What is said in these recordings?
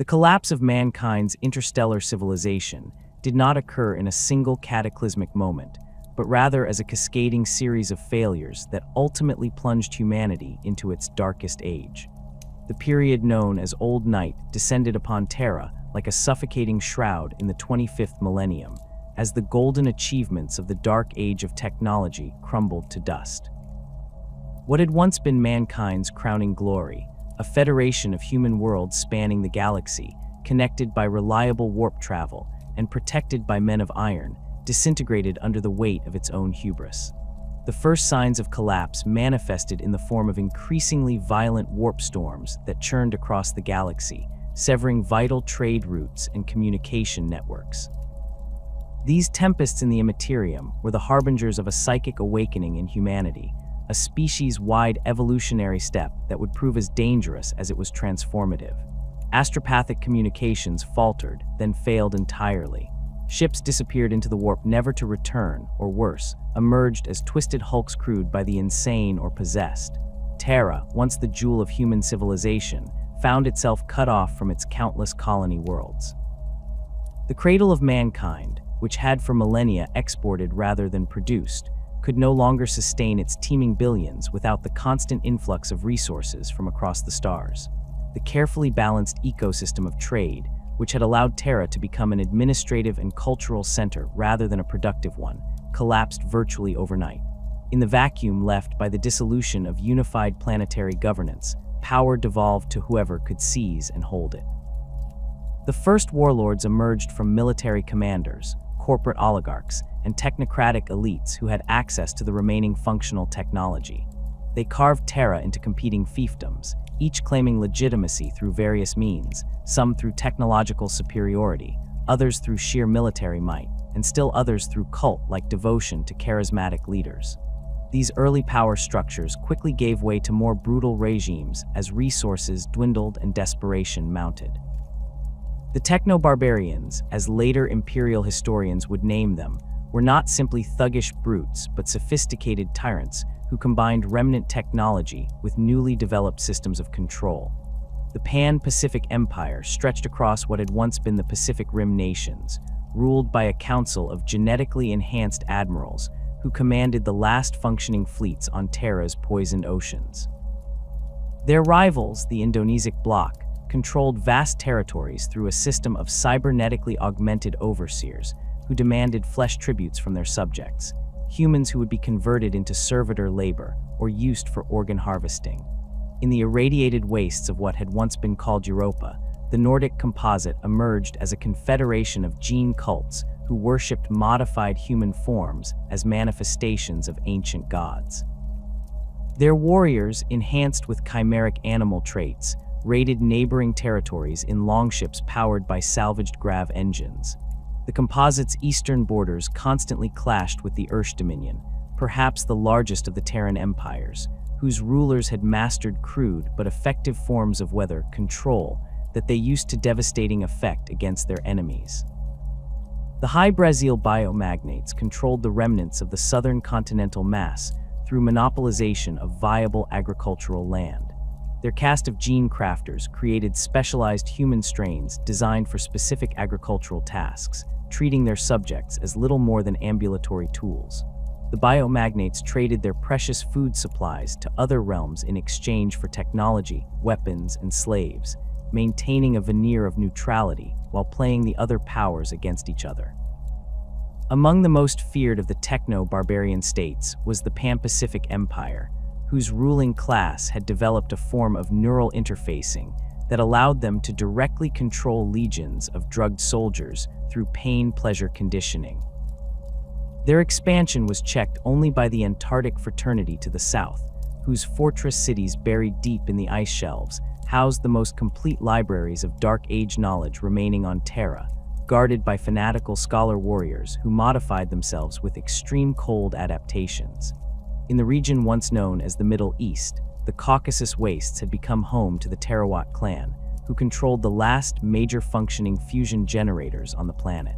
The collapse of mankind's interstellar civilization did not occur in a single cataclysmic moment, but rather as a cascading series of failures that ultimately plunged humanity into its darkest age. The period known as Old Night descended upon Terra like a suffocating shroud in the 25th millennium, as the golden achievements of the dark age of technology crumbled to dust. What had once been mankind's crowning glory, a federation of human worlds spanning the galaxy, connected by reliable warp travel and protected by men of iron, disintegrated under the weight of its own hubris. The first signs of collapse manifested in the form of increasingly violent warp storms that churned across the galaxy, severing vital trade routes and communication networks. These tempests in the Imperium were the harbingers of a psychic awakening in humanity, a species-wide evolutionary step that would prove as dangerous as it was transformative. Astropathic communications faltered, then failed entirely. Ships disappeared into the warp never to return, or worse, emerged as twisted hulks crewed by the insane or possessed. Terra, once the jewel of human civilization, found itself cut off from its countless colony worlds. The cradle of mankind, which had for millennia exported rather than produced, could no longer sustain its teeming billions without the constant influx of resources from across the stars. The carefully balanced ecosystem of trade, which had allowed Terra to become an administrative and cultural center rather than a productive one, collapsed virtually overnight. In the vacuum left by the dissolution of unified planetary governance, power devolved to whoever could seize and hold it. The first warlords emerged from military commanders, corporate oligarchs, and technocratic elites who had access to the remaining functional technology. They carved Terra into competing fiefdoms, each claiming legitimacy through various means, some through technological superiority, others through sheer military might, and still others through cult-like devotion to charismatic leaders. These early power structures quickly gave way to more brutal regimes as resources dwindled and desperation mounted. The techno-barbarians, as later imperial historians would name them, were not simply thuggish brutes but sophisticated tyrants who combined remnant technology with newly developed systems of control. The Pan-Pacific Empire stretched across what had once been the Pacific Rim nations, ruled by a council of genetically enhanced admirals who commanded the last functioning fleets on Terra's poisoned oceans. Their rivals, the Indonesic bloc, controlled vast territories through a system of cybernetically augmented overseers who demanded flesh tributes from their subjects, humans who would be converted into servitor labor or used for organ harvesting. In the irradiated wastes of what had once been called Europa, the Nordic composite emerged as a confederation of gene cults who worshipped modified human forms as manifestations of ancient gods. Their warriors, enhanced with chimeric animal traits, raided neighboring territories in longships powered by salvaged grav engines. The composite's eastern borders constantly clashed with the Ursh Dominion, perhaps the largest of the Terran empires, whose rulers had mastered crude but effective forms of weather control that they used to devastating effect against their enemies. The High Brazil biomagnates controlled the remnants of the southern continental mass through monopolization of viable agricultural land. Their caste of gene crafters created specialized human strains designed for specific agricultural tasks, treating their subjects as little more than ambulatory tools. The biomagnates traded their precious food supplies to other realms in exchange for technology, weapons, and slaves, maintaining a veneer of neutrality while playing the other powers against each other. Among the most feared of the techno-barbarian states was the Pan-Pacific Empire, whose ruling class had developed a form of neural interfacing that allowed them to directly control legions of drugged soldiers through pain-pleasure conditioning. Their expansion was checked only by the Antarctic fraternity to the south, whose fortress cities buried deep in the ice shelves housed the most complete libraries of Dark Age knowledge remaining on Terra, guarded by fanatical scholar warriors who modified themselves with extreme cold adaptations. In the region once known as the Middle East, the Caucasus Wastes had become home to the Terrawat clan, who controlled the last major functioning fusion generators on the planet.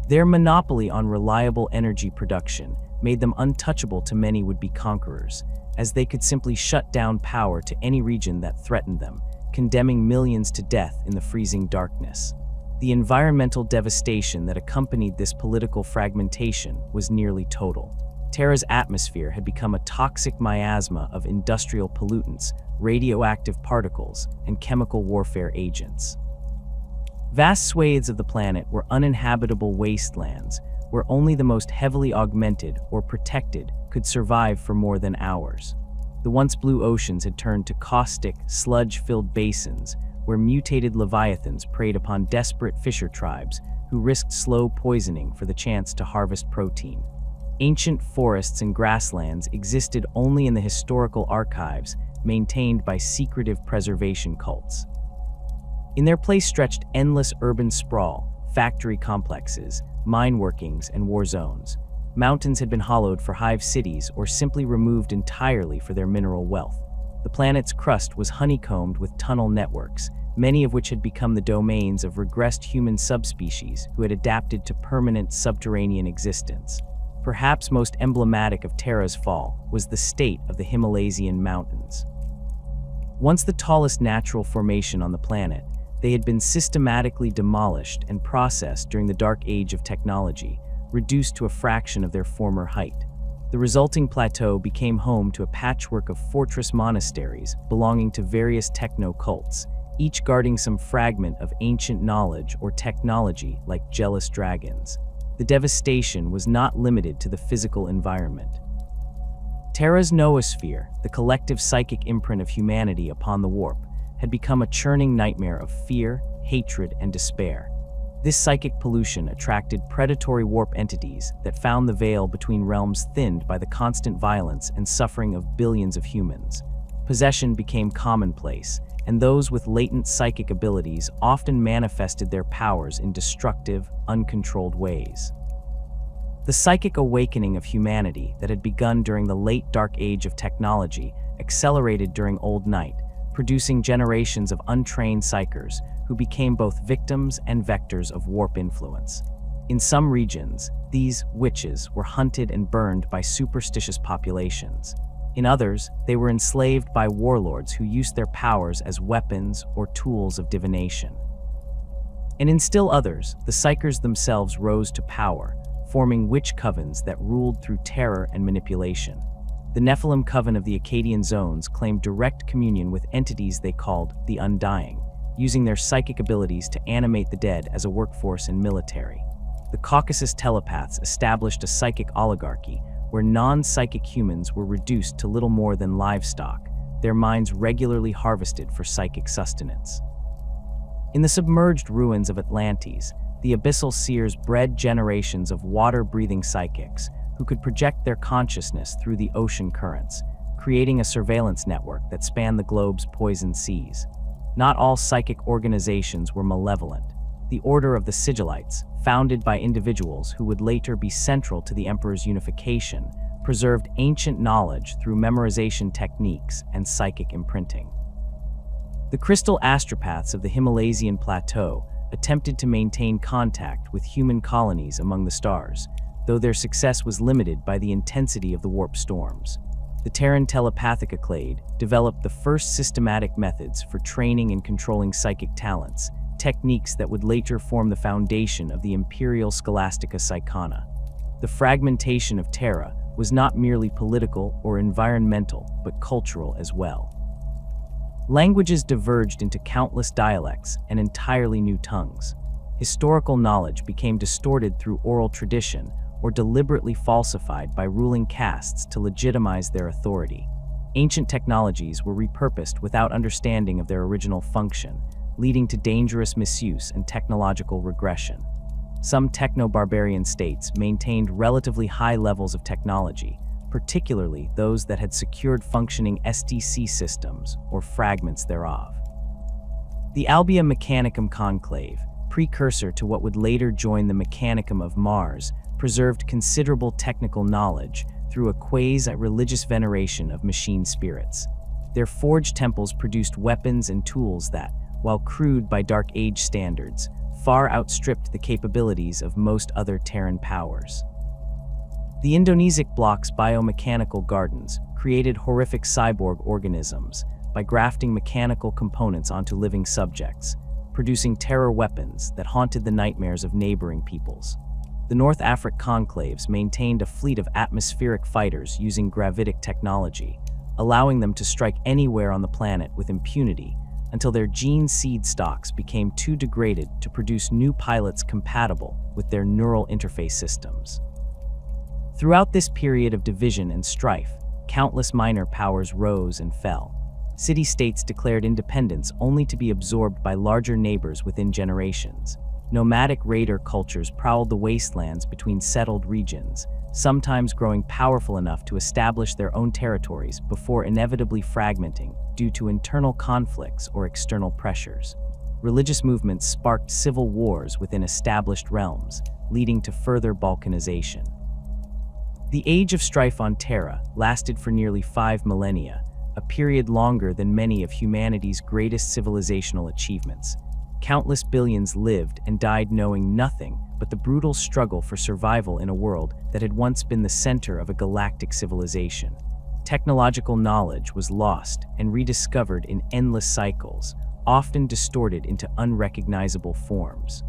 Their monopoly on reliable energy production made them untouchable to many would-be conquerors, as they could simply shut down power to any region that threatened them, condemning millions to death in the freezing darkness. The environmental devastation that accompanied this political fragmentation was nearly total. Terra's atmosphere had become a toxic miasma of industrial pollutants, radioactive particles, and chemical warfare agents. Vast swathes of the planet were uninhabitable wastelands, where only the most heavily augmented or protected could survive for more than hours. The once blue oceans had turned to caustic, sludge-filled basins, where mutated leviathans preyed upon desperate fisher tribes who risked slow poisoning for the chance to harvest protein. Ancient forests and grasslands existed only in the historical archives maintained by secretive preservation cults. In their place stretched endless urban sprawl, factory complexes, mine workings, and war zones. Mountains had been hollowed for hive cities or simply removed entirely for their mineral wealth. The planet's crust was honeycombed with tunnel networks, many of which had become the domains of regressed human subspecies who had adapted to permanent subterranean existence. Perhaps most emblematic of Terra's fall was the state of the Himalaysian mountains. Once the tallest natural formation on the planet, they had been systematically demolished and processed during the dark age of technology, reduced to a fraction of their former height. The resulting plateau became home to a patchwork of fortress monasteries belonging to various techno-cults, each guarding some fragment of ancient knowledge or technology like jealous dragons. The devastation was not limited to the physical environment. Terra's noosphere, the collective psychic imprint of humanity upon the warp, had become a churning nightmare of fear, hatred, and despair. This psychic pollution attracted predatory warp entities that found the veil between realms thinned by the constant violence and suffering of billions of humans. Possession became commonplace, and those with latent psychic abilities often manifested their powers in destructive, uncontrolled ways. The psychic awakening of humanity that had begun during the late dark age of technology accelerated during Old Night, producing generations of untrained psychers who became both victims and vectors of warp influence. In some regions, these witches were hunted and burned by superstitious populations. In others, they were enslaved by warlords who used their powers as weapons or tools of divination. And in still others, the psychers themselves rose to power, forming witch covens that ruled through terror and manipulation. The Nephilim Coven of the Akkadian Zones claimed direct communion with entities they called the Undying, using their psychic abilities to animate the dead as a workforce and military. The Caucasus telepaths established a psychic oligarchy where non-psychic humans were reduced to little more than livestock, their minds regularly harvested for psychic sustenance. In the submerged ruins of Atlantis, the abyssal seers bred generations of water-breathing psychics who could project their consciousness through the ocean currents, creating a surveillance network that spanned the globe's poisoned seas. Not all psychic organizations were malevolent. The Order of the Sigillites, founded by individuals who would later be central to the Emperor's unification, preserved ancient knowledge through memorization techniques and psychic imprinting. The crystal astropaths of the Himalaysian plateau attempted to maintain contact with human colonies among the stars, though their success was limited by the intensity of the warp storms. The Terran telepathic clade developed the first systematic methods for training and controlling psychic talents, techniques that would later form the foundation of the Imperial Scholastica Psychona. The fragmentation of Terra was not merely political or environmental, but cultural as well. Languages diverged into countless dialects and entirely new tongues. Historical knowledge became distorted through oral tradition or deliberately falsified by ruling castes to legitimize their authority. Ancient technologies were repurposed without understanding of their original function, leading to dangerous misuse and technological regression. Some techno-barbarian states maintained relatively high levels of technology, particularly those that had secured functioning SDC systems or fragments thereof. The Albia Mechanicum Conclave, precursor to what would later join the Mechanicum of Mars, preserved considerable technical knowledge through a quasi-religious veneration of machine spirits. Their forged temples produced weapons and tools that, while crude by Dark Age standards, far outstripped the capabilities of most other Terran powers. The Indonesic block's biomechanical gardens created horrific cyborg organisms by grafting mechanical components onto living subjects, producing terror weapons that haunted the nightmares of neighboring peoples. The North African conclaves maintained a fleet of atmospheric fighters using gravitic technology, allowing them to strike anywhere on the planet with impunity until their gene seed stocks became too degraded to produce new pilots compatible with their neural interface systems. Throughout this period of division and strife, countless minor powers rose and fell. City-states declared independence only to be absorbed by larger neighbors within generations. Nomadic raider cultures prowled the wastelands between settled regions, sometimes growing powerful enough to establish their own territories before inevitably fragmenting due to internal conflicts or external pressures. Religious movements sparked civil wars within established realms, leading to further balkanization. The Age of Strife on Terra lasted for nearly 5 millennia, a period longer than many of humanity's greatest civilizational achievements. Countless billions lived and died knowing nothing but the brutal struggle for survival in a world that had once been the center of a galactic civilization. Technological knowledge was lost and rediscovered in endless cycles, often distorted into unrecognizable forms.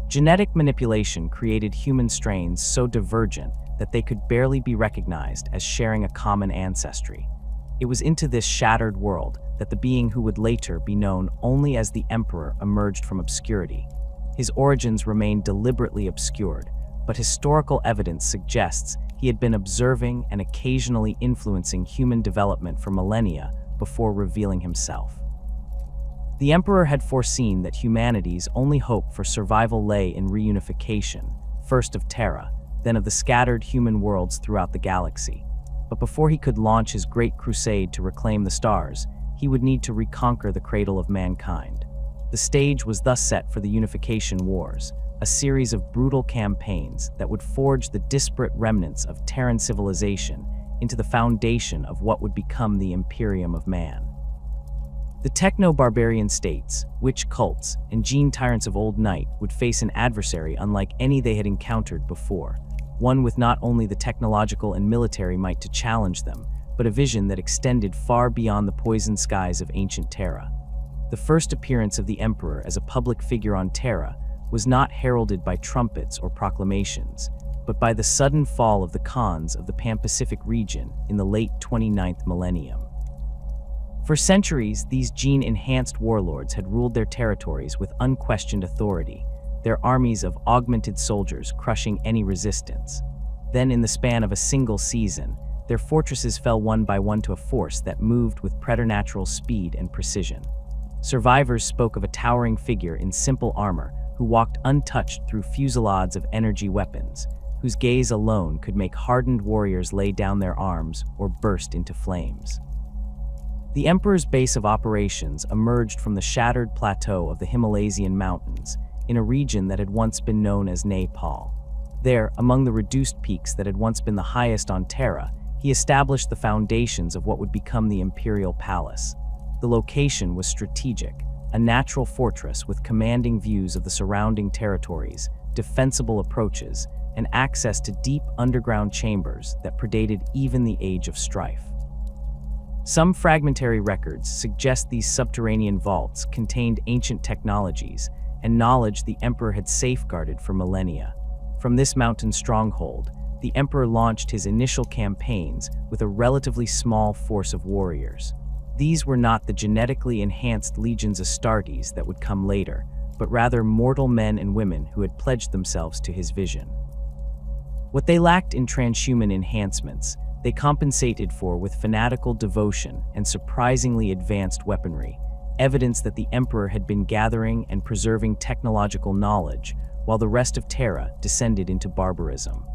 Genetic manipulation created human strains so divergent that they could barely be recognized as sharing a common ancestry. It was into this shattered world that the being who would later be known only as the Emperor emerged from obscurity. His origins remain deliberately obscured, but historical evidence suggests he had been observing and occasionally influencing human development for millennia before revealing himself. The Emperor had foreseen that humanity's only hope for survival lay in reunification, first of Terra, then of the scattered human worlds throughout the galaxy. But before he could launch his great crusade to reclaim the stars, he would need to reconquer the cradle of mankind. The stage was thus set for the Unification Wars, a series of brutal campaigns that would forge the disparate remnants of Terran civilization into the foundation of what would become the Imperium of Man. The techno-barbarian states, witch cults, and gene tyrants of old night would face an adversary unlike any they had encountered before, one with not only the technological and military might to challenge them, but a vision that extended far beyond the poisoned skies of ancient Terra. The first appearance of the Emperor as a public figure on Terra was not heralded by trumpets or proclamations, but by the sudden fall of the Khans of the Pan-Pacific region in the late 29th millennium. For centuries, these gene-enhanced warlords had ruled their territories with unquestioned authority, their armies of augmented soldiers crushing any resistance. Then, in the span of a single season, their fortresses fell one by one to a force that moved with preternatural speed and precision. Survivors spoke of a towering figure in simple armor who walked untouched through fusillades of energy weapons, whose gaze alone could make hardened warriors lay down their arms or burst into flames. The Emperor's base of operations emerged from the shattered plateau of the Himalayan mountains in a region that had once been known as Nepal. There, among the reduced peaks that had once been the highest on Terra, he established the foundations of what would become the Imperial Palace. The location was strategic, a natural fortress with commanding views of the surrounding territories, defensible approaches, and access to deep underground chambers that predated even the Age of Strife. Some fragmentary records suggest these subterranean vaults contained ancient technologies and knowledge the Emperor had safeguarded for millennia. From this mountain stronghold, the Emperor launched his initial campaigns with a relatively small force of warriors. These were not the genetically enhanced legions Astartes that would come later, but rather mortal men and women who had pledged themselves to his vision. What they lacked in transhuman enhancements, they compensated for with fanatical devotion and surprisingly advanced weaponry, evidence that the Emperor had been gathering and preserving technological knowledge while the rest of Terra descended into barbarism.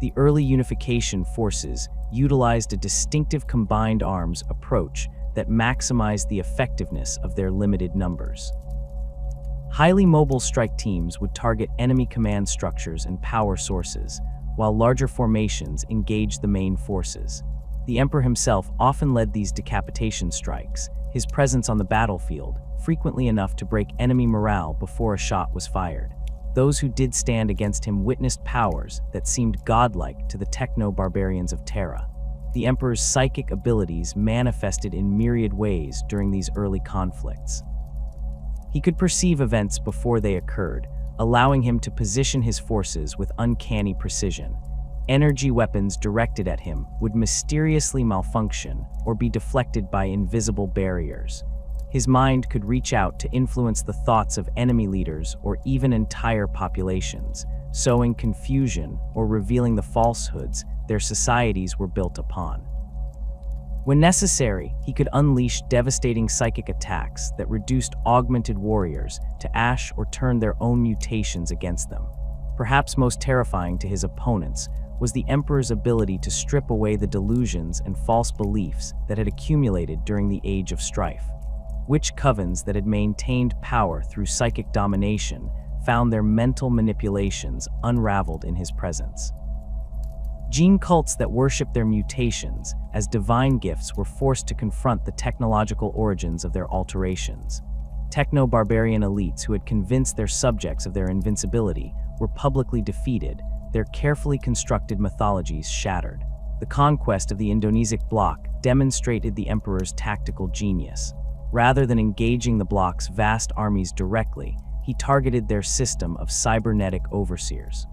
The early unification forces utilized a distinctive combined arms approach that maximized the effectiveness of their limited numbers. Highly mobile strike teams would target enemy command structures and power sources, while larger formations engaged the main forces. The Emperor himself often led these decapitation strikes, his presence on the battlefield frequently enough to break enemy morale before a shot was fired. Those who did stand against him witnessed powers that seemed godlike to the techno-barbarians of Terra. the Emperor's psychic abilities manifested in myriad ways during these early conflicts. He could perceive events before they occurred, allowing him to position his forces with uncanny precision. Energy weapons directed at him would mysteriously malfunction or be deflected by invisible barriers. His mind could reach out to influence the thoughts of enemy leaders or even entire populations, sowing confusion or revealing the falsehoods their societies were built upon. When necessary, he could unleash devastating psychic attacks that reduced augmented warriors to ash or turned their own mutations against them. Perhaps most terrifying to his opponents was the Emperor's ability to strip away the delusions and false beliefs that had accumulated during the Age of Strife. Witch covens that had maintained power through psychic domination found their mental manipulations unraveled in his presence. Gene cults that worshipped their mutations as divine gifts were forced to confront the technological origins of their alterations. Techno-barbarian elites who had convinced their subjects of their invincibility were publicly defeated, their carefully constructed mythologies shattered. The conquest of the Indonesian bloc demonstrated the Emperor's tactical genius. Rather than engaging the bloc's vast armies directly, he targeted their system of cybernetic overseers.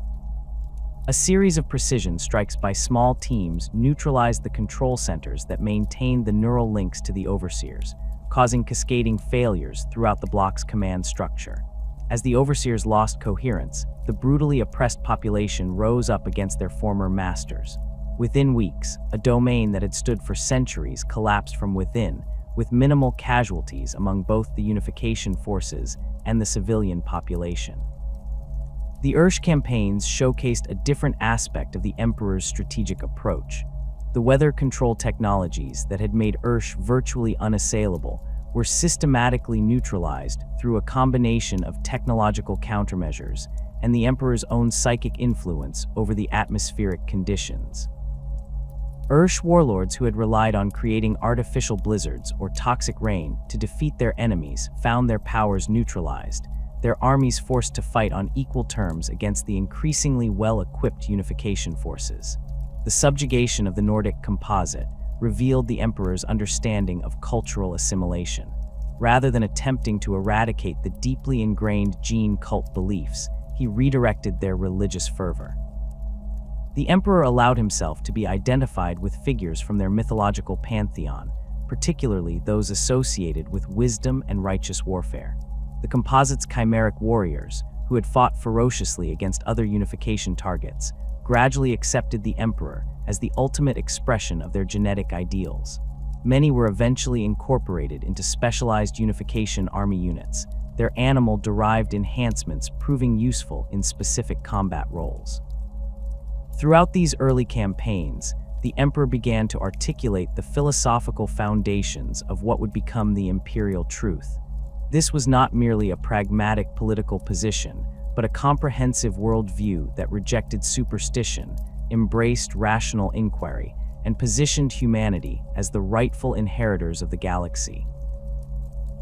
A series of precision strikes by small teams neutralized the control centers that maintained the neural links to the overseers, causing cascading failures throughout the bloc's command structure. As the overseers lost coherence, the brutally oppressed population rose up against their former masters. Within weeks, a domain that had stood for centuries collapsed from within, with minimal casualties among both the Unification forces and the civilian population. The Ursh campaigns showcased a different aspect of the Emperor's strategic approach. The weather control technologies that had made Ursh virtually unassailable were systematically neutralized through a combination of technological countermeasures and the Emperor's own psychic influence over the atmospheric conditions. Ursh warlords who had relied on creating artificial blizzards or toxic rain to defeat their enemies found their powers neutralized, their armies forced to fight on equal terms against the increasingly well-equipped Unification forces. The subjugation of the Nordic composite revealed the Emperor's understanding of cultural assimilation. Rather than attempting to eradicate the deeply ingrained gene cult beliefs, he redirected their religious fervor. The Emperor allowed himself to be identified with figures from their mythological pantheon, particularly those associated with wisdom and righteous warfare. The composite's chimeric warriors, who had fought ferociously against other Unification targets, gradually accepted the Emperor as the ultimate expression of their genetic ideals. Many were eventually incorporated into specialized Unification army units, their animal-derived enhancements proving useful in specific combat roles. Throughout these early campaigns, the Emperor began to articulate the philosophical foundations of what would become the imperial truth. This was not merely a pragmatic political position, but a comprehensive worldview that rejected superstition, embraced rational inquiry, and positioned humanity as the rightful inheritors of the galaxy.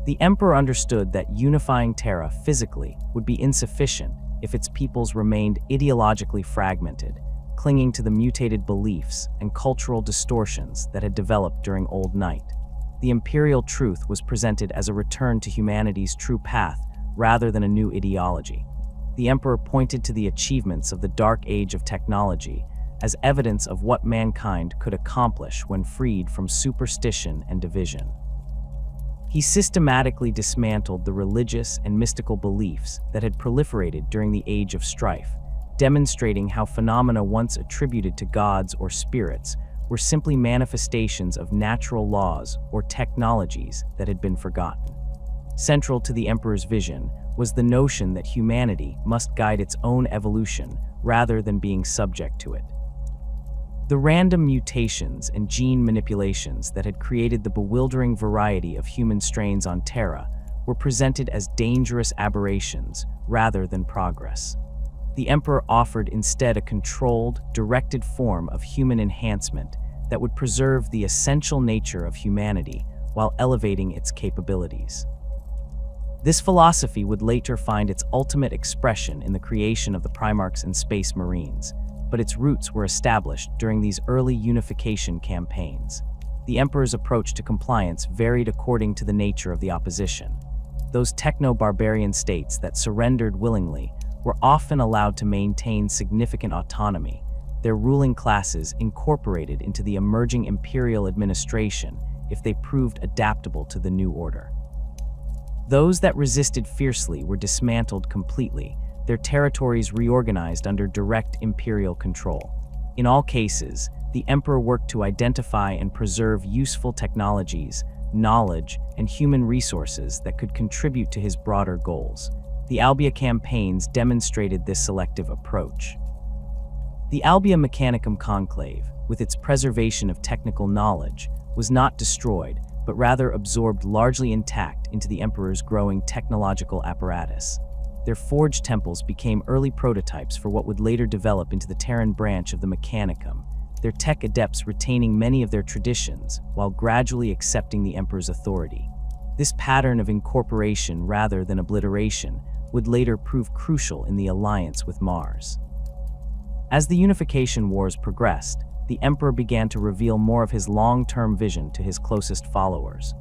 The Emperor understood that unifying Terra physically would be insufficient if its peoples remained ideologically fragmented, clinging to the mutated beliefs and cultural distortions that had developed during Old Night. The imperial truth was presented as a return to humanity's true path rather than a new ideology. The Emperor pointed to the achievements of the Dark Age of technology as evidence of what mankind could accomplish when freed from superstition and division. He systematically dismantled the religious and mystical beliefs that had proliferated during the Age of Strife, demonstrating how phenomena once attributed to gods or spirits were simply manifestations of natural laws or technologies that had been forgotten. Central to the Emperor's vision was the notion that humanity must guide its own evolution rather than being subject to it. The random mutations and gene manipulations that had created the bewildering variety of human strains on Terra were presented as dangerous aberrations rather than progress. The Emperor offered instead a controlled, directed form of human enhancement that would preserve the essential nature of humanity while elevating its capabilities. This philosophy would later find its ultimate expression in the creation of the Primarchs and Space Marines, but its roots were established during these early unification campaigns. The emperor's approach to compliance varied according to the nature of the opposition. Those techno-barbarian states that surrendered willingly were often allowed to maintain significant autonomy, their ruling classes incorporated into the emerging imperial administration if they proved adaptable to the new order. Those that resisted fiercely were dismantled completely, their territories reorganized under direct imperial control. In all cases, the emperor worked to identify and preserve useful technologies, knowledge, and human resources that could contribute to his broader goals. The Albia campaigns demonstrated this selective approach. The Albia Mechanicum Conclave, with its preservation of technical knowledge, was not destroyed, but rather absorbed largely intact into the emperor's growing technological apparatus. Their forged temples became early prototypes for what would later develop into the Terran branch of the Mechanicum, their tech adepts retaining many of their traditions while gradually accepting the emperor's authority. This pattern of incorporation rather than obliteration would later prove crucial in the alliance with Mars. As the Unification Wars progressed, the emperor began to reveal more of his long-term vision to his closest followers.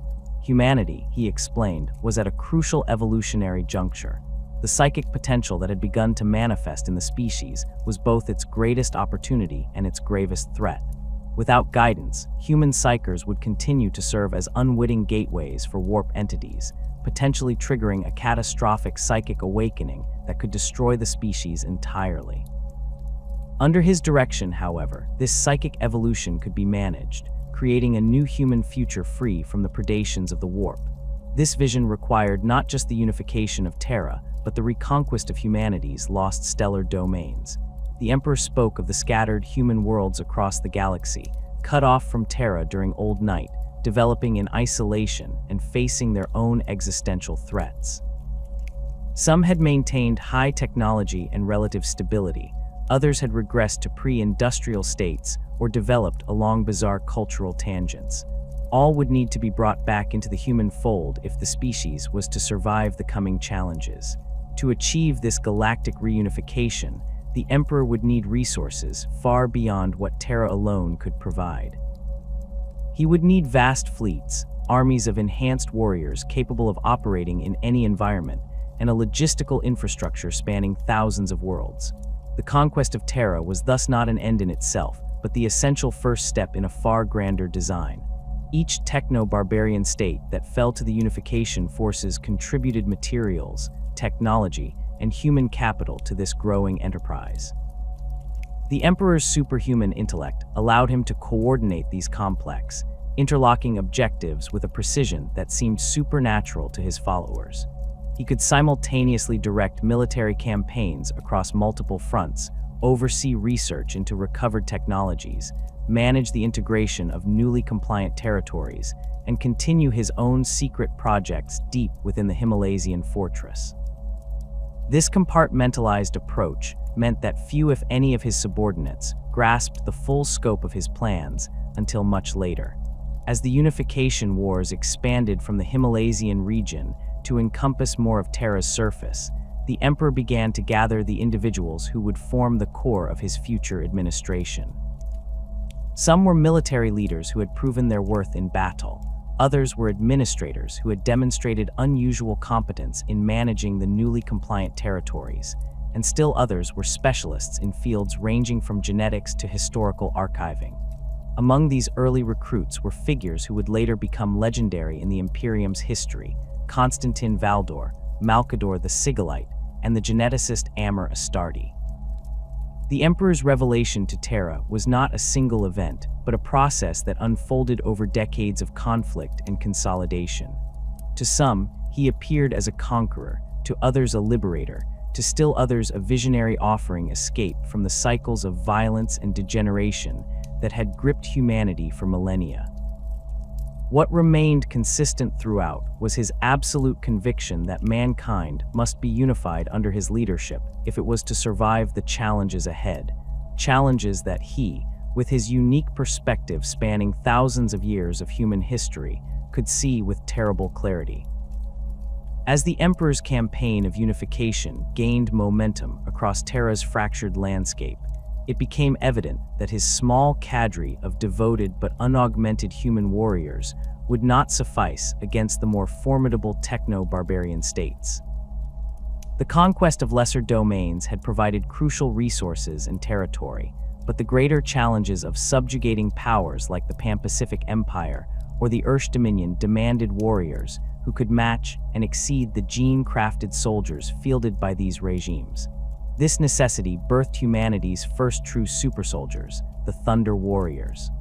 Humanity, he explained, was at a crucial evolutionary juncture. The psychic potential that had begun to manifest in the species was both its greatest opportunity and its gravest threat. Without guidance, human psychers would continue to serve as unwitting gateways for warp entities, potentially triggering a catastrophic psychic awakening that could destroy the species entirely. Under his direction, however, this psychic evolution could be managed, creating a new human future free from the predations of the warp. This vision required not just the unification of Terra, but the reconquest of humanity's lost stellar domains. The Emperor spoke of the scattered human worlds across the galaxy, cut off from Terra during Old Night, developing in isolation and facing their own existential threats. Some had maintained high technology and relative stability, others had regressed to pre-industrial states or developed along bizarre cultural tangents. All would need to be brought back into the human fold if the species was to survive the coming challenges. To achieve this galactic reunification, the Emperor would need resources far beyond what Terra alone could provide. He would need vast fleets, armies of enhanced warriors capable of operating in any environment, and a logistical infrastructure spanning thousands of worlds. The conquest of Terra was thus not an end in itself, but the essential first step in a far grander design. Each techno-barbarian state that fell to the unification forces contributed materials, technology, and human capital to this growing enterprise. The Emperor's superhuman intellect allowed him to coordinate these complex, interlocking objectives with a precision that seemed supernatural to his followers. He could simultaneously direct military campaigns across multiple fronts, oversee research into recovered technologies, manage the integration of newly compliant territories, and continue his own secret projects deep within the Himalaysian fortress. This compartmentalized approach meant that few, if any, of his subordinates grasped the full scope of his plans until much later. As the Unification Wars expanded from the Himalaysian region to encompass more of Terra's surface, the Emperor began to gather the individuals who would form the core of his future administration. Some were military leaders who had proven their worth in battle. Others were administrators who had demonstrated unusual competence in managing the newly compliant territories, and still others were specialists in fields ranging from genetics to historical archiving. Among these early recruits were figures who would later become legendary in the Imperium's history: Constantin Valdor, Malcador the Sigillite, and the geneticist Amr Astardi. The Emperor's revelation to Terra was not a single event, but a process that unfolded over decades of conflict and consolidation. To some, he appeared as a conqueror, to others a liberator, to still others a visionary offering escape from the cycles of violence and degeneration that had gripped humanity for millennia. What remained consistent throughout was his absolute conviction that mankind must be unified under his leadership if it was to survive the challenges ahead, challenges that he, with his unique perspective spanning thousands of years of human history, could see with terrible clarity. As the Emperor's campaign of unification gained momentum across Terra's fractured landscape, it became evident that his small cadre of devoted but unaugmented human warriors would not suffice against the more formidable techno-barbarian states. The conquest of lesser domains had provided crucial resources and territory, but the greater challenges of subjugating powers like the Pan-Pacific Empire or the Ursh Dominion demanded warriors who could match and exceed the gene-crafted soldiers fielded by these regimes. This necessity birthed humanity's first true super-soldiers, the Thunder Warriors.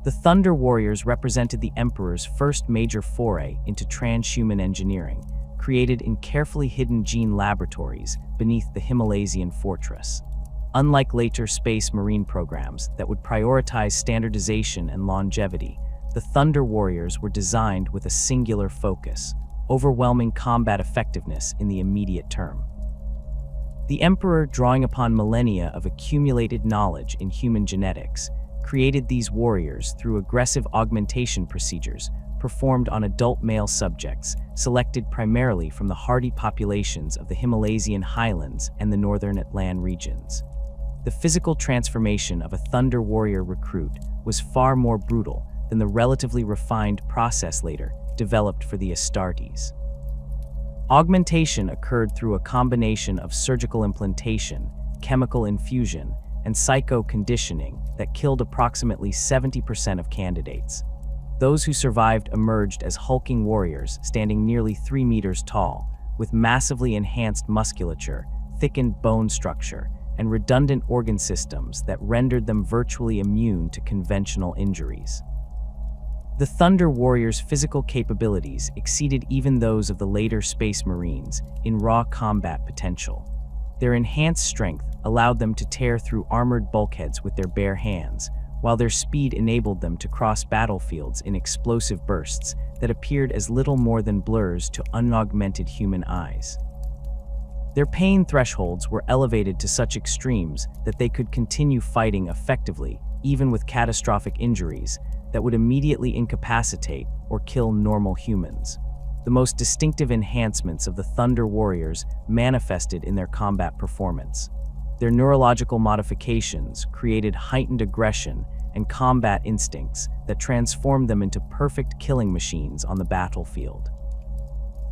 The Thunder Warriors represented the Emperor's first major foray into transhuman engineering, created in carefully hidden gene laboratories beneath the Himalayan fortress. Unlike later space marine programs that would prioritize standardization and longevity, the Thunder Warriors were designed with a singular focus: overwhelming combat effectiveness in the immediate term. The Emperor, drawing upon millennia of accumulated knowledge in human genetics, created these warriors through aggressive augmentation procedures performed on adult male subjects, selected primarily from the hardy populations of the Himalayan highlands and the northern Atlan regions. The physical transformation of a Thunder Warrior recruit was far more brutal than the relatively refined process later developed for the Astartes. Augmentation occurred through a combination of surgical implantation, chemical infusion, and psycho-conditioning that killed approximately 70% of candidates. Those who survived emerged as hulking warriors standing nearly 3 meters tall, with massively enhanced musculature, thickened bone structure, and redundant organ systems that rendered them virtually immune to conventional injuries. The Thunder Warriors' physical capabilities exceeded even those of the later Space Marines in raw combat potential. Their enhanced strength allowed them to tear through armored bulkheads with their bare hands, while their speed enabled them to cross battlefields in explosive bursts that appeared as little more than blurs to unaugmented human eyes. Their pain thresholds were elevated to such extremes that they could continue fighting effectively, even with catastrophic injuries that would immediately incapacitate or kill normal humans. The most distinctive enhancements of the Thunder Warriors manifested in their combat performance. Their neurological modifications created heightened aggression and combat instincts that transformed them into perfect killing machines on the battlefield.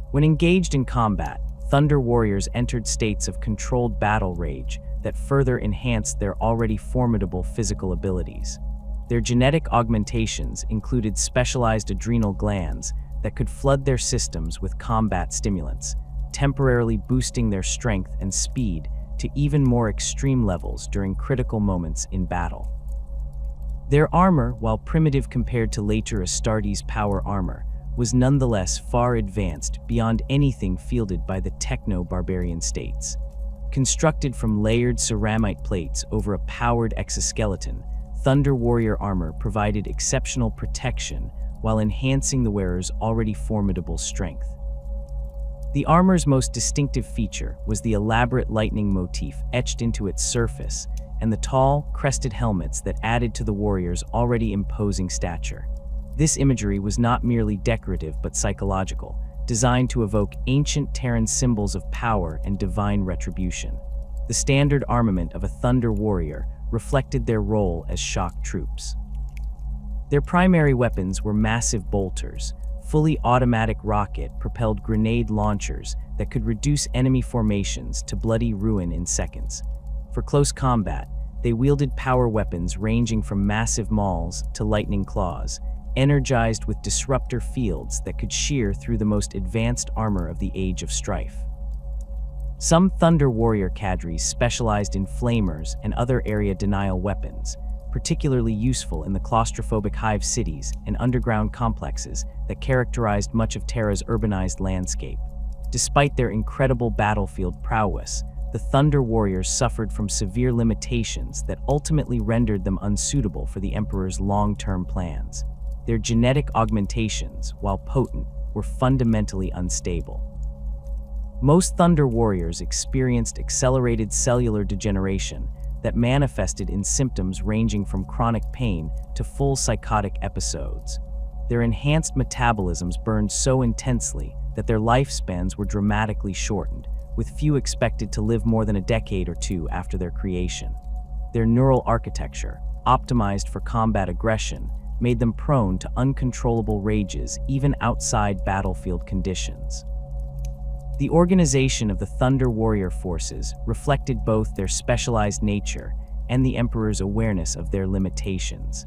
When engaged in combat, Thunder Warriors entered states of controlled battle rage that further enhanced their already formidable physical abilities. Their genetic augmentations included specialized adrenal glands that could flood their systems with combat stimulants, temporarily boosting their strength and speed to even more extreme levels during critical moments in battle. Their armor, while primitive compared to later Astartes power armor, was nonetheless far advanced beyond anything fielded by the techno-barbarian states. Constructed from layered ceramite plates over a powered exoskeleton, Thunder Warrior armor provided exceptional protection while enhancing the wearer's already formidable strength. The armor's most distinctive feature was the elaborate lightning motif etched into its surface and the tall, crested helmets that added to the warrior's already imposing stature. This imagery was not merely decorative but psychological, designed to evoke ancient Terran symbols of power and divine retribution. The standard armament of a Thunder Warrior reflected their role as shock troops. Their primary weapons were massive bolters, fully automatic rocket-propelled grenade launchers that could reduce enemy formations to bloody ruin in seconds. For close combat, they wielded power weapons ranging from massive mauls to lightning claws, energized with disruptor fields that could shear through the most advanced armor of the Age of Strife. Some Thunder Warrior cadres specialized in flamers and other area denial weapons, particularly useful in the claustrophobic hive cities and underground complexes that characterized much of Terra's urbanized landscape. Despite their incredible battlefield prowess, the Thunder Warriors suffered from severe limitations that ultimately rendered them unsuitable for the Emperor's long-term plans. Their genetic augmentations, while potent, were fundamentally unstable. Most Thunder Warriors experienced accelerated cellular degeneration that manifested in symptoms ranging from chronic pain to full psychotic episodes. Their enhanced metabolisms burned so intensely that their lifespans were dramatically shortened, with few expected to live more than a decade or two after their creation. Their neural architecture, optimized for combat aggression, made them prone to uncontrollable rages even outside battlefield conditions. The organization of the Thunder Warrior forces reflected both their specialized nature and the Emperor's awareness of their limitations.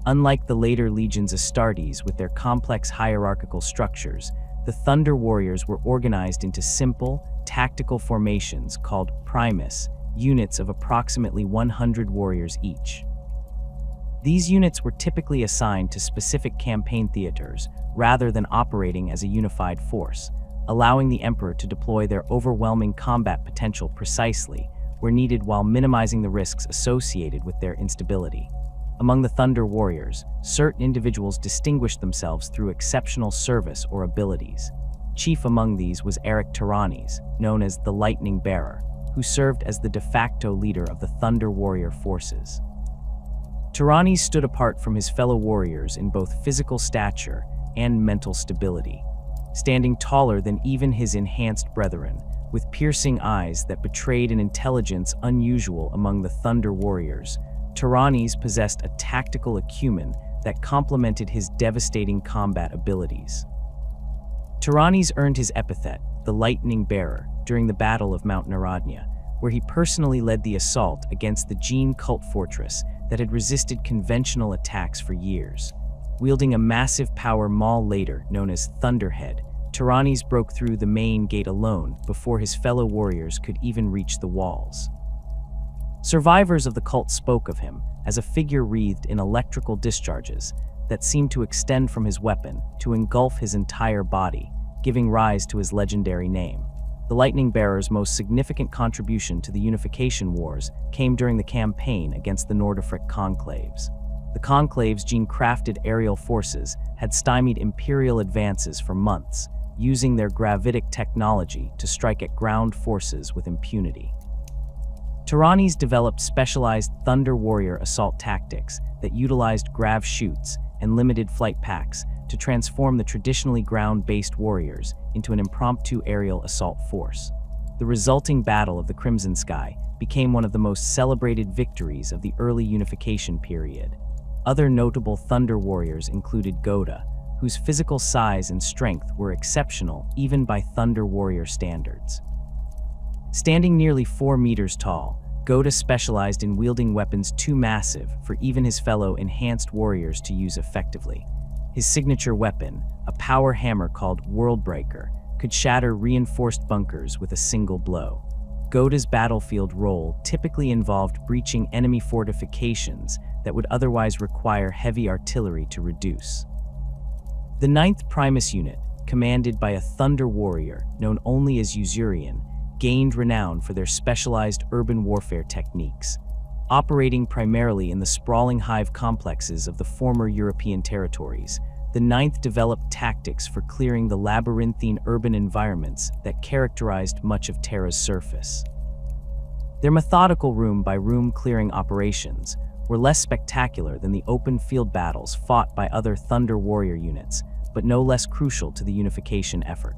Unlike the later legions Astartes with their complex hierarchical structures, the Thunder Warriors were organized into simple, tactical formations called primus, units of approximately 100 warriors each. These units were typically assigned to specific campaign theaters rather than operating as a unified force, allowing the Emperor to deploy their overwhelming combat potential precisely where needed while minimizing the risks associated with their instability. Among the Thunder Warriors, certain individuals distinguished themselves through exceptional service or abilities. Chief among these was Eric Tyrannes, known as the Lightning Bearer, who served as the de facto leader of the Thunder Warrior forces. Tyrannes stood apart from his fellow warriors in both physical stature and mental stability, standing taller than even his enhanced brethren, with piercing eyes that betrayed an intelligence unusual among the Thunder Warriors. Tyrannes possessed a tactical acumen that complemented his devastating combat abilities. Tyrannes earned his epithet, the Lightning Bearer, during the Battle of Mount Narodnia, where he personally led the assault against the Gene cult fortress that had resisted conventional attacks for years. Wielding a massive power maul later known as Thunderhead, Tyrannes broke through the main gate alone before his fellow warriors could even reach the walls. Survivors of the cult spoke of him as a figure wreathed in electrical discharges that seemed to extend from his weapon to engulf his entire body, giving rise to his legendary name. The Lightning Bearer's most significant contribution to the Unification Wars came during the campaign against the Nordific conclaves. The conclave's gene-crafted aerial forces had stymied Imperial advances for months, using their gravitic technology to strike at ground forces with impunity. Tyrannes developed specialized Thunder Warrior assault tactics that utilized grav chutes and limited flight packs to transform the traditionally ground-based warriors into an impromptu aerial assault force. The resulting Battle of the Crimson Sky became one of the most celebrated victories of the early Unification period. Other notable Thunder Warriors included Goda, whose physical size and strength were exceptional even by Thunder Warrior standards. Standing nearly 4 meters tall, Goda specialized in wielding weapons too massive for even his fellow enhanced warriors to use effectively. His signature weapon, a power hammer called Worldbreaker, could shatter reinforced bunkers with a single blow. Goda's battlefield role typically involved breaching enemy fortifications that would otherwise require heavy artillery to reduce. The 9th Primus unit, commanded by a Thunder Warrior known only as Usurian, gained renown for their specialized urban warfare techniques. Operating primarily in the sprawling hive complexes of the former European territories, the 9th developed tactics for clearing the labyrinthine urban environments that characterized much of Terra's surface. Their methodical room-by-room clearing operations were less spectacular than the open field battles fought by other Thunder Warrior units, but no less crucial to the unification effort.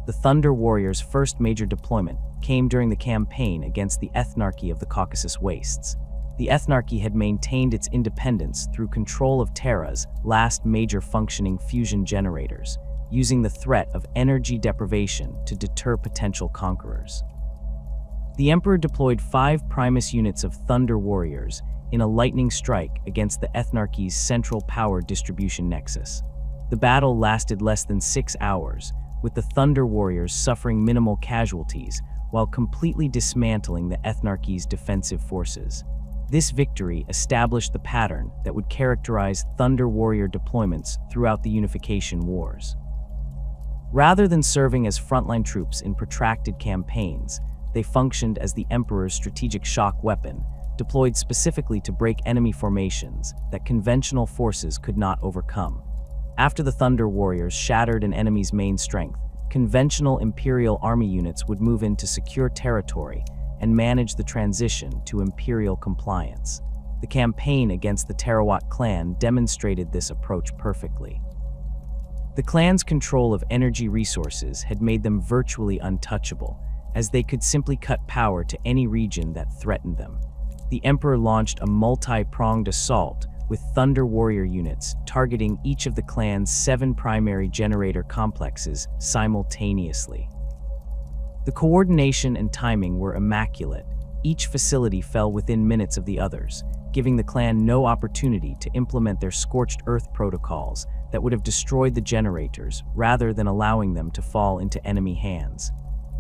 The Thunder Warriors' first major deployment came during the campaign against the Ethnarchy of the Caucasus Wastes. The Ethnarchy had maintained its independence through control of Terra's last major functioning fusion generators, using the threat of energy deprivation to deter potential conquerors. The Emperor deployed 5 Primus units of Thunder Warriors in a lightning strike against the Ethnarchy's central power distribution nexus. The battle lasted less than 6 hours, with the Thunder Warriors suffering minimal casualties while completely dismantling the Ethnarchy's defensive forces. This victory established the pattern that would characterize Thunder Warrior deployments throughout the Unification Wars. Rather than serving as frontline troops in protracted campaigns, they functioned as the Emperor's strategic shock weapon, deployed specifically to break enemy formations that conventional forces could not overcome. After the Thunder Warriors shattered an enemy's main strength, conventional Imperial army units would move in to secure territory and manage the transition to Imperial compliance. The campaign against the Terra clan demonstrated this approach perfectly. The clan's control of energy resources had made them virtually untouchable, as they could simply cut power to any region that threatened them. the Emperor launched a multi-pronged assault with Thunder Warrior units targeting each of the clan's 7 primary generator complexes simultaneously. The coordination and timing were immaculate. Each facility fell within minutes of the others, giving the clan no opportunity to implement their scorched earth protocols that would have destroyed the generators rather than allowing them to fall into enemy hands.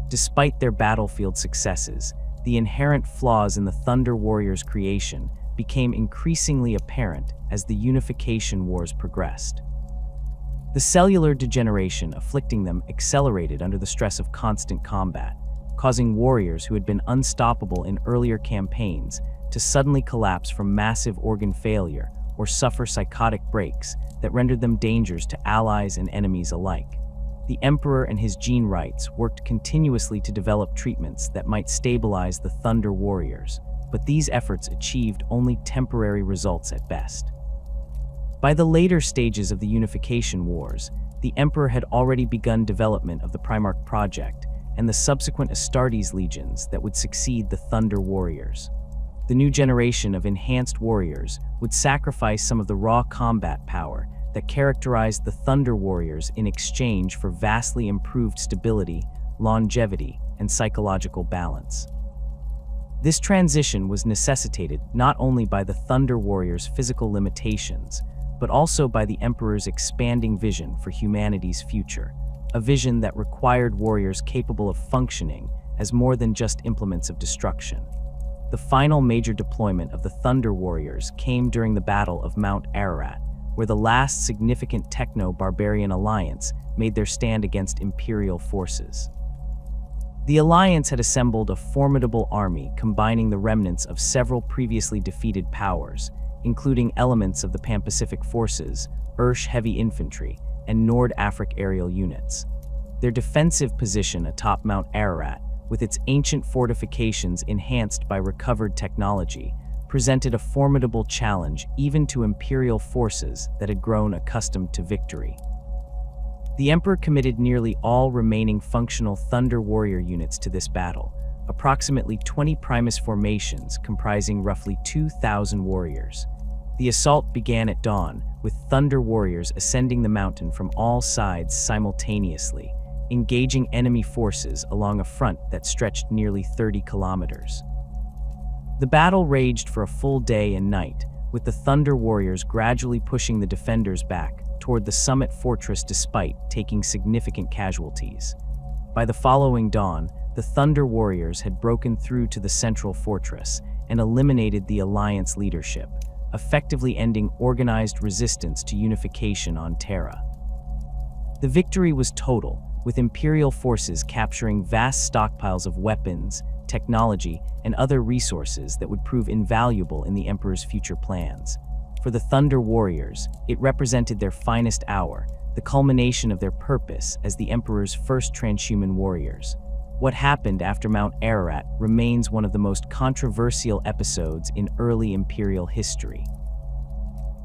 Despite their battlefield successes, the inherent flaws in the Thunder Warriors' creation became increasingly apparent as the Unification Wars progressed. The cellular degeneration afflicting them accelerated under the stress of constant combat, causing warriors who had been unstoppable in earlier campaigns to suddenly collapse from massive organ failure or suffer psychotic breaks that rendered them dangers to allies and enemies alike. The Emperor and his gene rights worked continuously to develop treatments that might stabilize the Thunder Warriors, but these efforts achieved only temporary results at best. By the later stages of the Unification Wars, the Emperor had already begun development of the Primarch Project and the subsequent Astartes legions that would succeed the Thunder Warriors. The new generation of enhanced warriors would sacrifice some of the raw combat power that characterized the Thunder Warriors in exchange for vastly improved stability, longevity, and psychological balance. This transition was necessitated not only by the Thunder Warriors' physical limitations, but also by the Emperor's expanding vision for humanity's future, a vision that required warriors capable of functioning as more than just implements of destruction. The final major deployment of the Thunder Warriors came during the Battle of Mount Ararat, where the last significant techno-barbarian alliance made their stand against Imperial forces. The alliance had assembled a formidable army combining the remnants of several previously defeated powers, including elements of the Pan-Pacific forces, Ursh heavy infantry, and Nord-Afric aerial units. Their defensive position atop Mount Ararat, with its ancient fortifications enhanced by recovered technology, presented a formidable challenge even to Imperial forces that had grown accustomed to victory. The Emperor committed nearly all remaining functional Thunder Warrior units to this battle, approximately 20 Primus formations comprising roughly 2,000 warriors. The assault began at dawn, with Thunder Warriors ascending the mountain from all sides simultaneously, engaging enemy forces along a front that stretched nearly 30 kilometers. The battle raged for a full day and night, with the Thunder Warriors gradually pushing the defenders back toward the summit fortress despite taking significant casualties. By the following dawn, the Thunder Warriors had broken through to the central fortress and eliminated the Alliance leadership, effectively ending organized resistance to unification on Terra. The victory was total, with Imperial forces capturing vast stockpiles of weapons, technology, and other resources that would prove invaluable in the Emperor's future plans. For the Thunder Warriors, it represented their finest hour, the culmination of their purpose as the Emperor's first transhuman warriors. What happened after Mount Ararat remains one of the most controversial episodes in early Imperial history.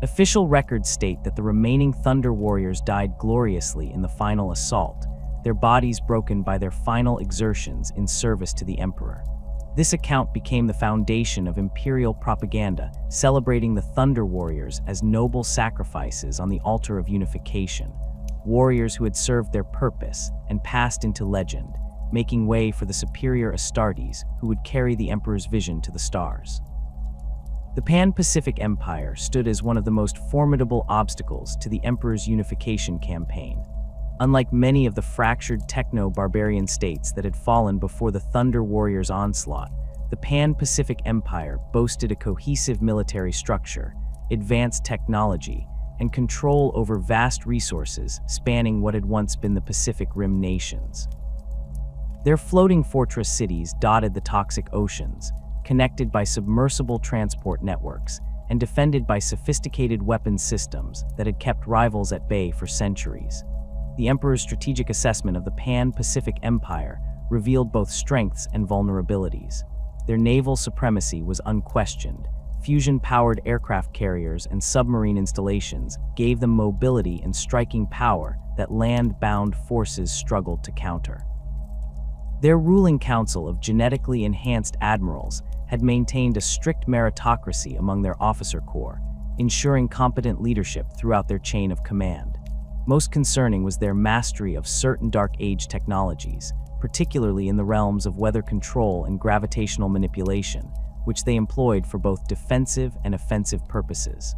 Official records state that the remaining Thunder Warriors died gloriously in the final assault, their bodies broken by their final exertions in service to the Emperor. This account became the foundation of Imperial propaganda, celebrating the Thunder Warriors as noble sacrifices on the altar of unification, warriors who had served their purpose and passed into legend, making way for the superior Astartes who would carry the Emperor's vision to the stars. The Pan-Pacific Empire stood as one of the most formidable obstacles to the Emperor's unification campaign. Unlike many of the fractured techno-barbarian states that had fallen before the Thunder Warriors' onslaught, the Pan-Pacific Empire boasted a cohesive military structure, advanced technology, and control over vast resources spanning what had once been the Pacific Rim nations. Their floating fortress cities dotted the toxic oceans, connected by submersible transport networks, and defended by sophisticated weapons systems that had kept rivals at bay for centuries. The Emperor's strategic assessment of the Pan-Pacific Empire revealed both strengths and vulnerabilities. Their naval supremacy was unquestioned. Fusion-powered aircraft carriers and submarine installations gave them mobility and striking power that land-bound forces struggled to counter. Their ruling council of genetically enhanced admirals had maintained a strict meritocracy among their officer corps, ensuring competent leadership throughout their chain of command. Most concerning was their mastery of certain Dark Age technologies, particularly in the realms of weather control and gravitational manipulation, which they employed for both defensive and offensive purposes.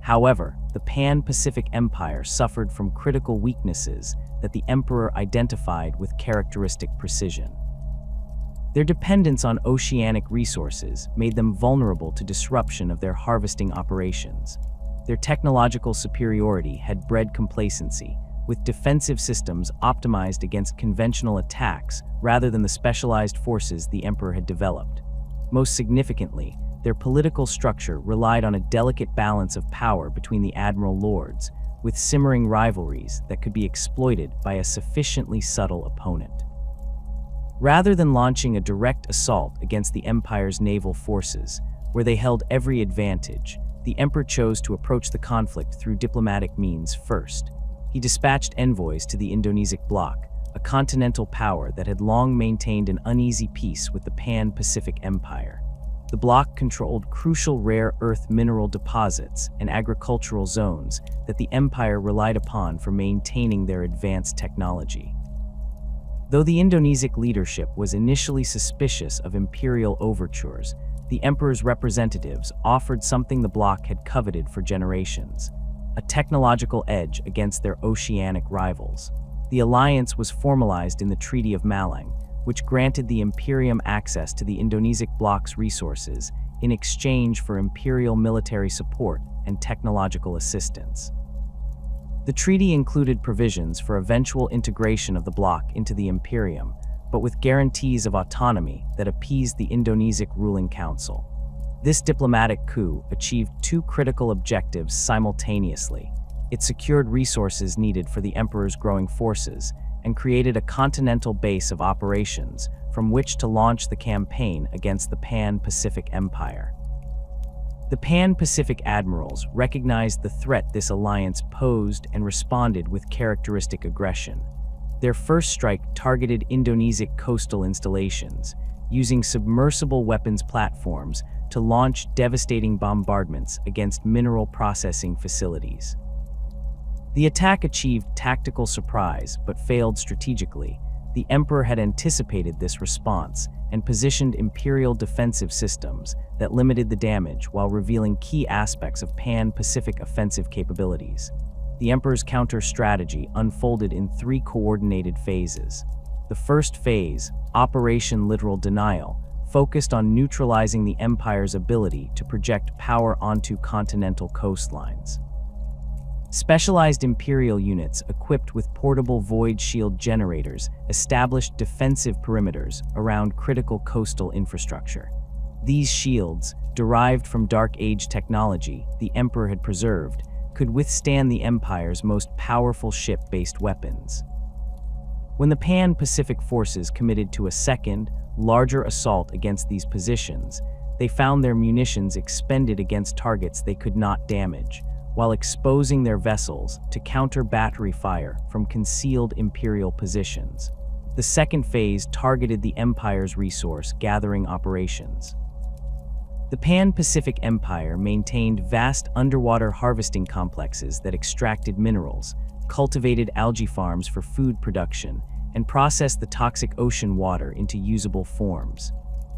However, the Pan-Pacific Empire suffered from critical weaknesses that the Emperor identified with characteristic precision. Their dependence on oceanic resources made them vulnerable to disruption of their harvesting operations. Their technological superiority had bred complacency, with defensive systems optimized against conventional attacks rather than the specialized forces the Emperor had developed. Most significantly, their political structure relied on a delicate balance of power between the Admiral Lords, with simmering rivalries that could be exploited by a sufficiently subtle opponent. Rather than launching a direct assault against the Empire's naval forces, where they held every advantage, the Emperor chose to approach the conflict through diplomatic means first. He dispatched envoys to the Indonesic bloc, a continental power that had long maintained an uneasy peace with the Pan-Pacific Empire. The bloc controlled crucial rare earth mineral deposits and agricultural zones that the Empire relied upon for maintaining their advanced technology. Though the Indonesic leadership was initially suspicious of imperial overtures, the Emperor's representatives offered something the bloc had coveted for generations: a technological edge against their oceanic rivals. The alliance was formalized in the Treaty of Malang, which granted the Imperium access to the Indonesic bloc's resources in exchange for imperial military support and technological assistance. The treaty included provisions for eventual integration of the bloc into the Imperium, but with guarantees of autonomy that appeased the Indonesic ruling council. This diplomatic coup achieved two critical objectives simultaneously. It secured resources needed for the Emperor's growing forces and created a continental base of operations from which to launch the campaign against the Pan-Pacific Empire. The Pan-Pacific admirals recognized the threat this alliance posed and responded with characteristic aggression. Their first strike targeted Indonesic coastal installations, using submersible weapons platforms to launch devastating bombardments against mineral processing facilities. The attack achieved tactical surprise but failed strategically. The Emperor had anticipated this response and positioned imperial defensive systems that limited the damage while revealing key aspects of Pan-Pacific offensive capabilities. The Emperor's counter-strategy unfolded in three coordinated phases. The first phase, Operation Literal Denial, focused on neutralizing the Empire's ability to project power onto continental coastlines. Specialized Imperial units equipped with portable void shield generators established defensive perimeters around critical coastal infrastructure. These shields, derived from Dark Age technology the Emperor had preserved, could withstand the Empire's most powerful ship-based weapons. When the Pan-Pacific forces committed to a second, larger assault against these positions, they found their munitions expended against targets they could not damage, while exposing their vessels to counter battery fire from concealed Imperial positions. The second phase targeted the Empire's resource-gathering operations. The Pan-Pacific Empire maintained vast underwater harvesting complexes that extracted minerals, cultivated algae farms for food production, and processed the toxic ocean water into usable forms.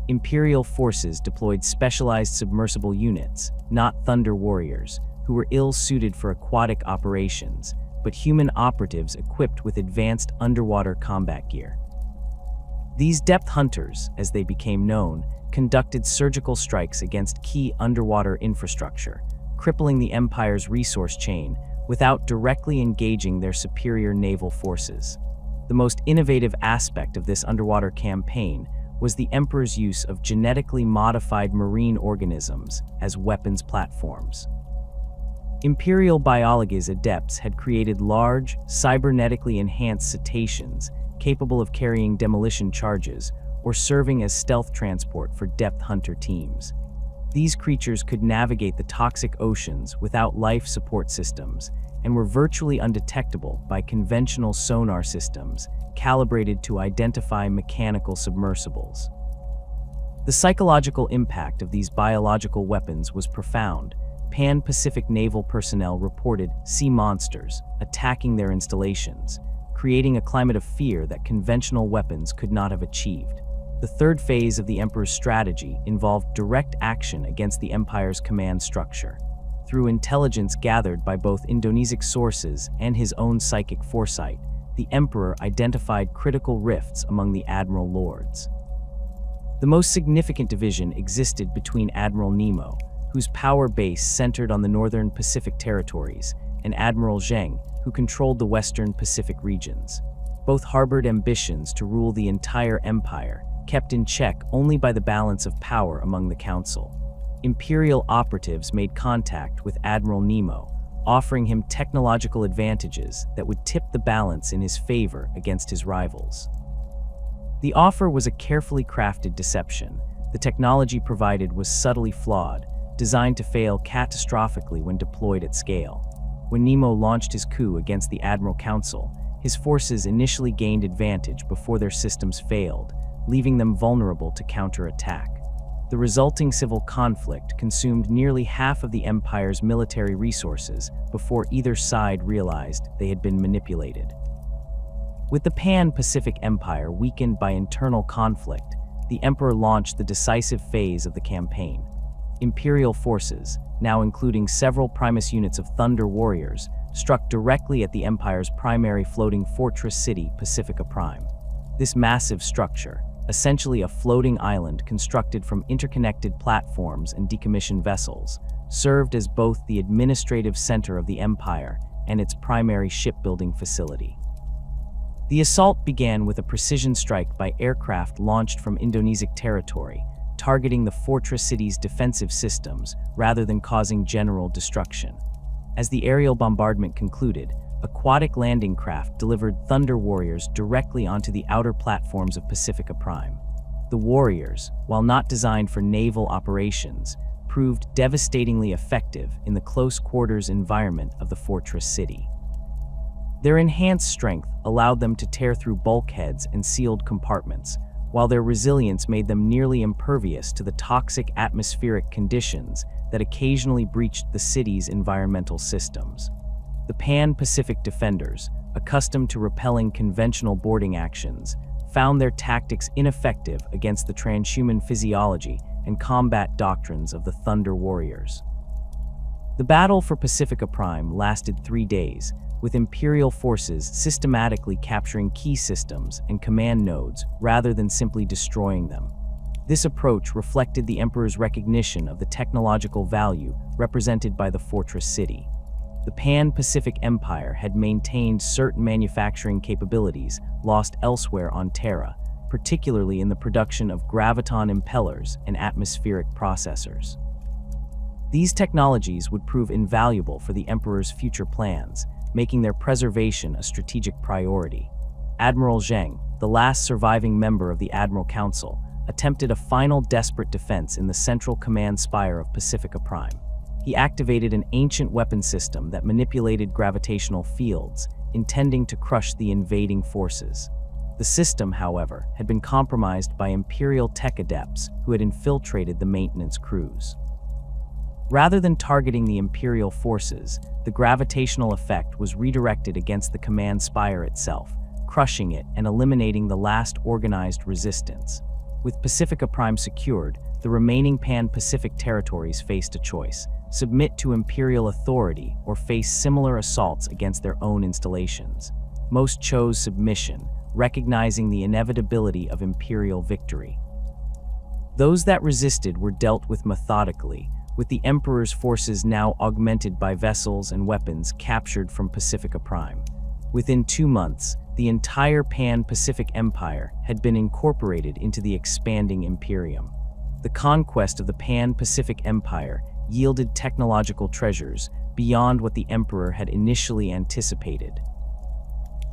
Imperial forces deployed specialized submersible units, not Thunder Warriors, who were ill-suited for aquatic operations, but human operatives equipped with advanced underwater combat gear. These depth hunters, as they became known, conducted surgical strikes against key underwater infrastructure, crippling the Empire's resource chain without directly engaging their superior naval forces. The most innovative aspect of this underwater campaign was the Emperor's use of genetically modified marine organisms as weapons platforms. Imperial biology's adepts had created large, cybernetically enhanced cetaceans capable of carrying demolition charges or serving as stealth transport for depth hunter teams. These creatures could navigate the toxic oceans without life support systems and were virtually undetectable by conventional sonar systems calibrated to identify mechanical submersibles. The psychological impact of these biological weapons was profound. Pan-Pacific naval personnel reported sea monsters attacking their installations, creating a climate of fear that conventional weapons could not have achieved. The third phase of the Emperor's strategy involved direct action against the Empire's command structure. Through intelligence gathered by both Indonesian sources and his own psychic foresight, the Emperor identified critical rifts among the Admiral Lords. The most significant division existed between Admiral Nemo, whose power base centered on the northern Pacific territories, and Admiral Zheng, who controlled the western Pacific regions. Both harbored ambitions to rule the entire empire, kept in check only by the balance of power among the council. Imperial operatives made contact with Admiral Nemo, offering him technological advantages that would tip the balance in his favor against his rivals. The offer was a carefully crafted deception. The technology provided was subtly flawed, designed to fail catastrophically when deployed at scale. When Nemo launched his coup against the Admiral Council, his forces initially gained advantage before their systems failed, leaving them vulnerable to counterattack. The resulting civil conflict consumed nearly half of the Empire's military resources before either side realized they had been manipulated. With the Pan-Pacific Empire weakened by internal conflict, the Emperor launched the decisive phase of the campaign. Imperial forces, now including several Primus units of Thunder Warriors, struck directly at the Empire's primary floating fortress city, Pacifica Prime. This massive structure, essentially a floating island constructed from interconnected platforms and decommissioned vessels, served as both the administrative center of the Empire and its primary shipbuilding facility. The assault began with a precision strike by aircraft launched from Indonesian territory, targeting the fortress city's defensive systems rather than causing general destruction. As the aerial bombardment concluded, aquatic landing craft delivered Thunder Warriors directly onto the outer platforms of Pacifica Prime. The Warriors, while not designed for naval operations, proved devastatingly effective in the close-quarters environment of the fortress city. Their enhanced strength allowed them to tear through bulkheads and sealed compartments, while their resilience made them nearly impervious to the toxic atmospheric conditions that occasionally breached the city's environmental systems. The Pan-Pacific defenders, accustomed to repelling conventional boarding actions, found their tactics ineffective against the transhuman physiology and combat doctrines of the Thunder Warriors. The battle for Pacifica Prime lasted 3 days, with Imperial forces systematically capturing key systems and command nodes rather than simply destroying them. This approach reflected the Emperor's recognition of the technological value represented by the fortress city. The Pan-Pacific Empire had maintained certain manufacturing capabilities lost elsewhere on Terra, particularly in the production of graviton impellers and atmospheric processors. These technologies would prove invaluable for the Emperor's future plans, making their preservation a strategic priority. Admiral Zheng, the last surviving member of the Admiral Council, attempted a final desperate defense in the central command spire of Pacifica Prime. He activated an ancient weapon system that manipulated gravitational fields, intending to crush the invading forces. The system, however, had been compromised by Imperial tech adepts who had infiltrated the maintenance crews. Rather than targeting the Imperial forces, the gravitational effect was redirected against the command spire itself, crushing it and eliminating the last organized resistance. With Pacifica Prime secured, the remaining Pan-Pacific territories faced a choice: submit to Imperial authority or face similar assaults against their own installations. Most chose submission, recognizing the inevitability of Imperial victory. Those that resisted were dealt with methodically, with the Emperor's forces now augmented by vessels and weapons captured from Pacifica Prime. Within 2 months, the entire Pan-Pacific Empire had been incorporated into the expanding Imperium. The conquest of the Pan-Pacific Empire yielded technological treasures beyond what the Emperor had initially anticipated.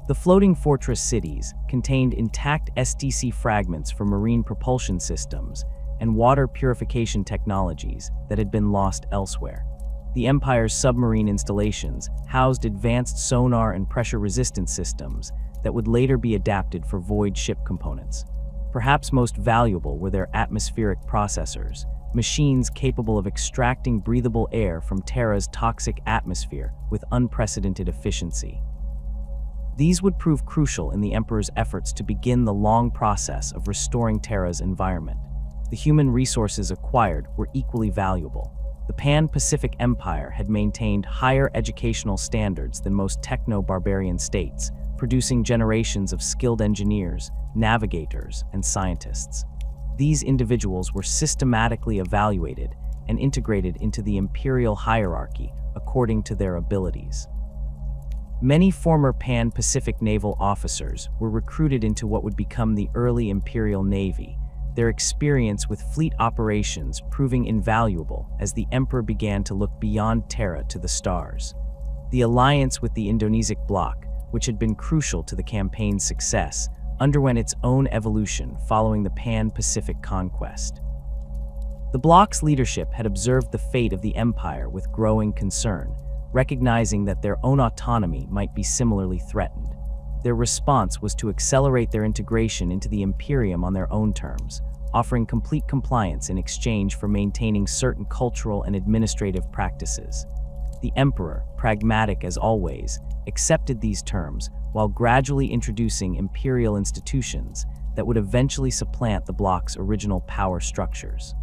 The floating fortress cities contained intact STC fragments for marine propulsion systems and water purification technologies that had been lost elsewhere. The Empire's submarine installations housed advanced sonar and pressure resistance systems that would later be adapted for void ship components. Perhaps most valuable were their atmospheric processors, machines capable of extracting breathable air from Terra's toxic atmosphere with unprecedented efficiency. These would prove crucial in the Emperor's efforts to begin the long process of restoring Terra's environment. The human resources acquired were equally valuable. The Pan-Pacific Empire had maintained higher educational standards than most techno-barbarian states, producing generations of skilled engineers, navigators, and scientists. These individuals were systematically evaluated and integrated into the imperial hierarchy according to their abilities. Many former Pan-Pacific naval officers were recruited into what would become the early Imperial Navy, their experience with fleet operations proving invaluable as the Emperor began to look beyond Terra to the stars. The alliance with the Indonesic bloc, which had been crucial to the campaign's success, underwent its own evolution following the Pan-Pacific conquest. The bloc's leadership had observed the fate of the Empire with growing concern, recognizing that their own autonomy might be similarly threatened. Their response was to accelerate their integration into the Imperium on their own terms, offering complete compliance in exchange for maintaining certain cultural and administrative practices. The Emperor, pragmatic as always, accepted these terms while gradually introducing imperial institutions that would eventually supplant the bloc's original power structures.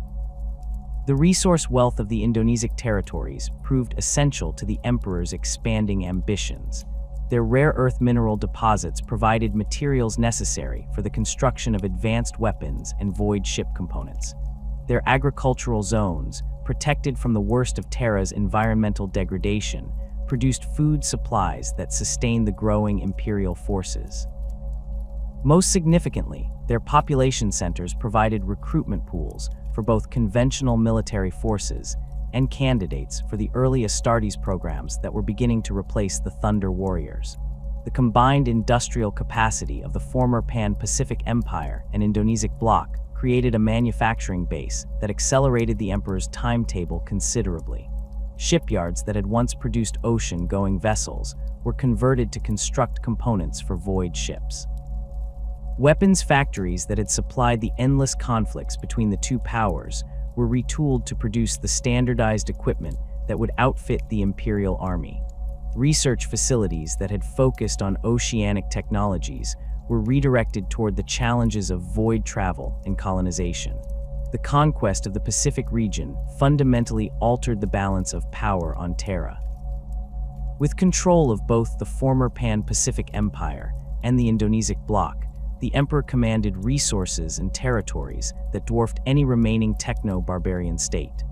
The resource wealth of the Indonesic territories proved essential to the Emperor's expanding ambitions. Their rare earth mineral deposits provided materials necessary for the construction of advanced weapons and void ship components. Their agricultural zones, protected from the worst of Terra's environmental degradation, produced food supplies that sustained the growing imperial forces. Most significantly, their population centers provided recruitment pools for both conventional military forces and candidates for the early Astartes programs that were beginning to replace the Thunder Warriors. The combined industrial capacity of the former Pan-Pacific Empire and Indonesic bloc created a manufacturing base that accelerated the Emperor's timetable considerably. Shipyards that had once produced ocean-going vessels were converted to construct components for void ships. Weapons factories that had supplied the endless conflicts between the two powers were retooled to produce the standardized equipment that would outfit the Imperial Army. Research facilities that had focused on oceanic technologies were redirected toward the challenges of void travel and colonization. The conquest of the Pacific region fundamentally altered the balance of power on Terra. With control of both the former Pan-Pacific Empire and the Indonesic bloc, the Emperor commanded resources and territories that dwarfed any remaining techno-barbarian state.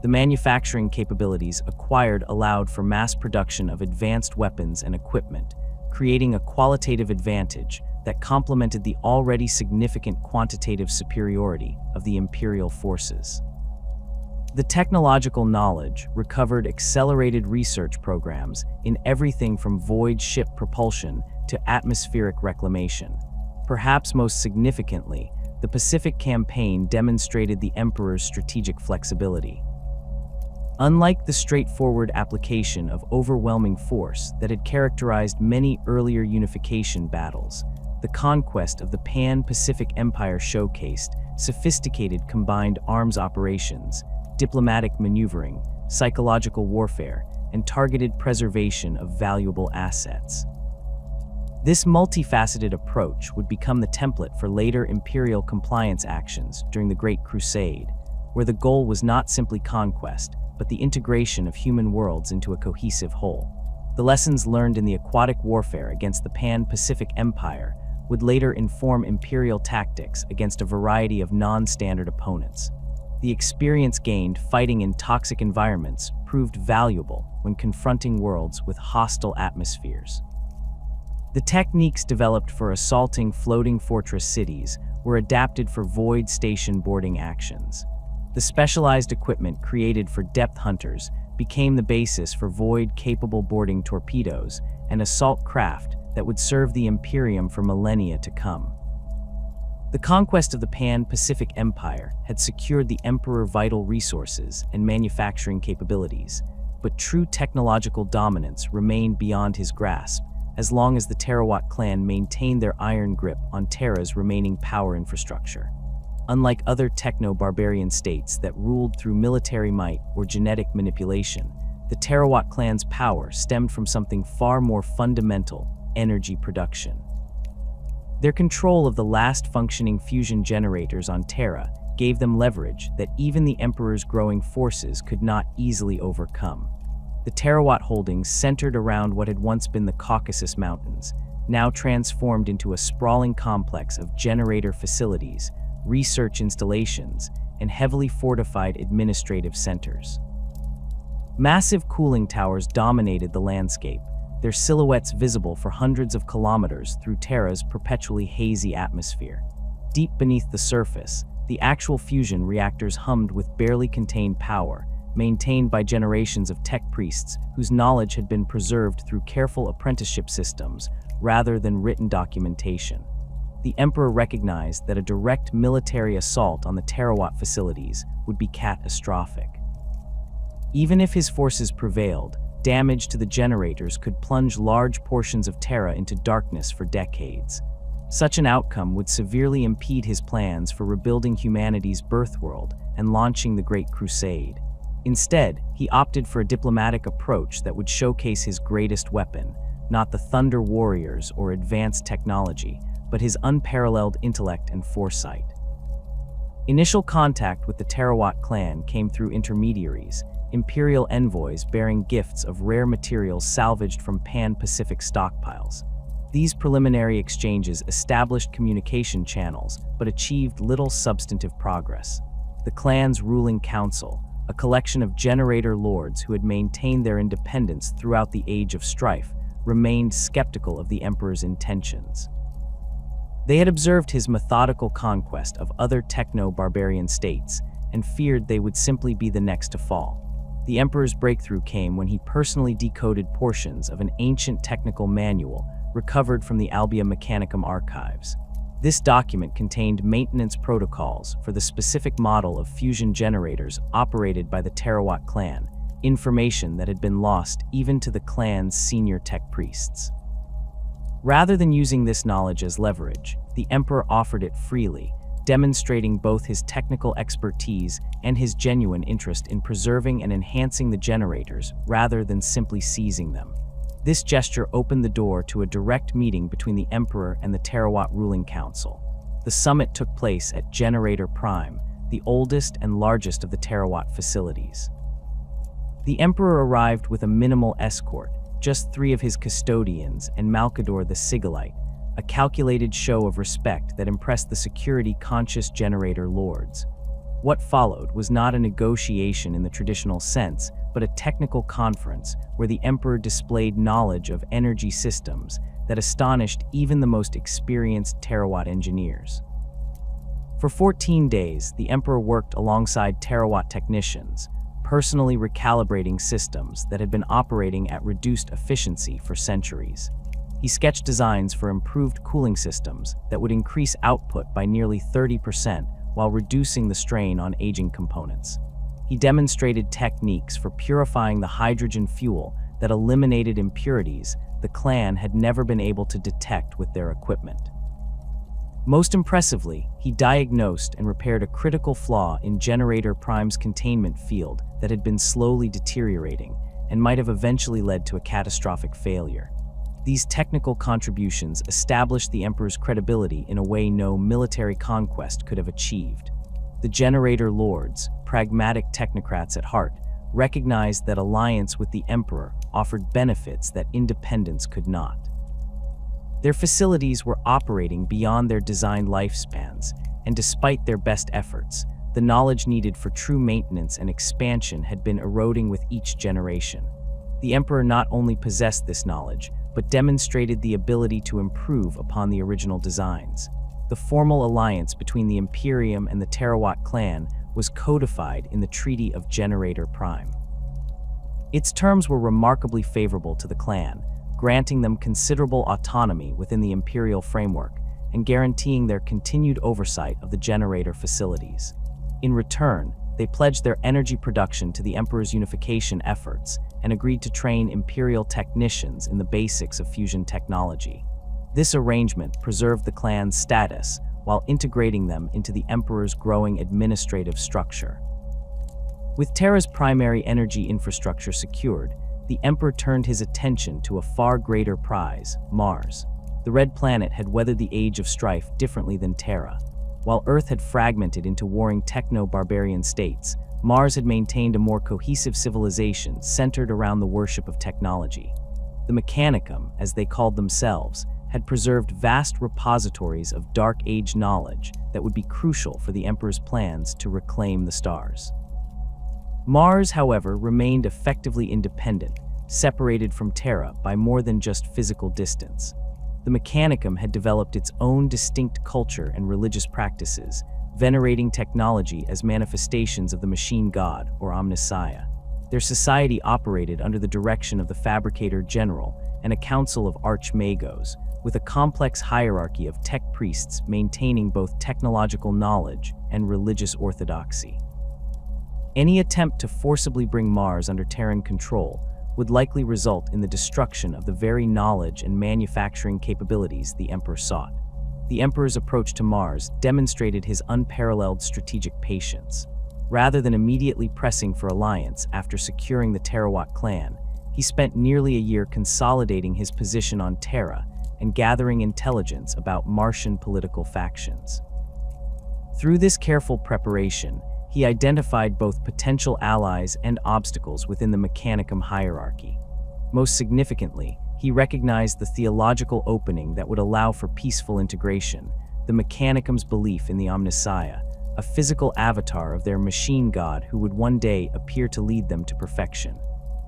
The manufacturing capabilities acquired allowed for mass production of advanced weapons and equipment, creating a qualitative advantage that complemented the already significant quantitative superiority of the imperial forces. The technological knowledge recovered accelerated research programs in everything from void ship propulsion to atmospheric reclamation. Perhaps most significantly, the Pacific Campaign demonstrated the Emperor's strategic flexibility. Unlike the straightforward application of overwhelming force that had characterized many earlier unification battles, the conquest of the Pan-Pacific Empire showcased sophisticated combined arms operations, diplomatic maneuvering, psychological warfare, and targeted preservation of valuable assets. This multifaceted approach would become the template for later imperial compliance actions during the Great Crusade, where the goal was not simply conquest, but the integration of human worlds into a cohesive whole. The lessons learned in the aquatic warfare against the Pan-Pacific Empire would later inform imperial tactics against a variety of non-standard opponents. The experience gained fighting in toxic environments proved valuable when confronting worlds with hostile atmospheres. The techniques developed for assaulting floating fortress cities were adapted for void station boarding actions. The specialized equipment created for depth hunters became the basis for void-capable boarding torpedoes and assault craft that would serve the Imperium for millennia to come. The conquest of the Pan-Pacific Empire had secured the Emperor vital resources and manufacturing capabilities, but true technological dominance remained beyond his grasp as long as the Terawatt clan maintained their iron grip on Terra's remaining power infrastructure. Unlike other techno-barbarian states that ruled through military might or genetic manipulation, the Terawatt clan's power stemmed from something far more fundamental: energy production. Their control of the last functioning fusion generators on Terra gave them leverage that even the Emperor's growing forces could not easily overcome. The Terawatt holdings centered around what had once been the Caucasus Mountains, now transformed into a sprawling complex of generator facilities, research installations, and heavily fortified administrative centers. Massive cooling towers dominated the landscape, their silhouettes visible for hundreds of kilometers through Terra's perpetually hazy atmosphere. Deep beneath the surface, the actual fusion reactors hummed with barely contained power, maintained by generations of tech priests whose knowledge had been preserved through careful apprenticeship systems rather than written documentation. The Emperor recognized that a direct military assault on the Terawatt facilities would be catastrophic. Even if his forces prevailed, damage to the generators could plunge large portions of Terra into darkness for decades. Such an outcome would severely impede his plans for rebuilding humanity's birthworld and launching the Great Crusade. Instead, he opted for a diplomatic approach that would showcase his greatest weapon, not the Thunder Warriors or advanced technology, but his unparalleled intellect and foresight. Initial contact with the Terawatt clan came through intermediaries, Imperial envoys bearing gifts of rare materials salvaged from Pan-Pacific stockpiles. These preliminary exchanges established communication channels, but achieved little substantive progress. The clan's ruling council, a collection of generator lords who had maintained their independence throughout the Age of Strife, remained skeptical of the Emperor's intentions. They had observed his methodical conquest of other techno-barbarian states and feared they would simply be the next to fall. The Emperor's breakthrough came when he personally decoded portions of an ancient technical manual recovered from the Albia Mechanicum archives. This document contained maintenance protocols for the specific model of fusion generators operated by the Terawatt clan, information that had been lost even to the clan's senior tech priests. Rather than using this knowledge as leverage, the Emperor offered it freely, demonstrating both his technical expertise and his genuine interest in preserving and enhancing the generators rather than simply seizing them. This gesture opened the door to a direct meeting between the Emperor and the Terawatt ruling council. The summit took place at Generator Prime, the oldest and largest of the Terawatt facilities. The Emperor arrived with a minimal escort, just 3 of his custodians and Malkador the Sigillite, a calculated show of respect that impressed the security-conscious generator lords. What followed was not a negotiation in the traditional sense, but a technical conference where the Emperor displayed knowledge of energy systems that astonished even the most experienced Terawatt engineers. For 14 days, the Emperor worked alongside Terawatt technicians, personally recalibrating systems that had been operating at reduced efficiency for centuries. He sketched designs for improved cooling systems that would increase output by nearly 30% while reducing the strain on aging components. He demonstrated techniques for purifying the hydrogen fuel that eliminated impurities the clan had never been able to detect with their equipment. Most impressively, he diagnosed and repaired a critical flaw in Generator Prime's containment field that had been slowly deteriorating and might have eventually led to a catastrophic failure. These technical contributions established the Emperor's credibility in a way no military conquest could have achieved. The generator lords, pragmatic technocrats at heart, recognized that alliance with the Emperor offered benefits that independence could not. Their facilities were operating beyond their designed lifespans, and despite their best efforts, the knowledge needed for true maintenance and expansion had been eroding with each generation. The Emperor not only possessed this knowledge, but demonstrated the ability to improve upon the original designs. The formal alliance between the Imperium and the Terawatt clan was codified in the Treaty of Generator Prime. Its terms were remarkably favorable to the clan, granting them considerable autonomy within the Imperial framework and guaranteeing their continued oversight of the generator facilities. In return, they pledged their energy production to the Emperor's unification efforts and agreed to train Imperial technicians in the basics of fusion technology. This arrangement preserved the clan's status while integrating them into the Emperor's growing administrative structure. With Terra's primary energy infrastructure secured, the Emperor turned his attention to a far greater prize, Mars. The Red Planet had weathered the Age of Strife differently than Terra. While Earth had fragmented into warring techno-barbarian states, Mars had maintained a more cohesive civilization centered around the worship of technology. The Mechanicum, as they called themselves, had preserved vast repositories of Dark Age knowledge that would be crucial for the Emperor's plans to reclaim the stars. Mars, however, remained effectively independent, separated from Terra by more than just physical distance. The Mechanicum had developed its own distinct culture and religious practices, venerating technology as manifestations of the machine god, or Omnissiah. Their society operated under the direction of the Fabricator General and a council of archmagos, with a complex hierarchy of tech priests maintaining both technological knowledge and religious orthodoxy. Any attempt to forcibly bring Mars under Terran control would likely result in the destruction of the very knowledge and manufacturing capabilities the Emperor sought. The Emperor's approach to Mars demonstrated his unparalleled strategic patience. Rather than immediately pressing for alliance after securing the Terrawat clan, he spent nearly a year consolidating his position on Terra and gathering intelligence about Martian political factions. Through this careful preparation, he identified both potential allies and obstacles within the Mechanicum hierarchy. Most significantly, he recognized the theological opening that would allow for peaceful integration, the Mechanicum's belief in the Omnissiah, a physical avatar of their machine god who would one day appear to lead them to perfection.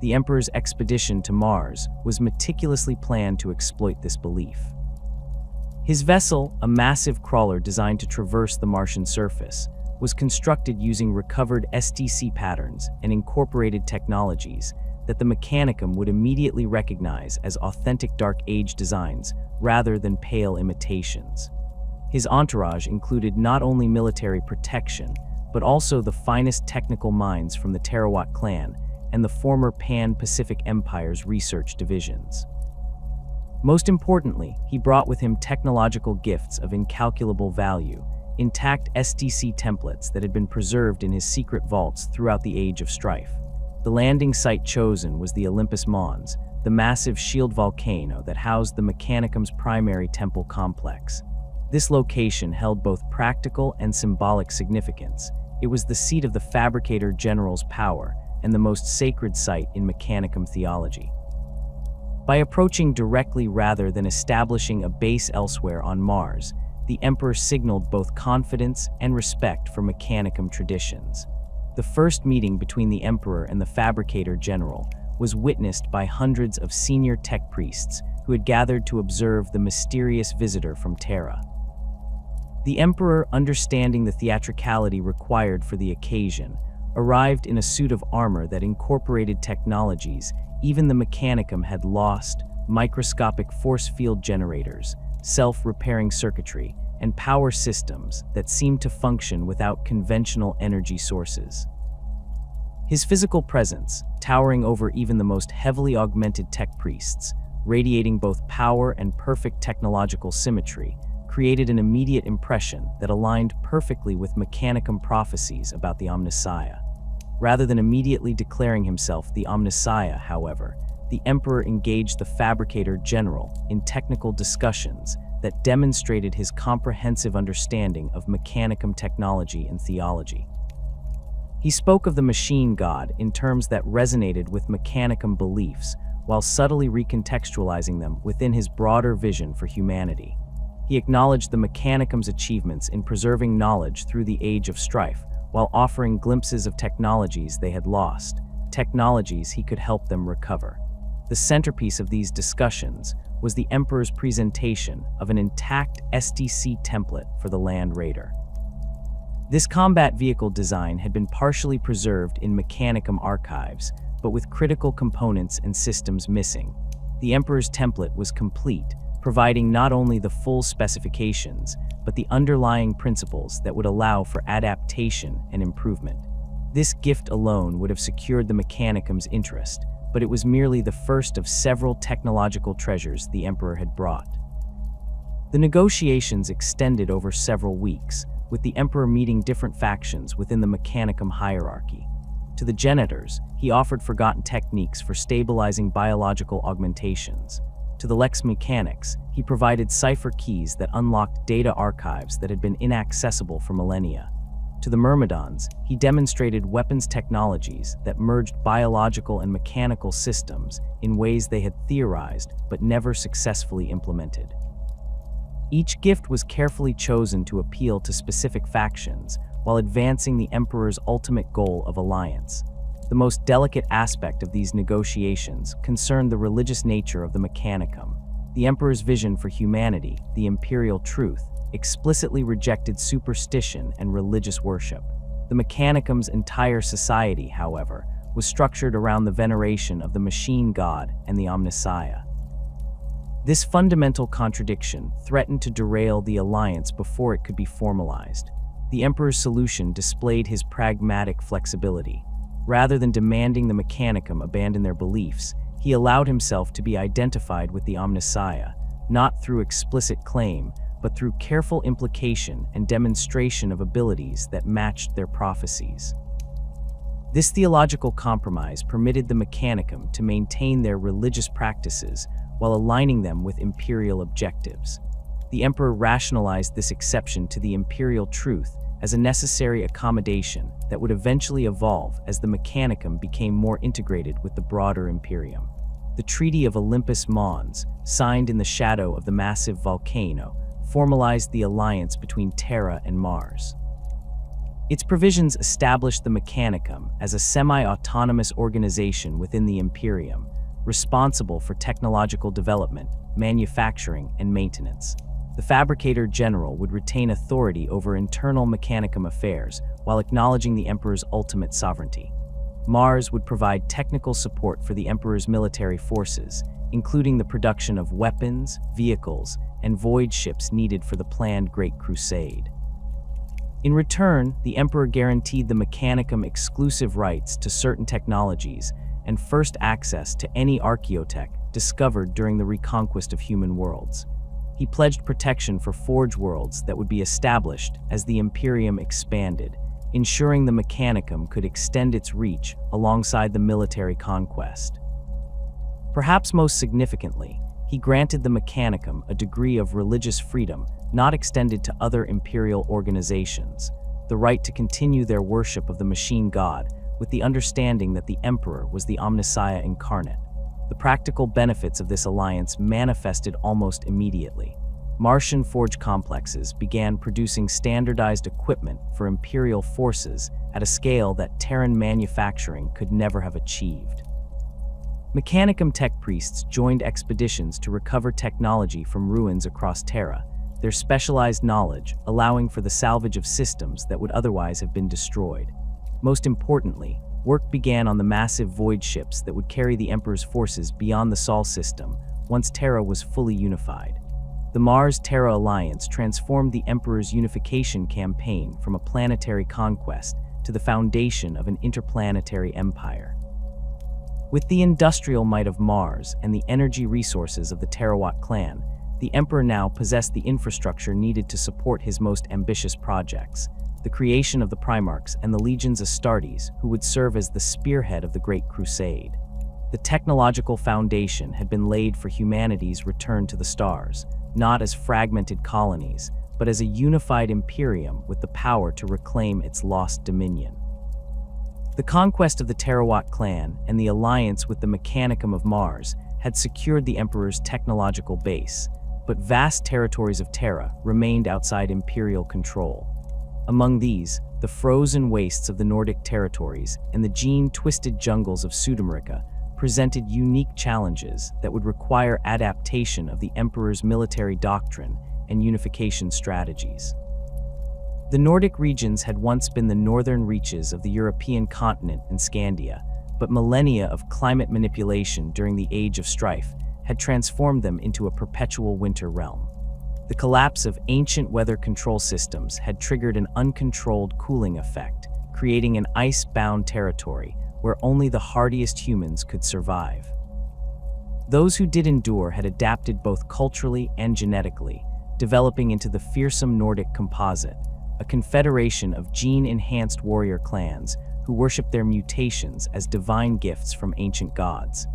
The Emperor's expedition to Mars was meticulously planned to exploit this belief. His vessel, a massive crawler designed to traverse the Martian surface, was constructed using recovered STC patterns and incorporated technologies that the Mechanicum would immediately recognize as authentic Dark Age designs rather than pale imitations. His entourage included not only military protection, but also the finest technical minds from the Terrawat clan and the former Pan-Pacific Empire's research divisions. Most importantly, he brought with him technological gifts of incalculable value, intact STC templates that had been preserved in his secret vaults throughout the Age of Strife. The landing site chosen was the Olympus Mons, the massive shield volcano that housed the Mechanicum's primary temple complex. This location held both practical and symbolic significance. It was the seat of the Fabricator General's power and the most sacred site in Mechanicum theology. By approaching directly rather than establishing a base elsewhere on Mars, the Emperor signaled both confidence and respect for Mechanicum traditions. The first meeting between the Emperor and the Fabricator General was witnessed by hundreds of senior tech priests who had gathered to observe the mysterious visitor from Terra. The Emperor, understanding the theatricality required for the occasion, arrived in a suit of armor that incorporated technologies even the Mechanicum had lost: microscopic force field generators, self-repairing circuitry, and power systems that seemed to function without conventional energy sources. His physical presence, towering over even the most heavily augmented tech priests, radiating both power and perfect technological symmetry, created an immediate impression that aligned perfectly with Mechanicum prophecies about the Omnissiah. Rather than immediately declaring himself the Omnissiah, however, the Emperor engaged the Fabricator General in technical discussions that demonstrated his comprehensive understanding of Mechanicum technology and theology. He spoke of the machine god in terms that resonated with Mechanicum beliefs, while subtly recontextualizing them within his broader vision for humanity. He acknowledged the Mechanicum's achievements in preserving knowledge through the Age of Strife, while offering glimpses of technologies they had lost, technologies he could help them recover. The centerpiece of these discussions was the Emperor's presentation of an intact STC template for the Land Raider. This combat vehicle design had been partially preserved in Mechanicum archives, but with critical components and systems missing. The Emperor's template was complete, providing not only the full specifications, but the underlying principles that would allow for adaptation and improvement. This gift alone would have secured the Mechanicum's interest, but it was merely the first of several technological treasures the Emperor had brought. The negotiations extended over several weeks, with the Emperor meeting different factions within the Mechanicum hierarchy. To the Genitors, he offered forgotten techniques for stabilizing biological augmentations. To the Lex Mechanics, he provided cipher keys that unlocked data archives that had been inaccessible for millennia. To the Myrmidons, he demonstrated weapons technologies that merged biological and mechanical systems in ways they had theorized but never successfully implemented. Each gift was carefully chosen to appeal to specific factions while advancing the Emperor's ultimate goal of alliance. The most delicate aspect of these negotiations concerned the religious nature of the Mechanicum. The Emperor's vision for humanity, the imperial truth, explicitly rejected superstition and religious worship. The Mechanicum's entire society, however, was structured around the veneration of the machine god and the Omnissiah. This fundamental contradiction threatened to derail the alliance before it could be formalized. The Emperor's solution displayed his pragmatic flexibility. Rather than demanding the Mechanicum abandon their beliefs, he allowed himself to be identified with the Omnissiah, not through explicit claim, but through careful implication and demonstration of abilities that matched their prophecies. This theological compromise permitted the Mechanicum to maintain their religious practices while aligning them with imperial objectives. The Emperor rationalized this exception to the imperial truth as a necessary accommodation that would eventually evolve as the Mechanicum became more integrated with the broader Imperium. The Treaty of Olympus Mons, signed in the shadow of the massive volcano, formalized the alliance between Terra and Mars. Its provisions established the Mechanicum as a semi-autonomous organization within the Imperium, responsible for technological development, manufacturing, and maintenance. The Fabricator General would retain authority over internal Mechanicum affairs while acknowledging the Emperor's ultimate sovereignty. Mars would provide technical support for the Emperor's military forces, including the production of weapons, vehicles, and void ships needed for the planned Great Crusade. In return, the Emperor guaranteed the Mechanicum exclusive rights to certain technologies and first access to any archaeotech discovered during the reconquest of human worlds. He pledged protection for forge worlds that would be established as the Imperium expanded, ensuring the Mechanicum could extend its reach alongside the military conquest. Perhaps most significantly, he granted the Mechanicum a degree of religious freedom not extended to other imperial organizations, the right to continue their worship of the machine god, with the understanding that the Emperor was the Omnissiah incarnate. The practical benefits of this alliance manifested almost immediately. Martian forge complexes began producing standardized equipment for imperial forces at a scale that Terran manufacturing could never have achieved. Mechanicum tech priests joined expeditions to recover technology from ruins across Terra, their specialized knowledge allowing for the salvage of systems that would otherwise have been destroyed. Most importantly, work began on the massive void ships that would carry the Emperor's forces beyond the Sol system once Terra was fully unified. The Mars-Terra alliance transformed the Emperor's unification campaign from a planetary conquest to the foundation of an interplanetary empire. With the industrial might of Mars and the energy resources of the Terrawat clan, the Emperor now possessed the infrastructure needed to support his most ambitious projects, the creation of the Primarchs and the legions Astartes, who would serve as the spearhead of the Great Crusade. The technological foundation had been laid for humanity's return to the stars, not as fragmented colonies, but as a unified imperium with the power to reclaim its lost dominion. The conquest of the Terrawat clan and the alliance with the Mechanicum of Mars had secured the Emperor's technological base, but vast territories of Terra remained outside imperial control. Among these, the frozen wastes of the Nordic territories and the gene-twisted jungles of Sudamerica presented unique challenges that would require adaptation of the Emperor's military doctrine and unification strategies. The Nordic regions had once been the northern reaches of the European continent and Scandia, but millennia of climate manipulation during the Age of Strife had transformed them into a perpetual winter realm. The collapse of ancient weather control systems had triggered an uncontrolled cooling effect, creating an ice-bound territory where only the hardiest humans could survive. Those who did endure had adapted both culturally and genetically, developing into the fearsome Nordic composite, a confederation of gene-enhanced warrior clans who worshipped their mutations as divine gifts from ancient gods.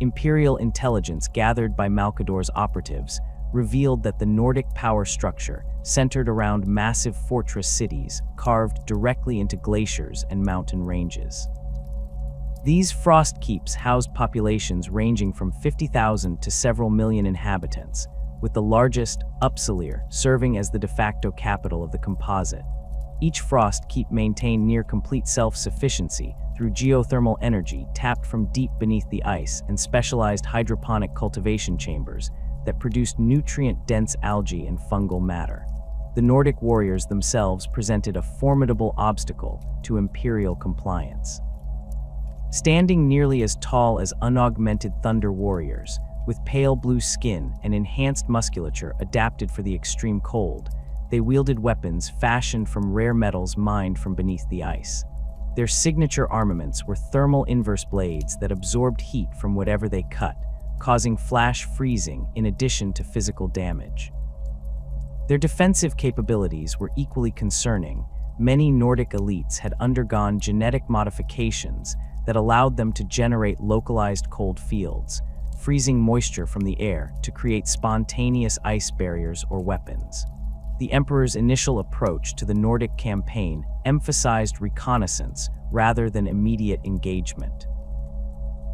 Imperial intelligence gathered by Malcador's operatives revealed that the Nordic power structure centered around massive fortress cities carved directly into glaciers and mountain ranges. These frost keeps housed populations ranging from 50,000 to several million inhabitants, with the largest, Uppsala, serving as the de facto capital of the composite. Each frost keep maintained near complete self-sufficiency through geothermal energy tapped from deep beneath the ice and specialized hydroponic cultivation chambers that produced nutrient-dense algae and fungal matter. The Nordic warriors themselves presented a formidable obstacle to imperial compliance. Standing nearly as tall as unaugmented thunder warriors, with pale blue skin and enhanced musculature adapted for the extreme cold, they wielded weapons fashioned from rare metals mined from beneath the ice. Their signature armaments were thermal inverse blades that absorbed heat from whatever they cut, causing flash freezing in addition to physical damage. Their defensive capabilities were equally concerning. Many Nordic elites had undergone genetic modifications that allowed them to generate localized cold fields, freezing moisture from the air to create spontaneous ice barriers or weapons. The Emperor's initial approach to the Nordic campaign emphasized reconnaissance rather than immediate engagement.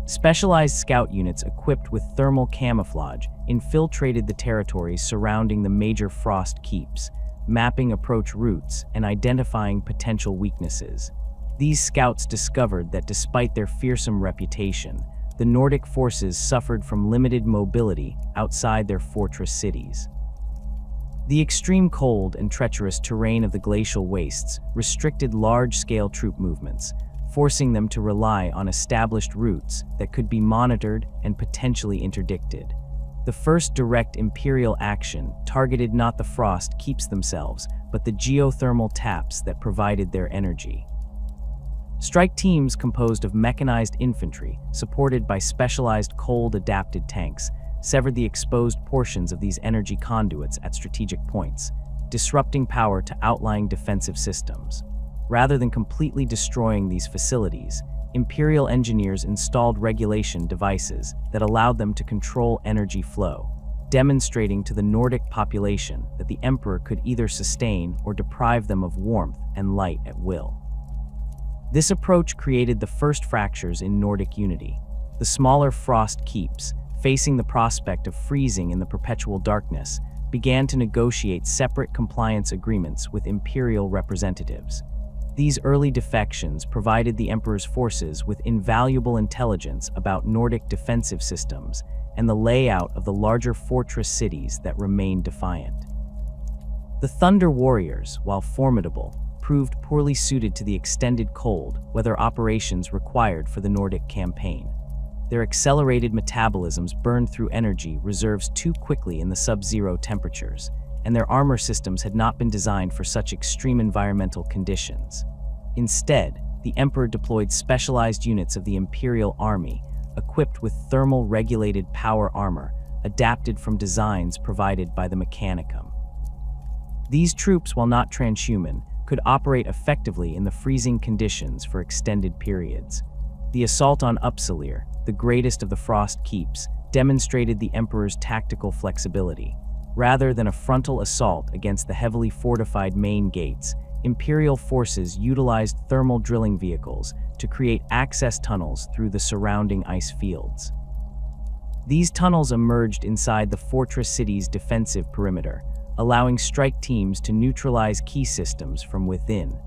Specialized scout units equipped with thermal camouflage infiltrated the territories surrounding the major frost keeps, mapping approach routes and identifying potential weaknesses. These scouts discovered that despite their fearsome reputation, the Nordic forces suffered from limited mobility outside their fortress cities. The extreme cold and treacherous terrain of the glacial wastes restricted large-scale troop movements, forcing them to rely on established routes that could be monitored and potentially interdicted. The first direct Imperial action targeted not the frost keeps themselves, but the geothermal taps that provided their energy. Strike teams composed of mechanized infantry, supported by specialized cold-adapted tanks, severed the exposed portions of these energy conduits at strategic points, disrupting power to outlying defensive systems. Rather than completely destroying these facilities, Imperial engineers installed regulation devices that allowed them to control energy flow, demonstrating to the Nordic population that the Emperor could either sustain or deprive them of warmth and light at will. This approach created the first fractures in Nordic unity. The smaller frost keeps, facing the prospect of freezing in the perpetual darkness, began to negotiate separate compliance agreements with Imperial representatives. These early defections provided the Emperor's forces with invaluable intelligence about Nordic defensive systems and the layout of the larger fortress cities that remained defiant. The Thunder Warriors, while formidable, proved poorly suited to the extended cold weather operations required for the Nordic campaign. Their accelerated metabolisms burned through energy reserves too quickly in the sub-zero temperatures, and their armor systems had not been designed for such extreme environmental conditions. Instead, the Emperor deployed specialized units of the Imperial Army, equipped with thermal-regulated power armor, adapted from designs provided by the Mechanicum. These troops, while not transhuman, could operate effectively in the freezing conditions for extended periods. The assault on Uppsala, the greatest of the frost keeps, demonstrated the Emperor's tactical flexibility. Rather than a frontal assault against the heavily fortified main gates, Imperial forces utilized thermal drilling vehicles to create access tunnels through the surrounding ice fields. These tunnels emerged inside the fortress city's defensive perimeter, allowing strike teams to neutralize key systems from within.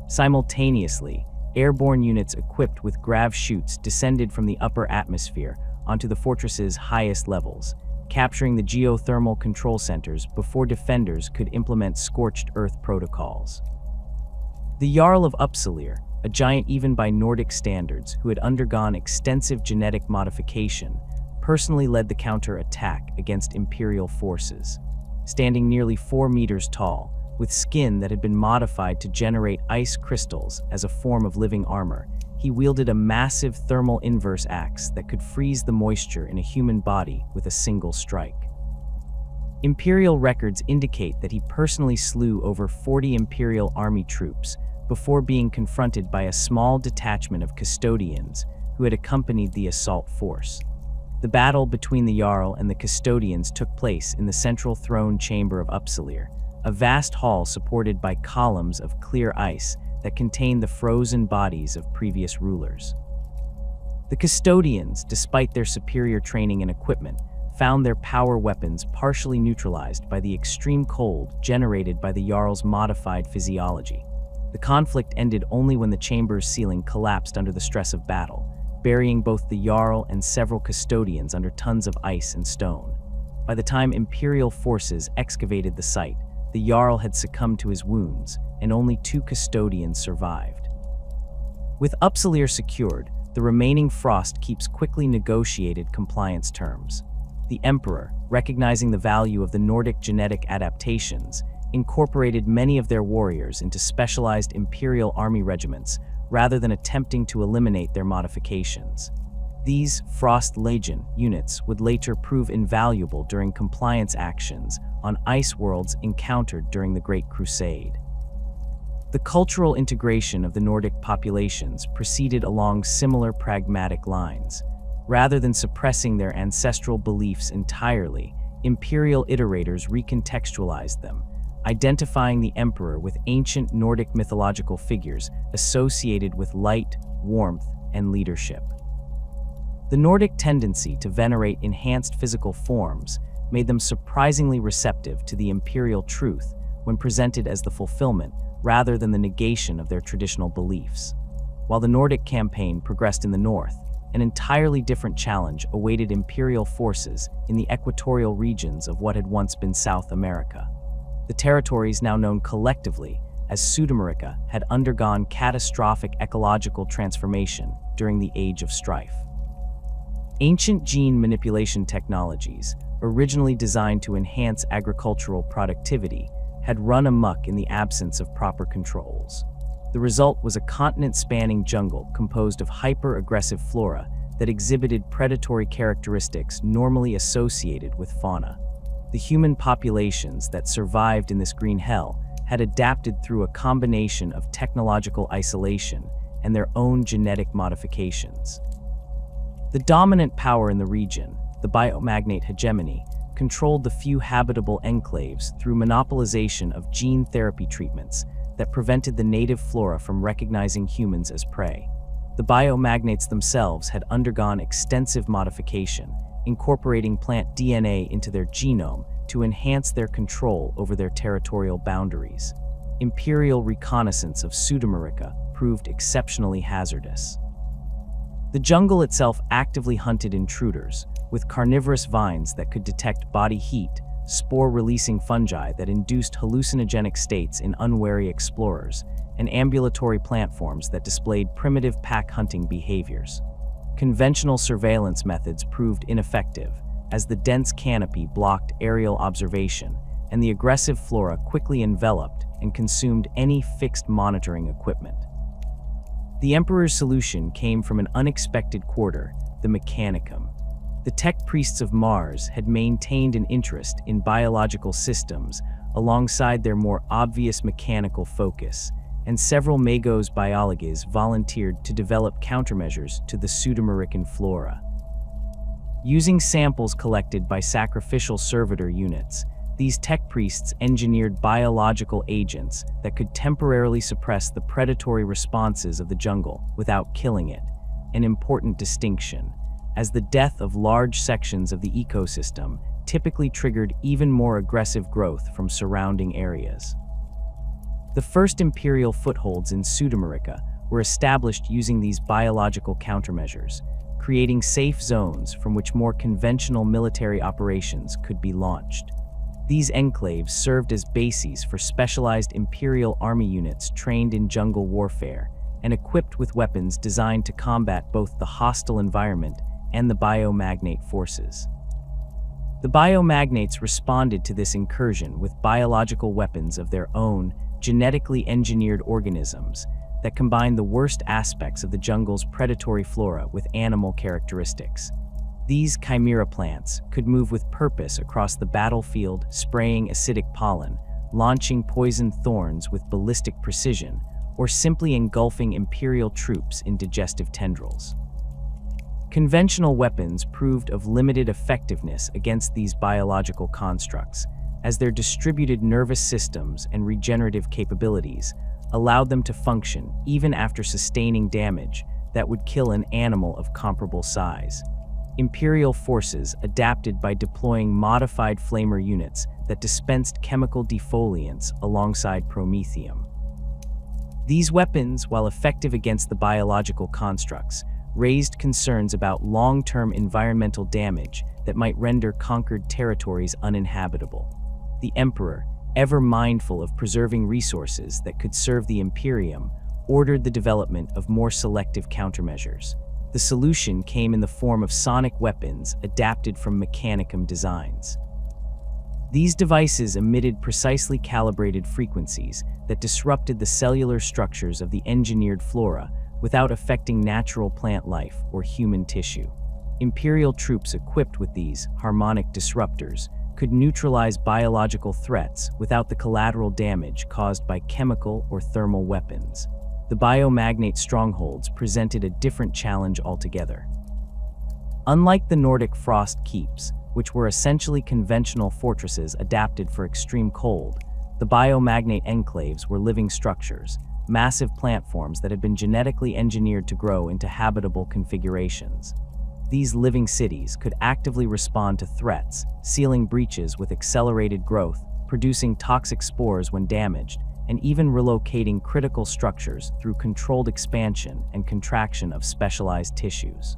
Simultaneously, airborne units equipped with grav chutes descended from the upper atmosphere onto the fortress's highest levels, capturing the geothermal control centers before defenders could implement scorched earth protocols. The Jarl of Uppsala, a giant even by Nordic standards who had undergone extensive genetic modification, personally led the counter-attack against Imperial forces. Standing nearly 4 meters tall, with skin that had been modified to generate ice crystals as a form of living armor, he wielded a massive thermal inverse axe that could freeze the moisture in a human body with a single strike. Imperial records indicate that he personally slew over 40 Imperial army troops before being confronted by a small detachment of custodians who had accompanied the assault force. The battle between the Jarl and the custodians took place in the central throne chamber of Uppsala, a vast hall supported by columns of clear ice that contained the frozen bodies of previous rulers. The custodians, despite their superior training and equipment, found their power weapons partially neutralized by the extreme cold generated by the Jarl's modified physiology. The conflict ended only when the chamber's ceiling collapsed under the stress of battle, burying both the Jarl and several custodians under tons of ice and stone. By the time Imperial forces excavated the site, the Jarl had succumbed to his wounds, and only 2 custodians survived. With Uppsala secured, the remaining Frost keeps quickly negotiated compliance terms. The Emperor, recognizing the value of the Nordic genetic adaptations, incorporated many of their warriors into specialized Imperial army regiments rather than attempting to eliminate their modifications. These Frost Legion units would later prove invaluable during compliance actions on ice worlds encountered during the Great Crusade. The cultural integration of the Nordic populations proceeded along similar pragmatic lines. Rather than suppressing their ancestral beliefs entirely, Imperial iterators recontextualized them, identifying the Emperor with ancient Nordic mythological figures associated with light, warmth, and leadership. The Nordic tendency to venerate enhanced physical forms made them surprisingly receptive to the Imperial truth when presented as the fulfillment rather than the negation of their traditional beliefs. While the Nordic campaign progressed in the north, an entirely different challenge awaited Imperial forces in the equatorial regions of what had once been South America. The territories now known collectively as Sudamerica had undergone catastrophic ecological transformation during the Age of Strife. Ancient gene manipulation technologies, originally designed to enhance agricultural productivity, had run amok in the absence of proper controls. The result was a continent-spanning jungle composed of hyper-aggressive flora that exhibited predatory characteristics normally associated with fauna. The human populations that survived in this green hell had adapted through a combination of technological isolation and their own genetic modifications. The dominant power in the region, the biomagnate hegemony, controlled the few habitable enclaves through monopolization of gene therapy treatments that prevented the native flora from recognizing humans as prey. The biomagnates themselves had undergone extensive modification, incorporating plant DNA into their genome to enhance their control over their territorial boundaries. Imperial reconnaissance of Sudamerica proved exceptionally hazardous. The jungle itself actively hunted intruders, with carnivorous vines that could detect body heat, spore-releasing fungi that induced hallucinogenic states in unwary explorers, and ambulatory plant forms that displayed primitive pack-hunting behaviors. Conventional surveillance methods proved ineffective, as the dense canopy blocked aerial observation, and the aggressive flora quickly enveloped and consumed any fixed monitoring equipment. The Emperor's solution came from an unexpected quarter, the Mechanicum. The tech priests of Mars had maintained an interest in biological systems alongside their more obvious mechanical focus, and several Magos biologists volunteered to develop countermeasures to the Sudamerican flora. Using samples collected by sacrificial servitor units, these tech priests engineered biological agents that could temporarily suppress the predatory responses of the jungle without killing it, an important distinction, as the death of large sections of the ecosystem typically triggered even more aggressive growth from surrounding areas. The first Imperial footholds in Sudamerica were established using these biological countermeasures, creating safe zones from which more conventional military operations could be launched. These enclaves served as bases for specialized Imperial army units trained in jungle warfare and equipped with weapons designed to combat both the hostile environment and the biomagnate forces. The biomagnates responded to this incursion with biological weapons of their own, genetically engineered organisms that combined the worst aspects of the jungle's predatory flora with animal characteristics. These chimera plants could move with purpose across the battlefield, spraying acidic pollen, launching poisoned thorns with ballistic precision, or simply engulfing Imperial troops in digestive tendrils. Conventional weapons proved of limited effectiveness against these biological constructs, as their distributed nervous systems and regenerative capabilities allowed them to function even after sustaining damage that would kill an animal of comparable size. Imperial forces adapted by deploying modified flamer units that dispensed chemical defoliants alongside promethium. These weapons, while effective against the biological constructs, raised concerns about long-term environmental damage that might render conquered territories uninhabitable. The Emperor, ever mindful of preserving resources that could serve the Imperium, ordered the development of more selective countermeasures. The solution came in the form of sonic weapons adapted from mechanicum designs. These devices emitted precisely calibrated frequencies that disrupted the cellular structures of the engineered flora without affecting natural plant life or human tissue. Imperial troops equipped with these harmonic disruptors could neutralize biological threats without the collateral damage caused by chemical or thermal weapons. The biomagnate strongholds presented a different challenge altogether. Unlike the Nordic frost keeps, which were essentially conventional fortresses adapted for extreme cold, the biomagnate enclaves were living structures, massive plant forms that had been genetically engineered to grow into habitable configurations. These living cities could actively respond to threats, sealing breaches with accelerated growth, producing toxic spores when damaged, and even relocating critical structures through controlled expansion and contraction of specialized tissues.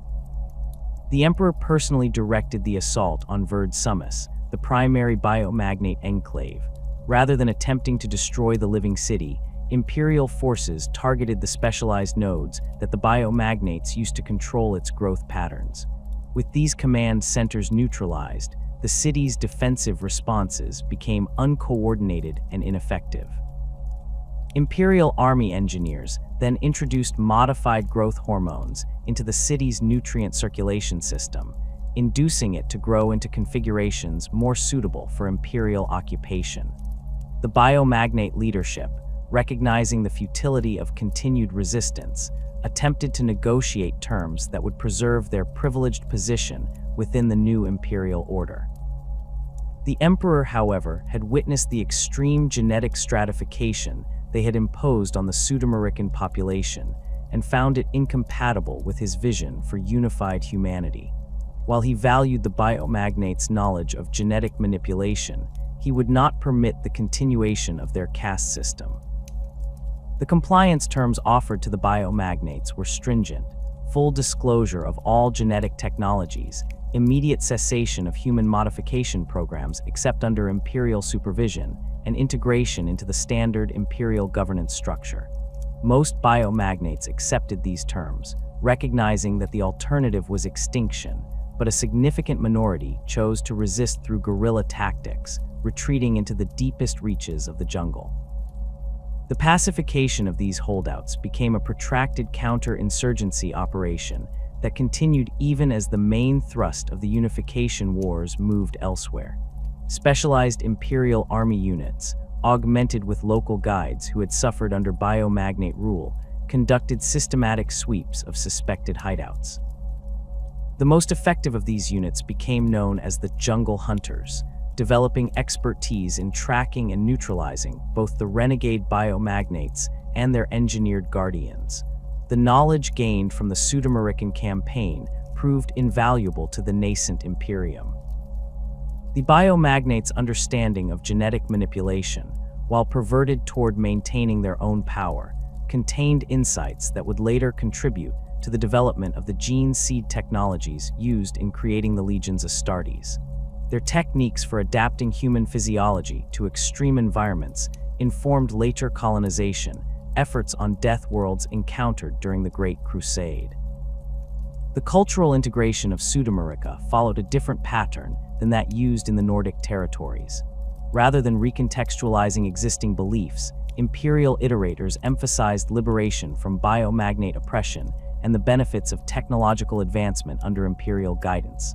The Emperor personally directed the assault on Verd Summus, the primary biomagnate enclave. Rather than attempting to destroy the living city, Imperial forces targeted the specialized nodes that the biomagnates used to control its growth patterns. With these command centers neutralized, the city's defensive responses became uncoordinated and ineffective. Imperial army engineers then introduced modified growth hormones into the city's nutrient circulation system, inducing it to grow into configurations more suitable for Imperial occupation. The biomagnate leadership, recognizing the futility of continued resistance, attempted to negotiate terms that would preserve their privileged position within the new imperial order. The Emperor, however, had witnessed the extreme genetic stratification they had imposed on the Pseudomerican population and found it incompatible with his vision for unified humanity. While he valued the biomagnates' knowledge of genetic manipulation, he would not permit the continuation of their caste system. The compliance terms offered to the biomagnates were stringent: full disclosure of all genetic technologies, immediate cessation of human modification programs except under imperial supervision, and integration into the standard imperial governance structure. Most biomagnates accepted these terms, recognizing that the alternative was extinction, but a significant minority chose to resist through guerrilla tactics, retreating into the deepest reaches of the jungle. The pacification of these holdouts became a protracted counter-insurgency operation that continued even as the main thrust of the Unification Wars moved elsewhere. Specialized Imperial Army units, augmented with local guides who had suffered under biomagnate rule, conducted systematic sweeps of suspected hideouts. The most effective of these units became known as the Jungle Hunters, developing expertise in tracking and neutralizing both the renegade biomagnates and their engineered guardians. The knowledge gained from the Pseudomerican campaign proved invaluable to the nascent Imperium. The biomagnates' understanding of genetic manipulation, while perverted toward maintaining their own power, contained insights that would later contribute to the development of the gene seed technologies used in creating the Legion's Astartes. Their techniques for adapting human physiology to extreme environments informed later colonization efforts on death worlds encountered during the Great Crusade. The cultural integration of Pseudomerica followed a different pattern than that used in the Nordic territories. Rather than recontextualizing existing beliefs, imperial iterators emphasized liberation from biomagnate oppression and the benefits of technological advancement under imperial guidance.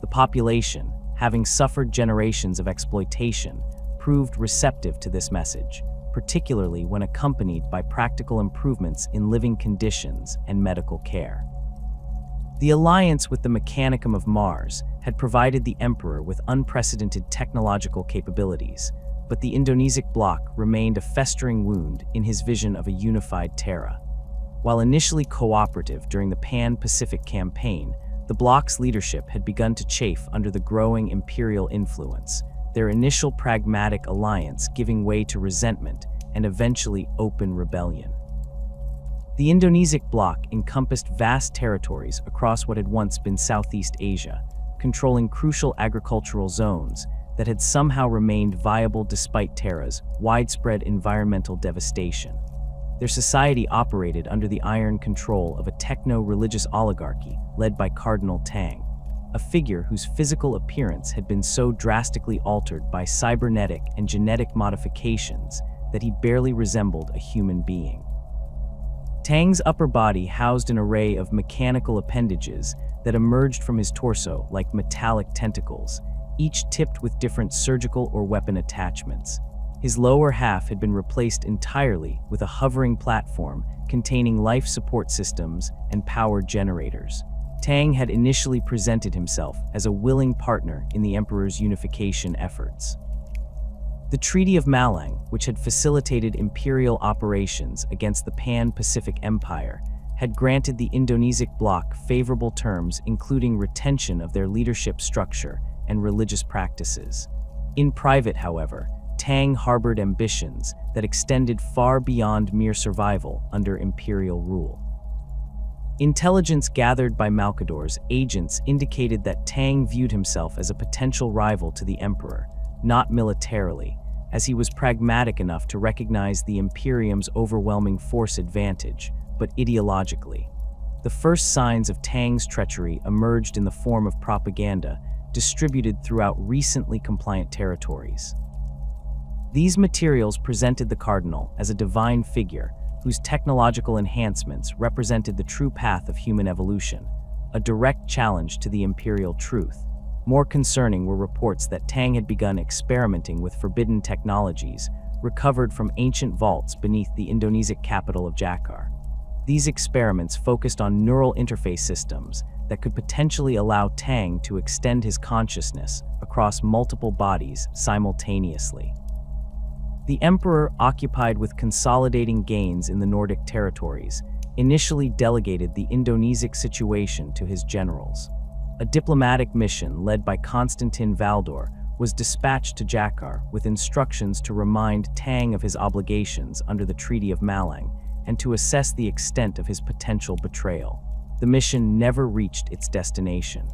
The population, having suffered generations of exploitation, proved receptive to this message, particularly when accompanied by practical improvements in living conditions and medical care. The alliance with the Mechanicum of Mars had provided the Emperor with unprecedented technological capabilities, but the Indonesic bloc remained a festering wound in his vision of a unified Terra. While initially cooperative during the Pan-Pacific campaign, the bloc's leadership had begun to chafe under the growing imperial influence, their initial pragmatic alliance giving way to resentment and eventually open rebellion. The Indonesic bloc encompassed vast territories across what had once been Southeast Asia, controlling crucial agricultural zones that had somehow remained viable despite Terra's widespread environmental devastation. Their society operated under the iron control of a techno-religious oligarchy led by Cardinal Tang, a figure whose physical appearance had been so drastically altered by cybernetic and genetic modifications that he barely resembled a human being. Tang's upper body housed an array of mechanical appendages that emerged from his torso like metallic tentacles, each tipped with different surgical or weapon attachments. His lower half had been replaced entirely with a hovering platform containing life support systems and power generators. Tang had initially presented himself as a willing partner in the Emperor's unification efforts. The Treaty of Malang, which had facilitated imperial operations against the Pan-Pacific Empire, had granted the Indonesic bloc favorable terms including retention of their leadership structure and religious practices. In private, however, Tang harbored ambitions that extended far beyond mere survival under imperial rule. Intelligence gathered by Malcador's agents indicated that Tang viewed himself as a potential rival to the Emperor, not militarily, as he was pragmatic enough to recognize the Imperium's overwhelming force advantage, but ideologically. The first signs of Tang's treachery emerged in the form of propaganda distributed throughout recently compliant territories. These materials presented the Cardinal as a divine figure whose technological enhancements represented the true path of human evolution, a direct challenge to the imperial truth. More concerning were reports that Tang had begun experimenting with forbidden technologies recovered from ancient vaults beneath the Indonesic capital of Jakarta. These experiments focused on neural interface systems that could potentially allow Tang to extend his consciousness across multiple bodies simultaneously. The Emperor, occupied with consolidating gains in the Nordic territories, initially delegated the Indonesic situation to his generals. A diplomatic mission led by Constantin Valdor was dispatched to Jakarta with instructions to remind Tang of his obligations under the Treaty of Malang and to assess the extent of his potential betrayal. The mission never reached its destination.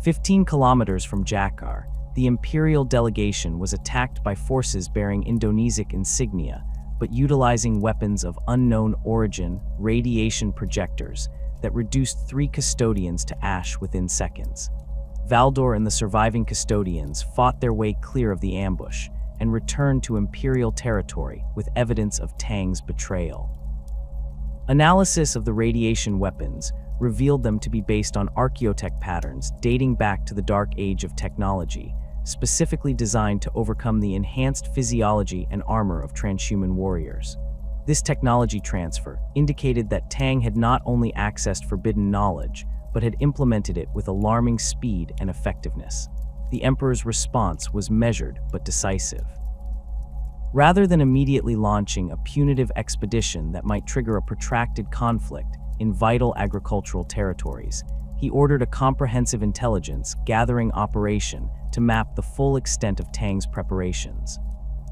15 kilometers from Jakarta, the imperial delegation was attacked by forces bearing Indonesic insignia, but utilizing weapons of unknown origin, radiation projectors, that reduced 3 custodians to ash within seconds. Valdor and the surviving custodians fought their way clear of the ambush and returned to imperial territory with evidence of Tang's betrayal. Analysis of the radiation weapons revealed them to be based on archaeotech patterns dating back to the Dark Age of technology, specifically designed to overcome the enhanced physiology and armor of transhuman warriors. This technology transfer indicated that Tang had not only accessed forbidden knowledge, but had implemented it with alarming speed and effectiveness. The Emperor's response was measured but decisive. Rather than immediately launching a punitive expedition that might trigger a protracted conflict in vital agricultural territories, he ordered a comprehensive intelligence gathering operation to map the full extent of Tang's preparations.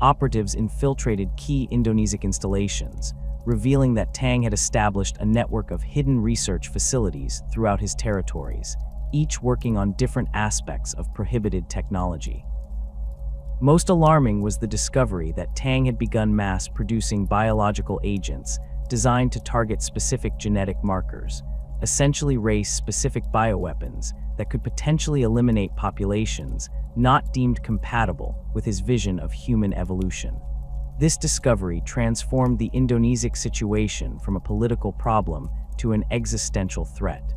Operatives infiltrated key Indonesic installations, revealing that Tang had established a network of hidden research facilities throughout his territories, each working on different aspects of prohibited technology. Most alarming was the discovery that Tang had begun mass-producing biological agents designed to target specific genetic markers, essentially race-specific bioweapons that could potentially eliminate populations not deemed compatible with his vision of human evolution. This discovery transformed the Indonesian situation from a political problem to an existential threat.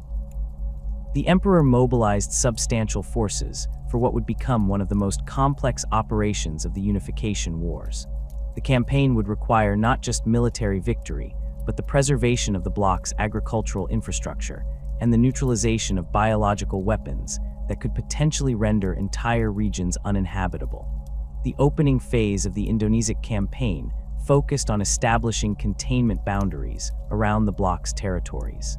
The emperor mobilized substantial forces for what would become one of the most complex operations of the Unification Wars. The campaign would require not just military victory, but the preservation of the bloc's agricultural infrastructure and the neutralization of biological weapons that could potentially render entire regions uninhabitable. The opening phase of the Indonesian campaign focused on establishing containment boundaries around the bloc's territories.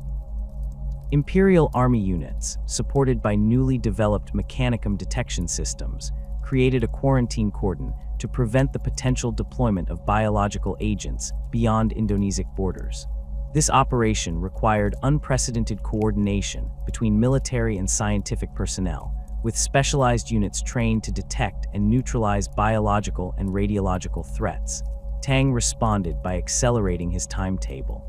Imperial army units, supported by newly developed mechanicum detection systems, created a quarantine cordon to prevent the potential deployment of biological agents beyond Indonesian borders. This operation required unprecedented coordination between military and scientific personnel, with specialized units trained to detect and neutralize biological and radiological threats. Tang responded by accelerating his timetable.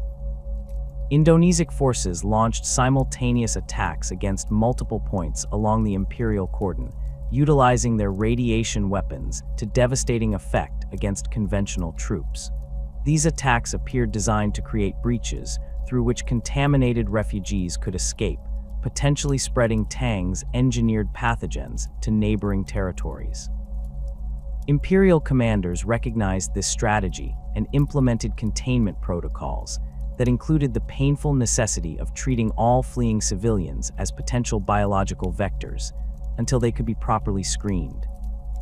Indonesian forces launched simultaneous attacks against multiple points along the imperial cordon, utilizing their radiation weapons to devastating effect against conventional troops. These attacks appeared designed to create breaches through which contaminated refugees could escape, potentially spreading Tang's engineered pathogens to neighboring territories. Imperial commanders recognized this strategy and implemented containment protocols that included the painful necessity of treating all fleeing civilians as potential biological vectors until they could be properly screened.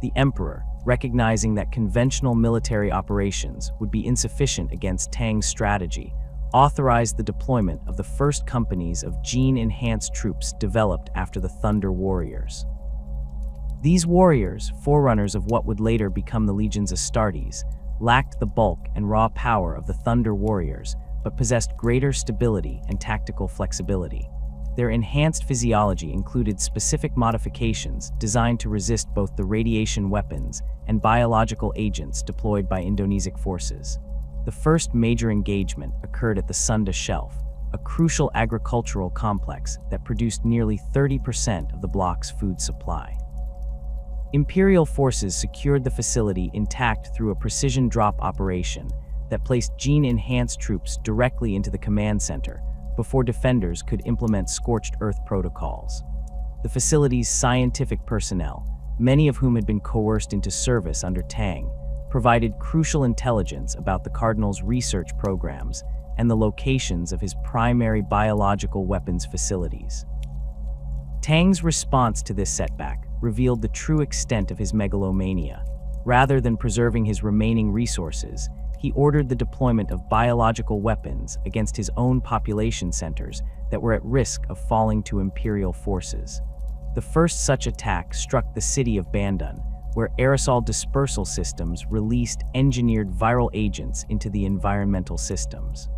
The emperor, recognizing that conventional military operations would be insufficient against Tang's strategy, authorized the deployment of the first companies of gene-enhanced troops developed after the Thunder Warriors. These warriors, forerunners of what would later become the Legions Astartes, lacked the bulk and raw power of the Thunder Warriors, but possessed greater stability and tactical flexibility. Their enhanced physiology included specific modifications designed to resist both the radiation weapons and biological agents deployed by Indonesian forces. The first major engagement occurred at the Sunda Shelf, a crucial agricultural complex that produced nearly 30% of the bloc's food supply. Imperial forces secured the facility intact through a precision drop operation that placed gene-enhanced troops directly into the command center before defenders could implement scorched earth protocols. The facility's scientific personnel, many of whom had been coerced into service under Tang, provided crucial intelligence about the Cardinal's research programs and the locations of his primary biological weapons facilities. Tang's response to this setback revealed the true extent of his megalomania. Rather than preserving his remaining resources, he ordered the deployment of biological weapons against his own population centers that were at risk of falling to Imperial forces. The first such attack struck the city of Bandung, where aerosol dispersal systems released engineered viral agents into the environmental systems.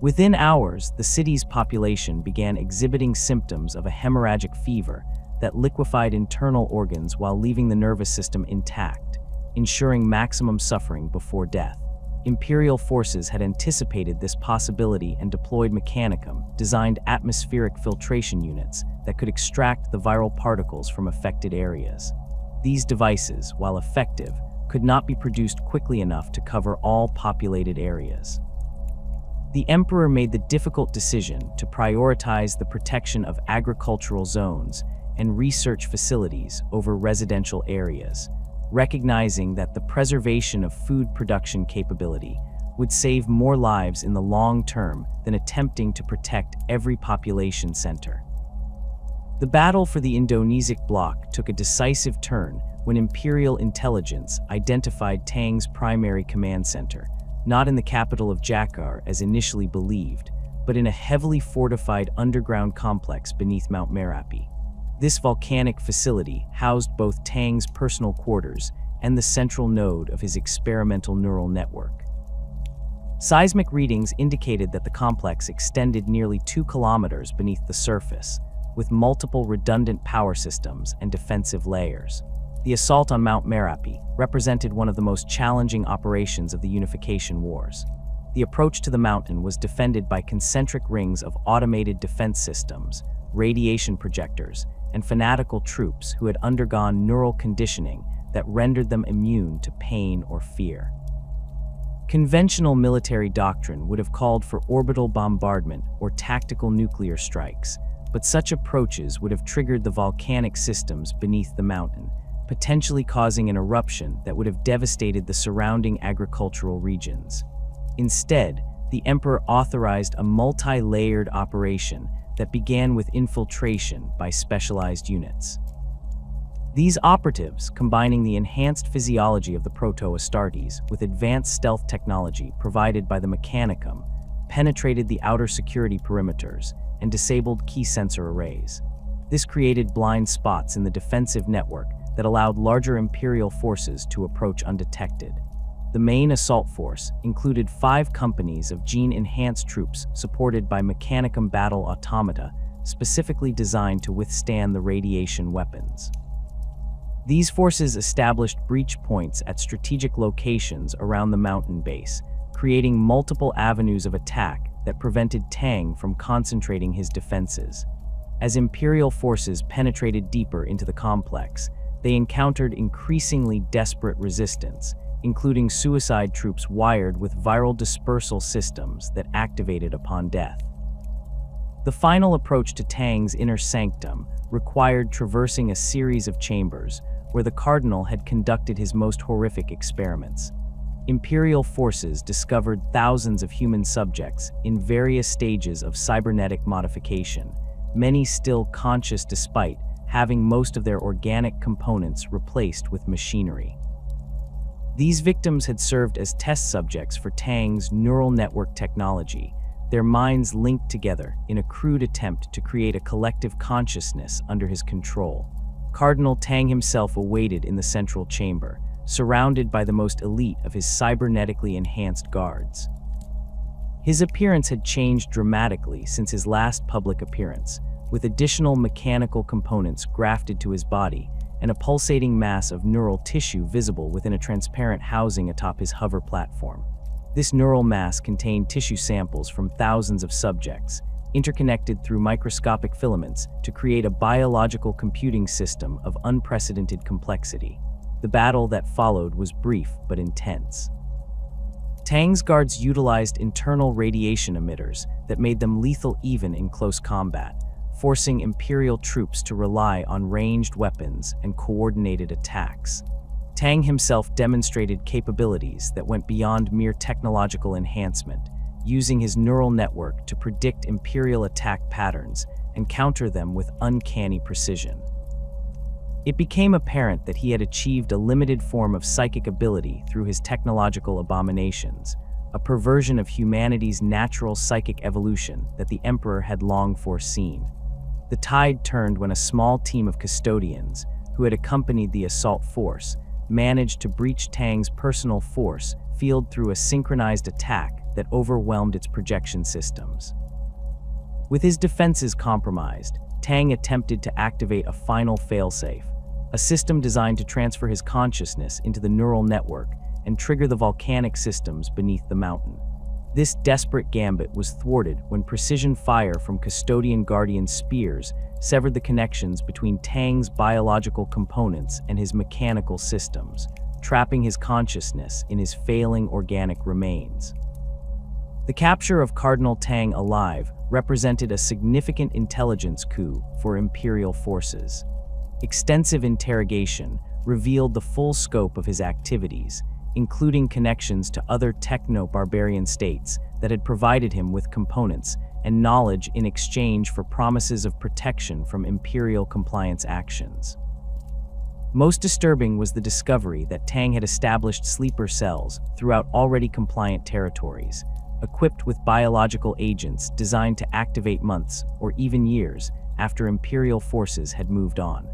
Within hours, the city's population began exhibiting symptoms of a hemorrhagic fever that liquefied internal organs while leaving the nervous system intact, ensuring maximum suffering before death. Imperial forces had anticipated this possibility and deployed mechanicum, designed atmospheric filtration units that could extract the viral particles from affected areas. These devices, while effective, could not be produced quickly enough to cover all populated areas. The emperor made the difficult decision to prioritize the protection of agricultural zones and research facilities over residential areas, recognizing that the preservation of food production capability would save more lives in the long term than attempting to protect every population center. The battle for the Indonesian bloc took a decisive turn when Imperial intelligence identified Tang's primary command center, not in the capital of Jakar as initially believed, but in a heavily fortified underground complex beneath Mount Merapi. This volcanic facility housed both Tang's personal quarters and the central node of his experimental neural network. Seismic readings indicated that the complex extended nearly 2 kilometers beneath the surface, with multiple redundant power systems and defensive layers. The assault on Mount Merapi represented one of the most challenging operations of the Unification Wars. The approach to the mountain was defended by concentric rings of automated defense systems, radiation projectors, and fanatical troops who had undergone neural conditioning that rendered them immune to pain or fear. Conventional military doctrine would have called for orbital bombardment or tactical nuclear strikes, but such approaches would have triggered the volcanic systems beneath the mountain, potentially causing an eruption that would have devastated the surrounding agricultural regions. Instead, the Emperor authorized a multi-layered operation that began with infiltration by specialized units. These operatives, combining the enhanced physiology of the Proto-Astartes with advanced stealth technology provided by the Mechanicum, penetrated the outer security perimeters and disabled key sensor arrays. This created blind spots in the defensive network that allowed larger Imperial forces to approach undetected. The main assault force included 5 companies of gene-enhanced troops supported by Mechanicum battle automata specifically designed to withstand the radiation weapons. These forces established breach points at strategic locations around the mountain base, creating multiple avenues of attack that prevented Tang from concentrating his defenses. As Imperial forces penetrated deeper into the complex, they encountered increasingly desperate resistance, including suicide troops wired with viral dispersal systems that activated upon death. The final approach to Tang's inner sanctum required traversing a series of chambers where the Cardinal had conducted his most horrific experiments. Imperial forces discovered thousands of human subjects in various stages of cybernetic modification, many still conscious despite having most of their organic components replaced with machinery. These victims had served as test subjects for Tang's neural network technology, their minds linked together in a crude attempt to create a collective consciousness under his control. Cardinal Tang himself awaited in the central chamber, surrounded by the most elite of his cybernetically enhanced guards. His appearance had changed dramatically since his last public appearance, with additional mechanical components grafted to his body and a pulsating mass of neural tissue visible within a transparent housing atop his hover platform. This neural mass contained tissue samples from thousands of subjects, interconnected through microscopic filaments to create a biological computing system of unprecedented complexity. The battle that followed was brief but intense. Tang's guards utilized internal radiation emitters that made them lethal even in close combat, forcing Imperial troops to rely on ranged weapons and coordinated attacks. Tang himself demonstrated capabilities that went beyond mere technological enhancement, using his neural network to predict Imperial attack patterns and counter them with uncanny precision. It became apparent that he had achieved a limited form of psychic ability through his technological abominations, a perversion of humanity's natural psychic evolution that the Emperor had long foreseen. The tide turned when a small team of custodians, who had accompanied the assault force, managed to breach Tang's personal force field through a synchronized attack that overwhelmed its projection systems. With his defenses compromised, Tang attempted to activate a final failsafe, a system designed to transfer his consciousness into the neural network and trigger the volcanic systems beneath the mountain. This desperate gambit was thwarted when precision fire from Custodian Guardian spears severed the connections between Tang's biological components and his mechanical systems, trapping his consciousness in his failing organic remains. The capture of Cardinal Tang alive represented a significant intelligence coup for Imperial forces. Extensive interrogation revealed the full scope of his activities, including connections to other techno-barbarian states that had provided him with components and knowledge in exchange for promises of protection from Imperial compliance actions. Most disturbing was the discovery that Tang had established sleeper cells throughout already compliant territories, equipped with biological agents designed to activate months or even years after Imperial forces had moved on.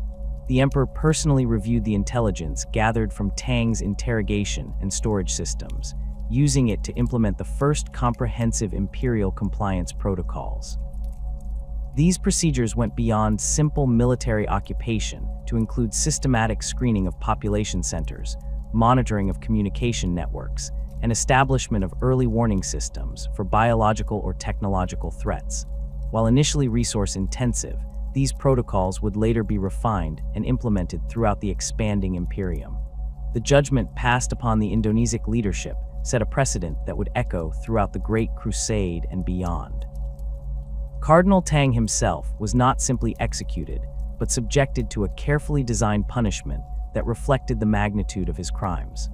The Emperor personally reviewed the intelligence gathered from Tang's interrogation and storage systems, using it to implement the first comprehensive Imperial compliance protocols. These procedures went beyond simple military occupation to include systematic screening of population centers, monitoring of communication networks, and establishment of early warning systems for biological or technological threats. While initially resource-intensive, these protocols would later be refined and implemented throughout the expanding Imperium. The judgment passed upon the Indonesian leadership set a precedent that would echo throughout the Great Crusade and beyond. Cardinal Tang himself was not simply executed, but subjected to a carefully designed punishment that reflected the magnitude of his crimes.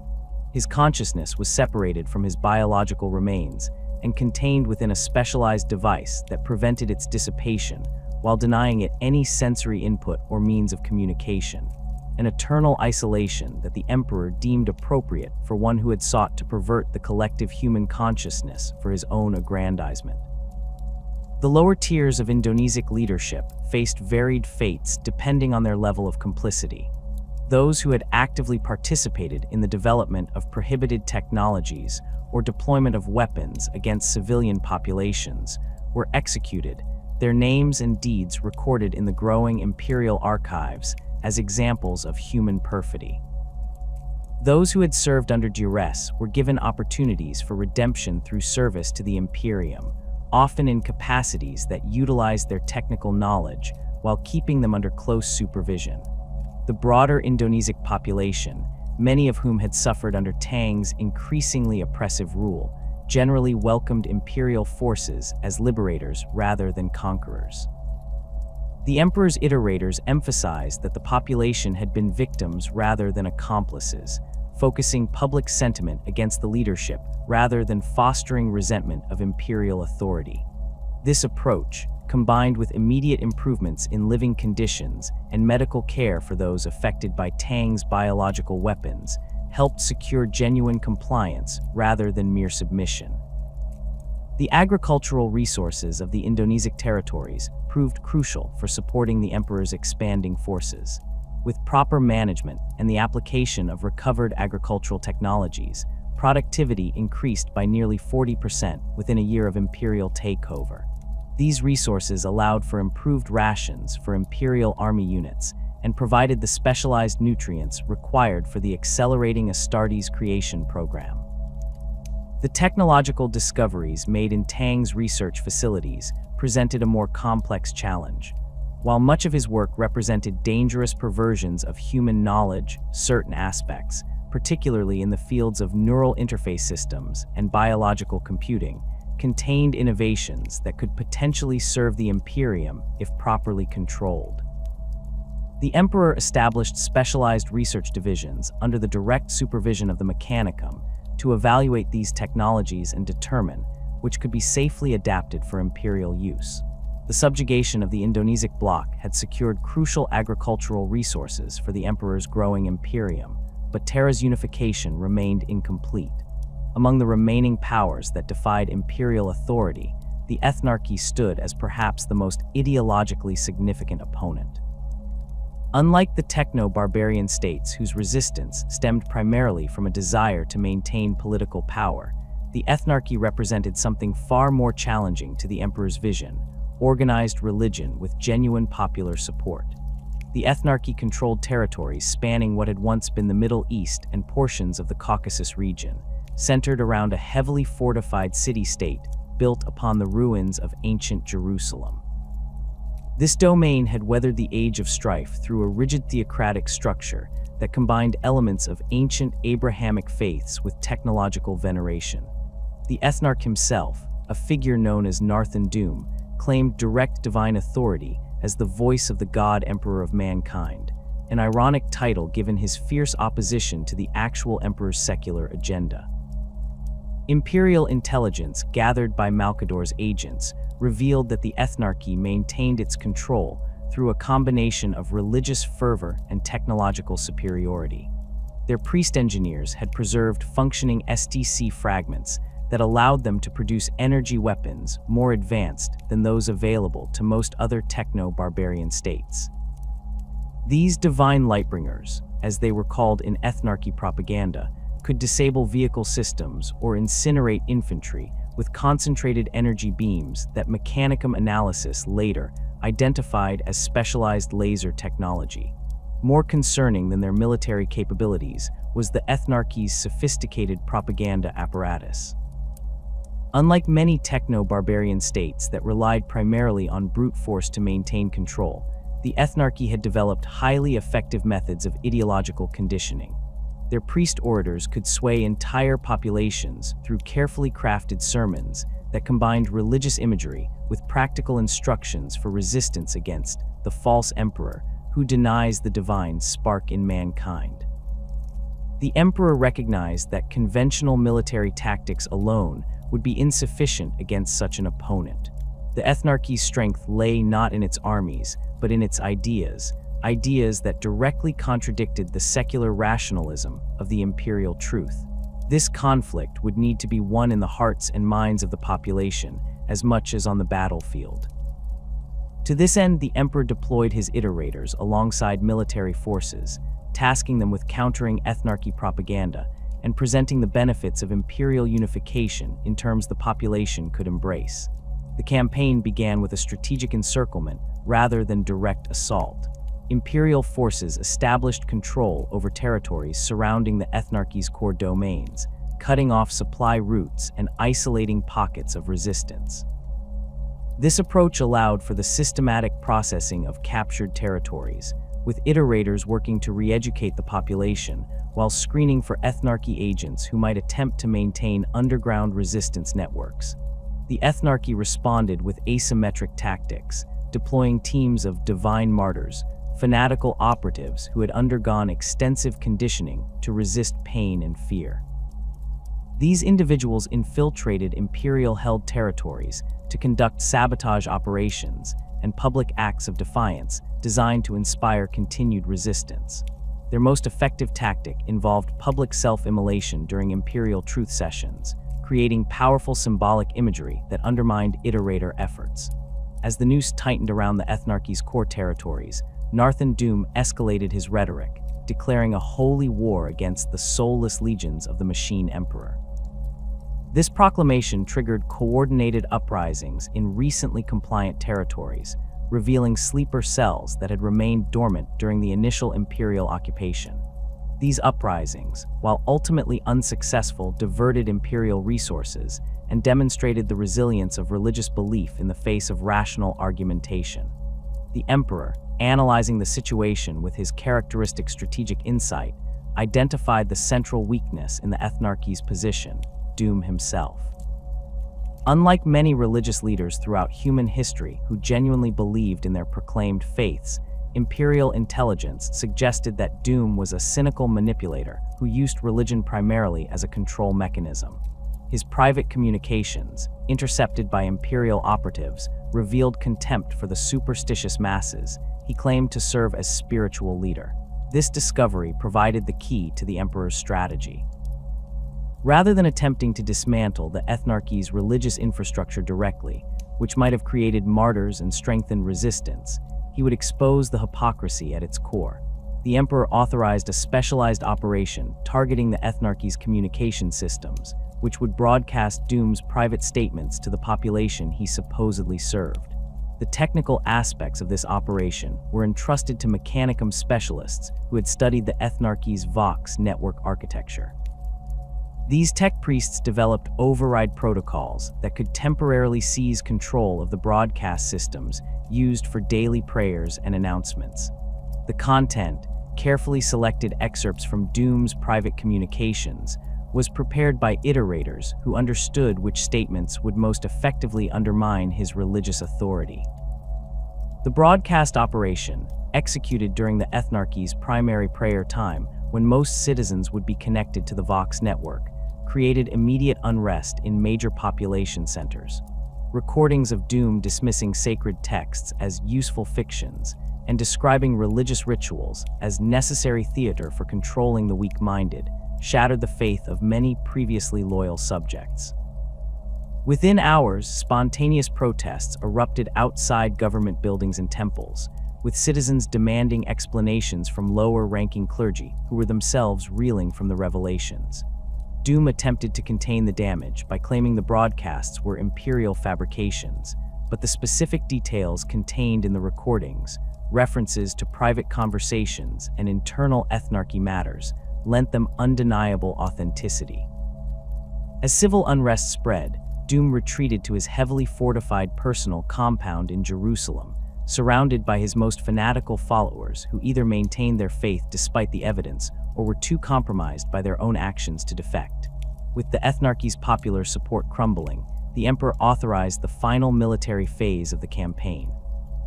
His consciousness was separated from his biological remains and contained within a specialized device that prevented its dissipation while denying it any sensory input or means of communication, an eternal isolation that the emperor deemed appropriate for one who had sought to pervert the collective human consciousness for his own aggrandizement. The lower tiers of Indonesian leadership faced varied fates depending on their level of complicity. Those who had actively participated in the development of prohibited technologies or deployment of weapons against civilian populations were executed, their names and deeds recorded in the growing imperial archives as examples of human perfidy. Those who had served under duress were given opportunities for redemption through service to the Imperium, often in capacities that utilized their technical knowledge while keeping them under close supervision. The broader Indonesian population, many of whom had suffered under Tang's increasingly oppressive rule, generally welcomed imperial forces as liberators rather than conquerors. The emperor's iterators emphasized that the population had been victims rather than accomplices, focusing public sentiment against the leadership rather than fostering resentment of imperial authority. This approach, combined with immediate improvements in living conditions and medical care for those affected by Tang's biological weapons, helped secure genuine compliance rather than mere submission. The agricultural resources of the Indonesian territories proved crucial for supporting the emperor's expanding forces. With proper management and the application of recovered agricultural technologies, productivity increased by nearly 40% within a year of imperial takeover. These resources allowed for improved rations for imperial army units and provided the specialized nutrients required for the accelerating Astartes creation program. The technological discoveries made in Tang's research facilities presented a more complex challenge. While much of his work represented dangerous perversions of human knowledge, certain aspects, particularly in the fields of neural interface systems and biological computing, contained innovations that could potentially serve the Imperium if properly controlled. The Emperor established specialized research divisions under the direct supervision of the Mechanicum to evaluate these technologies and determine which could be safely adapted for Imperial use. The subjugation of the Indonesian bloc had secured crucial agricultural resources for the Emperor's growing Imperium, but Terra's unification remained incomplete. Among the remaining powers that defied imperial authority, the Ethnarchy stood as perhaps the most ideologically significant opponent. Unlike the techno-barbarian states whose resistance stemmed primarily from a desire to maintain political power, the Ethnarchy represented something far more challenging to the Emperor's vision: organized religion with genuine popular support. The Ethnarchy controlled territories spanning what had once been the Middle East and portions of the Caucasus region, centered around a heavily fortified city-state built upon the ruins of ancient Jerusalem. This domain had weathered the Age of Strife through a rigid theocratic structure that combined elements of ancient Abrahamic faiths with technological veneration. The Ethnarch himself, a figure known as Narthan Doom, claimed direct divine authority as the voice of the God Emperor of mankind, an ironic title given his fierce opposition to the actual emperor's secular agenda. Imperial intelligence gathered by Malcador's agents revealed that the Ethnarchy maintained its control through a combination of religious fervor and technological superiority. Their priest engineers had preserved functioning STC fragments that allowed them to produce energy weapons more advanced than those available to most other techno-barbarian states. These divine lightbringers, as they were called in Ethnarchy propaganda, could disable vehicle systems or incinerate infantry with concentrated energy beams that Mechanicum analysis later identified as specialized laser technology. More concerning than their military capabilities was the Ethnarchy's sophisticated propaganda apparatus. Unlike many techno-barbarian states that relied primarily on brute force to maintain control, the Ethnarchy had developed highly effective methods of ideological conditioning. Their priest orators could sway entire populations through carefully crafted sermons that combined religious imagery with practical instructions for resistance against the false emperor who denies the divine spark in mankind. The emperor recognized that conventional military tactics alone would be insufficient against such an opponent. The ethnarchy's strength lay not in its armies, but in its ideas that directly contradicted the secular rationalism of the imperial truth. This conflict would need to be won in the hearts and minds of the population as much as on the battlefield. To this end, the emperor deployed his iterators alongside military forces, tasking them with countering ethnarchy propaganda and presenting the benefits of imperial unification in terms the population could embrace. The campaign began with a strategic encirclement rather than direct assault. Imperial forces established control over territories surrounding the ethnarchy's core domains, cutting off supply routes and isolating pockets of resistance. This approach allowed for the systematic processing of captured territories, with iterators working to re-educate the population while screening for ethnarchy agents who might attempt to maintain underground resistance networks. The ethnarchy responded with asymmetric tactics, deploying teams of divine martyrs, fanatical operatives who had undergone extensive conditioning to resist pain and fear. These individuals infiltrated imperial-held territories to conduct sabotage operations and public acts of defiance designed to inspire continued resistance. Their most effective tactic involved public self-immolation during imperial truth sessions, creating powerful symbolic imagery that undermined iterator efforts. As the noose tightened around the ethnarchy's core territories, Narthan Doom escalated his rhetoric, declaring a holy war against the soulless legions of the Machine Emperor. This proclamation triggered coordinated uprisings in recently compliant territories, revealing sleeper cells that had remained dormant during the initial imperial occupation. These uprisings, while ultimately unsuccessful, diverted imperial resources and demonstrated the resilience of religious belief in the face of rational argumentation. The emperor, analyzing the situation with his characteristic strategic insight, identified the central weakness in the ethnarchy's position: Doom himself. Unlike many religious leaders throughout human history who genuinely believed in their proclaimed faiths, imperial intelligence suggested that Doom was a cynical manipulator who used religion primarily as a control mechanism. His private communications, intercepted by imperial operatives, revealed contempt for the superstitious masses he claimed to serve as spiritual leader. This discovery provided the key to the emperor's strategy. Rather than attempting to dismantle the ethnarchy's religious infrastructure directly, which might have created martyrs and strengthened resistance, he would expose the hypocrisy at its core. The emperor authorized a specialized operation targeting the ethnarchy's communication systems, which would broadcast Doom's private statements to the population he supposedly served. The technical aspects of this operation were entrusted to Mechanicum specialists who had studied the ethnarchy's Vox network architecture. These tech priests developed override protocols that could temporarily seize control of the broadcast systems used for daily prayers and announcements. The content, carefully selected excerpts from Doom's private communications, was prepared by iterators who understood which statements would most effectively undermine his religious authority. The broadcast operation, executed during the ethnarchy's primary prayer time when most citizens would be connected to the Vox network, created immediate unrest in major population centers. Recordings of Doom dismissing sacred texts as useful fictions and describing religious rituals as necessary theater for controlling the weak-minded shattered the faith of many previously loyal subjects. Within hours, spontaneous protests erupted outside government buildings and temples, with citizens demanding explanations from lower-ranking clergy who were themselves reeling from the revelations. Doom attempted to contain the damage by claiming the broadcasts were imperial fabrications, but the specific details contained in the recordings, references to private conversations and internal ethnarchy matters, lent them undeniable authenticity. As civil unrest spread, Doom retreated to his heavily fortified personal compound in Jerusalem, surrounded by his most fanatical followers who either maintained their faith despite the evidence or were too compromised by their own actions to defect. With the Ethnarchy's popular support crumbling, the Emperor authorized the final military phase of the campaign.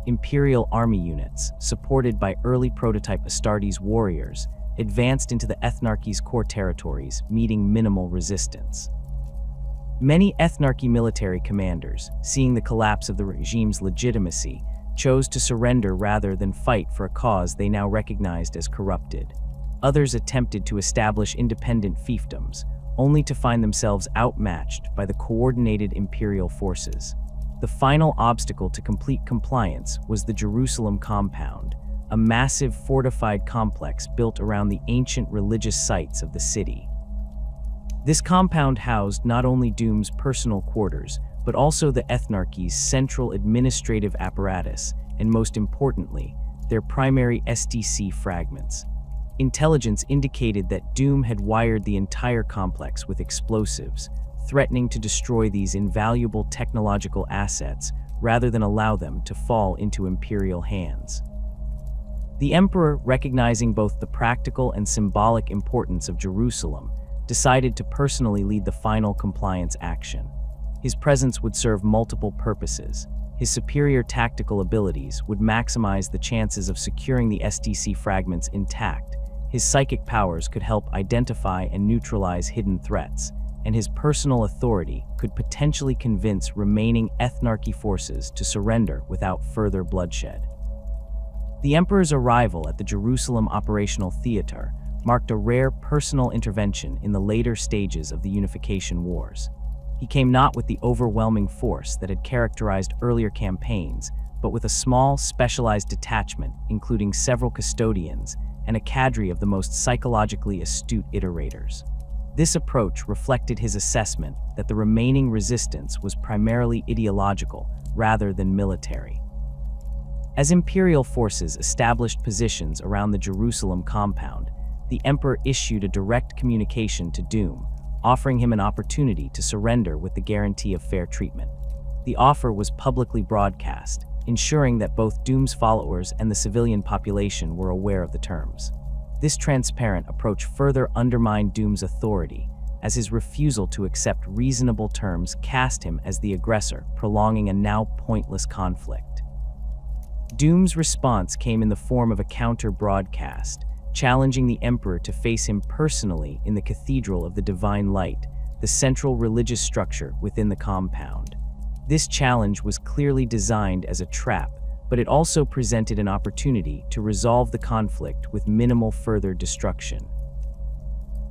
Imperial army units, supported by early prototype Astartes warriors, advanced into the Ethnarchy's core territories, meeting minimal resistance. Many Ethnarchy military commanders, seeing the collapse of the regime's legitimacy, chose to surrender rather than fight for a cause they now recognized as corrupted. Others attempted to establish independent fiefdoms, only to find themselves outmatched by the coordinated imperial forces. The final obstacle to complete compliance was the Jerusalem compound, a massive fortified complex built around the ancient religious sites of the city. This compound housed not only Doom's personal quarters, but also the Ethnarchy's central administrative apparatus, and most importantly, their primary SDC fragments. Intelligence indicated that Doom had wired the entire complex with explosives, threatening to destroy these invaluable technological assets rather than allow them to fall into Imperial hands. The Emperor, recognizing both the practical and symbolic importance of Jerusalem, decided to personally lead the final compliance action. His presence would serve multiple purposes. His superior tactical abilities would maximize the chances of securing the SDC fragments intact. His psychic powers could help identify and neutralize hidden threats, and his personal authority could potentially convince remaining Ethnarchy forces to surrender without further bloodshed. The Emperor's arrival at the Jerusalem operational theater marked a rare personal intervention in the later stages of the Unification Wars. He came not with the overwhelming force that had characterized earlier campaigns, but with a small, specialized detachment, including several custodians and a cadre of the most psychologically astute iterators. This approach reflected his assessment that the remaining resistance was primarily ideological rather than military. As Imperial forces established positions around the Jerusalem compound, the Emperor issued a direct communication to Doom, offering him an opportunity to surrender with the guarantee of fair treatment. The offer was publicly broadcast, ensuring that both Doom's followers and the civilian population were aware of the terms. This transparent approach further undermined Doom's authority, as his refusal to accept reasonable terms cast him as the aggressor, prolonging a now pointless conflict. Doom's response came in the form of a counter-broadcast, challenging the Emperor to face him personally in the Cathedral of the Divine Light, the central religious structure within the compound. This challenge was clearly designed as a trap, but it also presented an opportunity to resolve the conflict with minimal further destruction.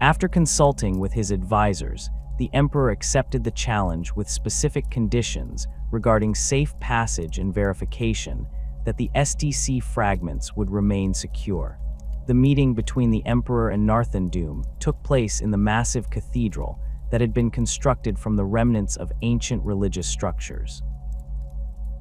After consulting with his advisors, the Emperor accepted the challenge with specific conditions regarding safe passage and verification that the SDC fragments would remain secure. The meeting between the Emperor and Narthan Doom took place in the massive cathedral that had been constructed from the remnants of ancient religious structures.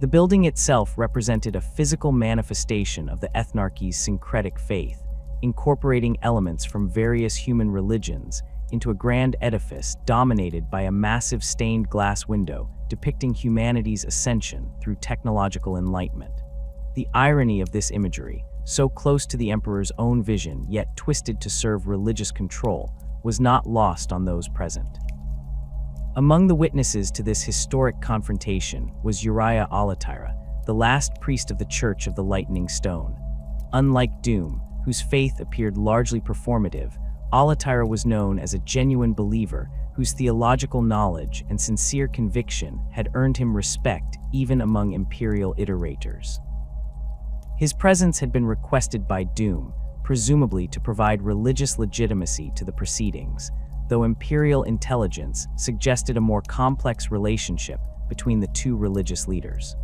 The building itself represented a physical manifestation of the Ethnarchy's syncretic faith, incorporating elements from various human religions into a grand edifice dominated by a massive stained glass window depicting humanity's ascension through technological enlightenment. The irony of this imagery, so close to the Emperor's own vision yet twisted to serve religious control, was not lost on those present. Among the witnesses to this historic confrontation was Uriah Alatyra, the last priest of the Church of the Lightning Stone. Unlike Doom, whose faith appeared largely performative, Alatyra was known as a genuine believer whose theological knowledge and sincere conviction had earned him respect even among Imperial iterators. His presence had been requested by Doom, presumably to provide religious legitimacy to the proceedings, though Imperial intelligence suggested a more complex relationship between the two religious leaders.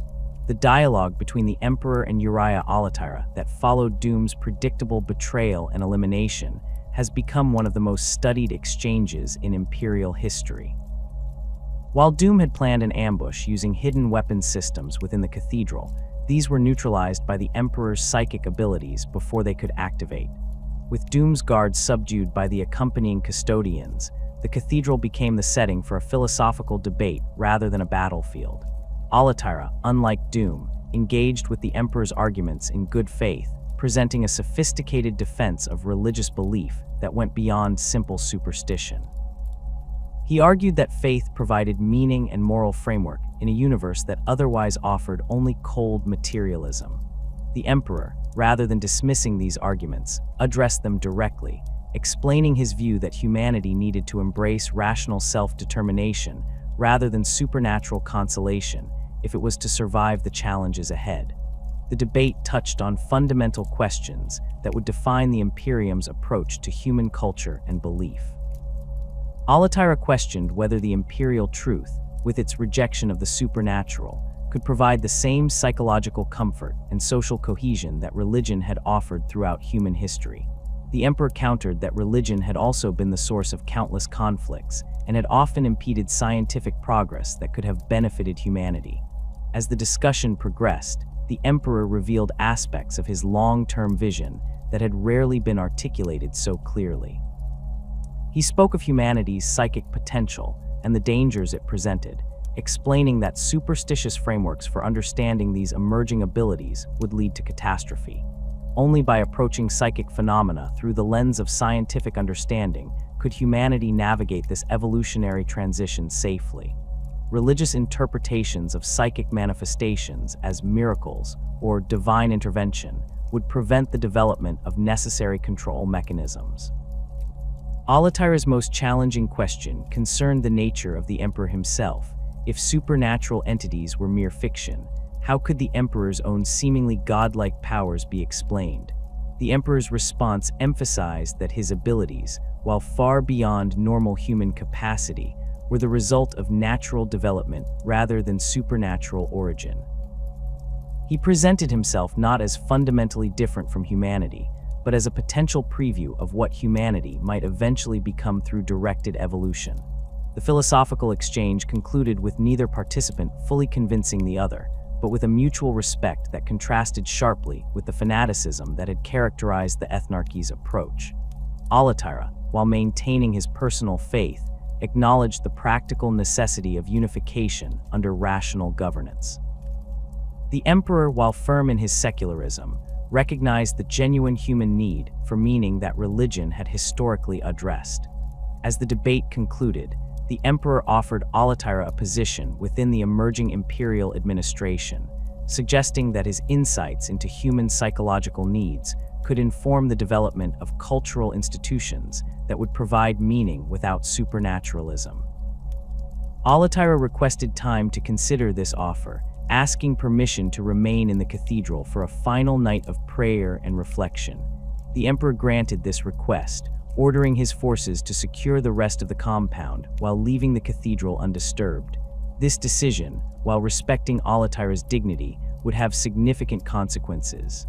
The dialogue between the Emperor and Uriah Alatyra that followed Doom's predictable betrayal and elimination has become one of the most studied exchanges in Imperial history. While Doom had planned an ambush using hidden weapon systems within the cathedral, these were neutralized by the Emperor's psychic abilities before they could activate. With Doom's guards subdued by the accompanying custodians, the cathedral became the setting for a philosophical debate rather than a battlefield. Alatyra, unlike Doom, engaged with the Emperor's arguments in good faith, presenting a sophisticated defense of religious belief that went beyond simple superstition. He argued that faith provided meaning and moral framework in a universe that otherwise offered only cold materialism. The emperor, rather than dismissing these arguments, addressed them directly, explaining his view that humanity needed to embrace rational self-determination rather than supernatural consolation if it was to survive the challenges ahead. The debate touched on fundamental questions that would define the Imperium's approach to human culture and belief. Alatyra questioned whether the imperial truth, with its rejection of the supernatural, could provide the same psychological comfort and social cohesion that religion had offered throughout human history. The emperor countered that religion had also been the source of countless conflicts and had often impeded scientific progress that could have benefited humanity. As the discussion progressed, the emperor revealed aspects of his long-term vision that had rarely been articulated so clearly. He spoke of humanity's psychic potential and the dangers it presented, explaining that superstitious frameworks for understanding these emerging abilities would lead to catastrophe. Only by approaching psychic phenomena through the lens of scientific understanding could humanity navigate this evolutionary transition safely. Religious interpretations of psychic manifestations as miracles or divine intervention would prevent the development of necessary control mechanisms. Alatyra's most challenging question concerned the nature of the emperor himself. If supernatural entities were mere fiction, how could the emperor's own seemingly godlike powers be explained? The emperor's response emphasized that his abilities, while far beyond normal human capacity, were the result of natural development rather than supernatural origin. He presented himself not as fundamentally different from humanity, but as a potential preview of what humanity might eventually become through directed evolution. The philosophical exchange concluded with neither participant fully convincing the other, but with a mutual respect that contrasted sharply with the fanaticism that had characterized the ethnarchy's approach. Alatyra, while maintaining his personal faith, acknowledged the practical necessity of unification under rational governance. The emperor, while firm in his secularism, recognized the genuine human need for meaning that religion had historically addressed. As the debate concluded, the emperor offered Alatyra a position within the emerging imperial administration, suggesting that his insights into human psychological needs could inform the development of cultural institutions that would provide meaning without supernaturalism. Alatyra requested time to consider this offer, asking permission to remain in the cathedral for a final night of prayer and reflection. The emperor granted this request, ordering his forces to secure the rest of the compound while leaving the cathedral undisturbed. This decision, while respecting Alatyra's dignity, would have significant consequences.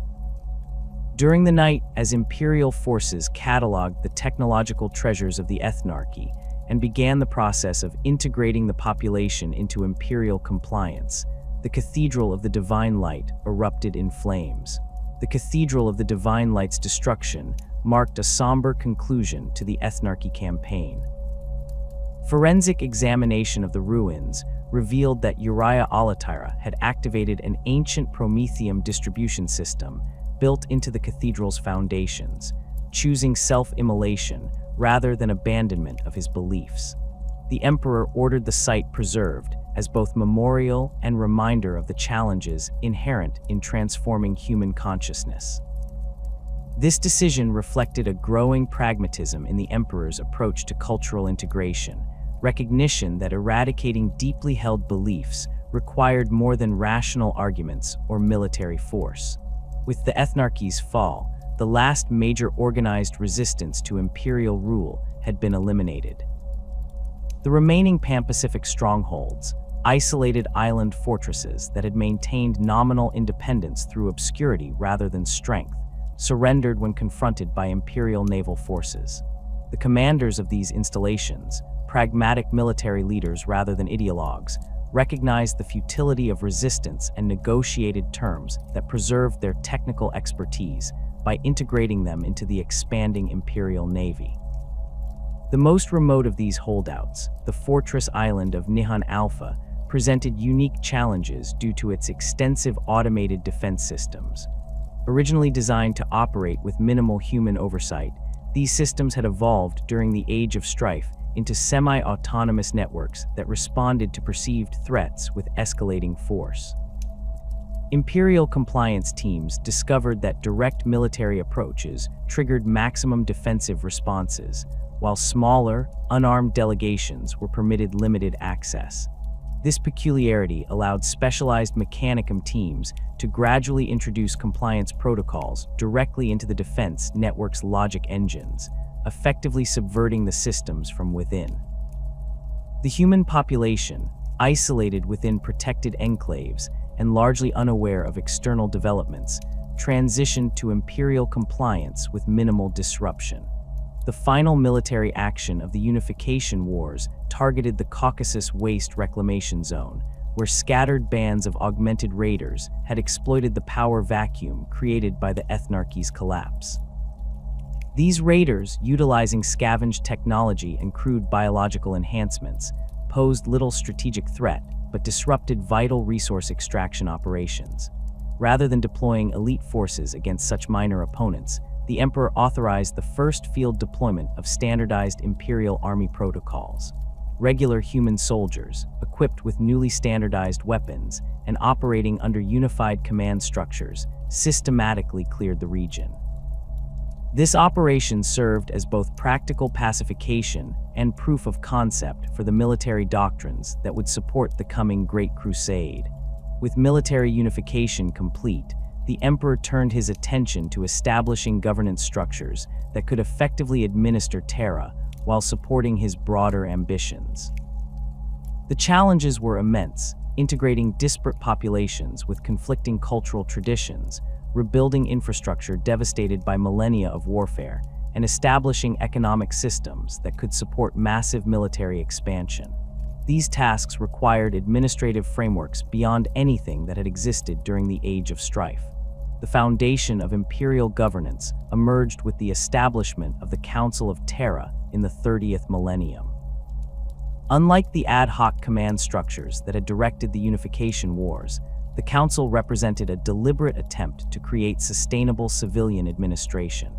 During the night, as imperial forces cataloged the technological treasures of the ethnarchy and began the process of integrating the population into imperial compliance, the Cathedral of the Divine Light erupted in flames. The Cathedral of the Divine Light's destruction marked a somber conclusion to the ethnarchy campaign. Forensic examination of the ruins revealed that Uriah Alatyra had activated an ancient Prometheum distribution system built into the cathedral's foundations, choosing self-immolation rather than abandonment of his beliefs. The emperor ordered the site preserved as both memorial and reminder of the challenges inherent in transforming human consciousness. This decision reflected a growing pragmatism in the emperor's approach to cultural integration, recognition that eradicating deeply held beliefs required more than rational arguments or military force. With the ethnarchy's fall, the last major organized resistance to imperial rule had been eliminated. The remaining Pan-Pacific strongholds, isolated island fortresses that had maintained nominal independence through obscurity rather than strength, surrendered when confronted by imperial naval forces. The commanders of these installations, pragmatic military leaders rather than ideologues, recognized the futility of resistance and negotiated terms that preserved their technical expertise by integrating them into the expanding imperial navy. The most remote of these holdouts, the fortress island of Nihon Alpha, presented unique challenges due to its extensive automated defense systems. Originally designed to operate with minimal human oversight, these systems had evolved during the Age of Strife into semi-autonomous networks that responded to perceived threats with escalating force. Imperial compliance teams discovered that direct military approaches triggered maximum defensive responses, while smaller, unarmed delegations were permitted limited access. This peculiarity allowed specialized mechanicum teams to gradually introduce compliance protocols directly into the defense network's logic engines, effectively subverting the systems from within. The human population, isolated within protected enclaves and largely unaware of external developments, transitioned to imperial compliance with minimal disruption. The final military action of the Unification Wars targeted the Caucasus Waste Reclamation Zone, where scattered bands of augmented raiders had exploited the power vacuum created by the Ethnarchy's collapse. These raiders, utilizing scavenged technology and crude biological enhancements, posed little strategic threat but disrupted vital resource extraction operations. Rather than deploying elite forces against such minor opponents, the Emperor authorized the first field deployment of standardized Imperial Army protocols. Regular human soldiers, equipped with newly standardized weapons and operating under unified command structures, systematically cleared the region. This operation served as both practical pacification and proof of concept for the military doctrines that would support the coming Great Crusade. With military unification complete, the Emperor turned his attention to establishing governance structures that could effectively administer Terra while supporting his broader ambitions. The challenges were immense, integrating disparate populations with conflicting cultural traditions, rebuilding infrastructure devastated by millennia of warfare, and establishing economic systems that could support massive military expansion. These tasks required administrative frameworks beyond anything that had existed during the Age of Strife. The foundation of imperial governance emerged with the establishment of the Council of Terra in the 30th millennium. Unlike the ad hoc command structures that had directed the Unification Wars, the Council represented a deliberate attempt to create sustainable civilian administration.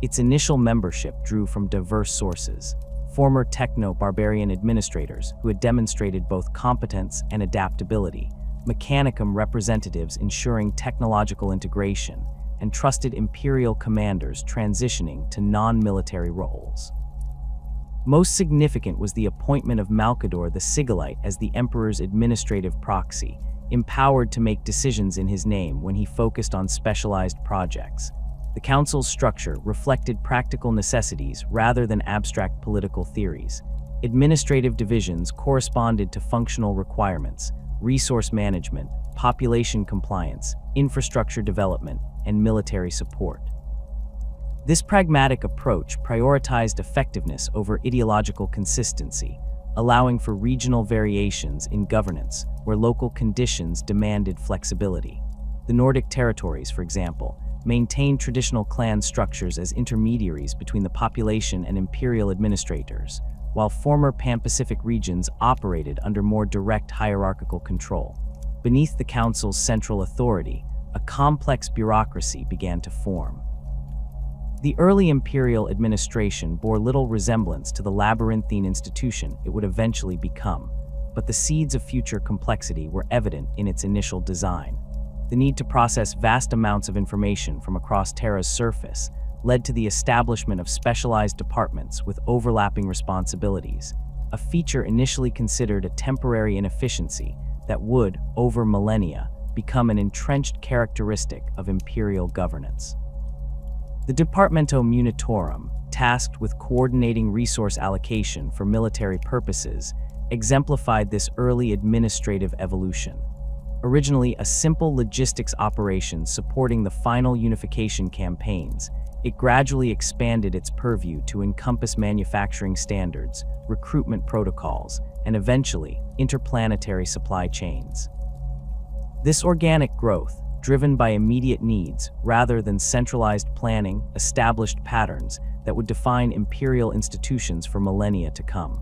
Its initial membership drew from diverse sources: former techno-barbarian administrators who had demonstrated both competence and adaptability, mechanicum representatives ensuring technological integration, and trusted imperial commanders transitioning to non-military roles. Most significant was the appointment of Malcador the Sigillite as the Emperor's administrative proxy, empowered to make decisions in his name when he focused on specialized projects. The Council's structure reflected practical necessities rather than abstract political theories. Administrative divisions corresponded to functional requirements: resource management, population compliance, infrastructure development, and military support. This pragmatic approach prioritized effectiveness over ideological consistency, allowing for regional variations in governance where local conditions demanded flexibility. The Nordic territories, for example, maintained traditional clan structures as intermediaries between the population and imperial administrators, while former Pan-Pacific regions operated under more direct hierarchical control. Beneath the Council's central authority, a complex bureaucracy began to form. The early imperial administration bore little resemblance to the labyrinthine institution it would eventually become, but the seeds of future complexity were evident in its initial design. The need to process vast amounts of information from across Terra's surface led to the establishment of specialized departments with overlapping responsibilities, a feature initially considered a temporary inefficiency that would, over millennia, become an entrenched characteristic of imperial governance. The Departamento Munitorum, tasked with coordinating resource allocation for military purposes, exemplified this early administrative evolution. Originally a simple logistics operation supporting the final unification campaigns, it gradually expanded its purview to encompass manufacturing standards, recruitment protocols, and eventually, interplanetary supply chains. This organic growth, driven by immediate needs rather than centralized planning, established patterns that would define imperial institutions for millennia to come.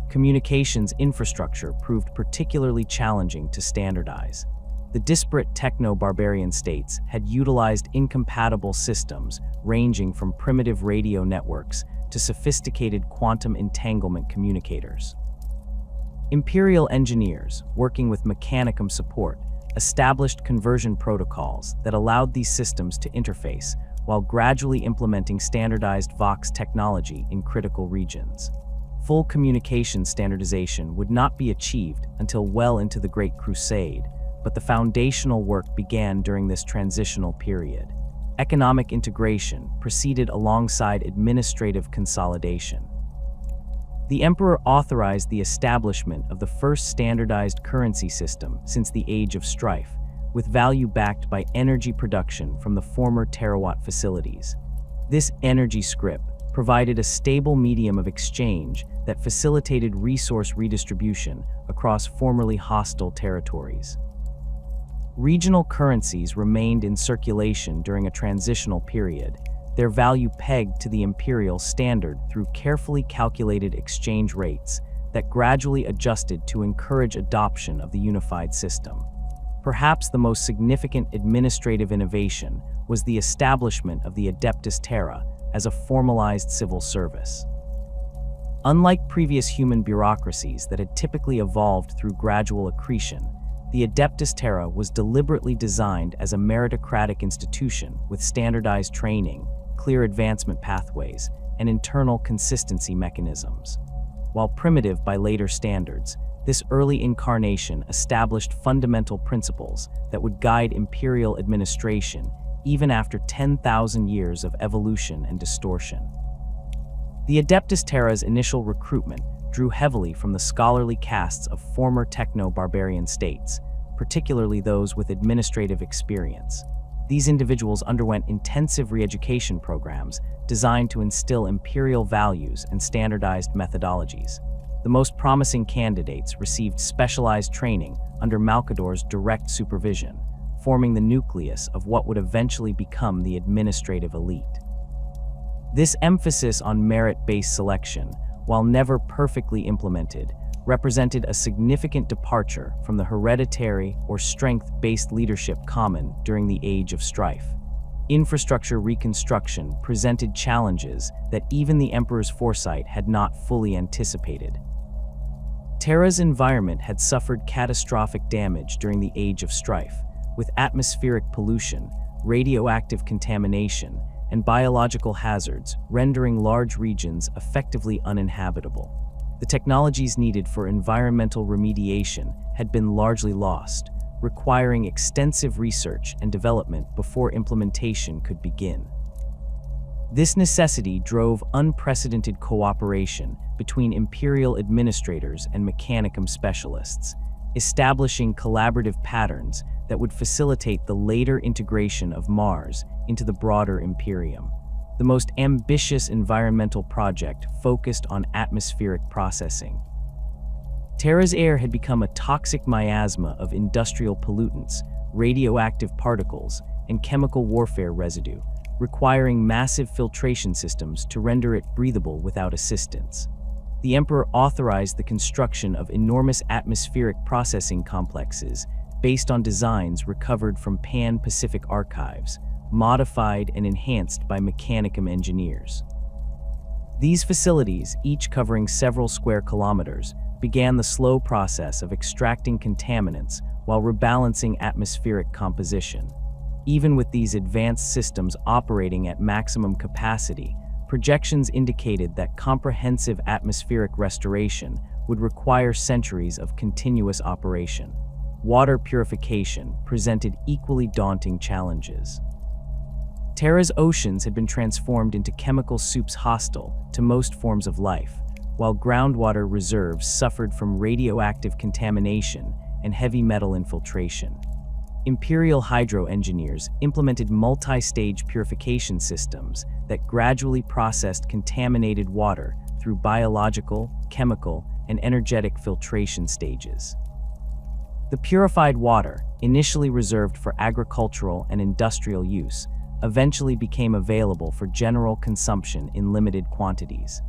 Communications infrastructure proved particularly challenging to standardize. The disparate techno-barbarian states had utilized incompatible systems ranging from primitive radio networks to sophisticated quantum entanglement communicators. Imperial engineers, working with Mechanicum support, established conversion protocols that allowed these systems to interface while gradually implementing standardized Vox technology in critical regions. Full communication standardization would not be achieved until well into the Great Crusade, but the foundational work began during this transitional period. Economic integration proceeded alongside administrative consolidation. The emperor authorized the establishment of the first standardized currency system since the Age of Strife, with value backed by energy production from the former terawatt facilities. This energy scrip provided a stable medium of exchange that facilitated resource redistribution across formerly hostile territories. Regional currencies remained in circulation during a transitional period, their value pegged to the imperial standard through carefully calculated exchange rates that gradually adjusted to encourage adoption of the unified system. Perhaps the most significant administrative innovation was the establishment of the Adeptus Terra as a formalized civil service. Unlike previous human bureaucracies that had typically evolved through gradual accretion, the Adeptus Terra was deliberately designed as a meritocratic institution with standardized training, clear advancement pathways, and internal consistency mechanisms. While primitive by later standards, this early incarnation established fundamental principles that would guide imperial administration even after 10,000 years of evolution and distortion. The Adeptus Terra's initial recruitment drew heavily from the scholarly castes of former techno-barbarian states, particularly those with administrative experience. These individuals underwent intensive re-education programs designed to instill imperial values and standardized methodologies. The most promising candidates received specialized training under Malcador's direct supervision, forming the nucleus of what would eventually become the administrative elite. This emphasis on merit-based selection, while never perfectly implemented, represented a significant departure from the hereditary or strength-based leadership common during the Age of Strife. Infrastructure reconstruction presented challenges that even the Emperor's foresight had not fully anticipated. Terra's environment had suffered catastrophic damage during the Age of Strife, with atmospheric pollution, radioactive contamination, and biological hazards rendering large regions effectively uninhabitable. The technologies needed for environmental remediation had been largely lost, requiring extensive research and development before implementation could begin. This necessity drove unprecedented cooperation between imperial administrators and Mechanicum specialists, establishing collaborative patterns that would facilitate the later integration of Mars into the broader Imperium. The most ambitious environmental project focused on atmospheric processing. Terra's air had become a toxic miasma of industrial pollutants, radioactive particles, and chemical warfare residue, requiring massive filtration systems to render it breathable without assistance. The Emperor authorized the construction of enormous atmospheric processing complexes based on designs recovered from Pan-Pacific archives, modified and enhanced by Mechanicum engineers. These facilities, each covering several square kilometers, began the slow process of extracting contaminants while rebalancing atmospheric composition. Even with these advanced systems operating at maximum capacity, projections indicated that comprehensive atmospheric restoration would require centuries of continuous operation. Water purification presented equally daunting challenges. Terra's oceans had been transformed into chemical soups hostile to most forms of life, while groundwater reserves suffered from radioactive contamination and heavy metal infiltration. Imperial hydro engineers implemented multi-stage purification systems that gradually processed contaminated water through biological, chemical, and energetic filtration stages. The purified water, initially reserved for agricultural and industrial use, eventually became available for general consumption in limited quantities.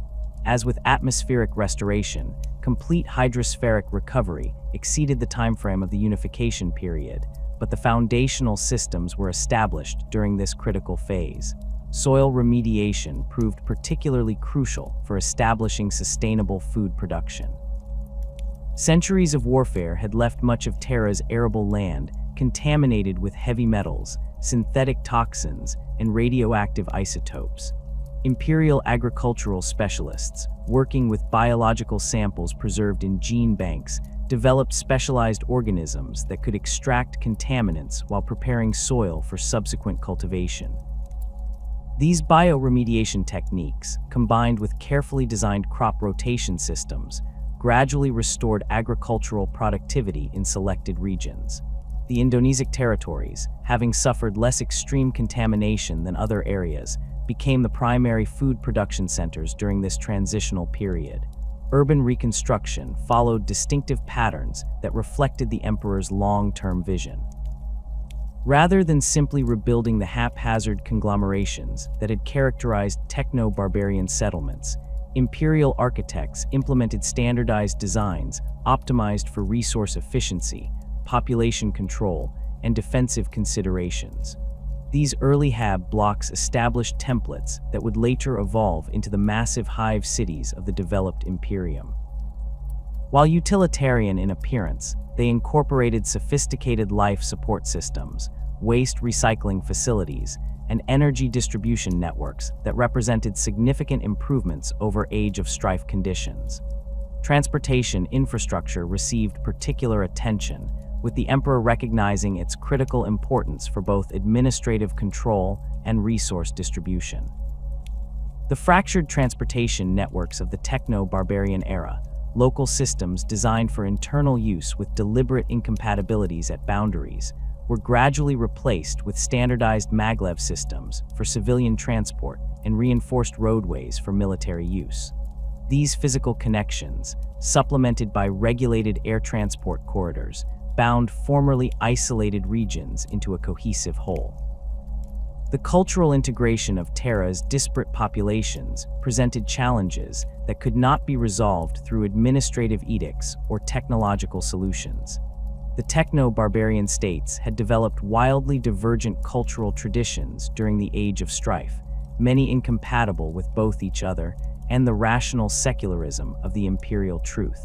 As with atmospheric restoration, complete hydrospheric recovery exceeded the timeframe of the unification period, but the foundational systems were established during this critical phase. Soil remediation proved particularly crucial for establishing sustainable food production. Centuries of warfare had left much of Terra's arable land contaminated with heavy metals, synthetic toxins, and radioactive isotopes. Imperial agricultural specialists, working with biological samples preserved in gene banks, developed specialized organisms that could extract contaminants while preparing soil for subsequent cultivation. These bioremediation techniques, combined with carefully designed crop rotation systems, gradually restored agricultural productivity in selected regions. The Indonesian territories, having suffered less extreme contamination than other areas, became the primary food production centers during this transitional period. Urban reconstruction followed distinctive patterns that reflected the emperor's long-term vision. Rather than simply rebuilding the haphazard conglomerations that had characterized techno-barbarian settlements, imperial architects implemented standardized designs optimized for resource efficiency, population control, and defensive considerations. These early hab blocks established templates that would later evolve into the massive hive cities of the developed Imperium. While utilitarian in appearance, they incorporated sophisticated life support systems, waste recycling facilities, and energy distribution networks that represented significant improvements over Age of Strife conditions. Transportation infrastructure received particular attention, with the emperor recognizing its critical importance for both administrative control and resource distribution. The fractured transportation networks of the techno-barbarian era, local systems designed for internal use with deliberate incompatibilities at boundaries, were gradually replaced with standardized maglev systems for civilian transport and reinforced roadways for military use. These physical connections, supplemented by regulated air transport corridors, bound formerly isolated regions into a cohesive whole. The cultural integration of Terra's disparate populations presented challenges that could not be resolved through administrative edicts or technological solutions. The techno-barbarian states had developed wildly divergent cultural traditions during the Age of Strife, many incompatible with both each other and the rational secularism of the imperial truth.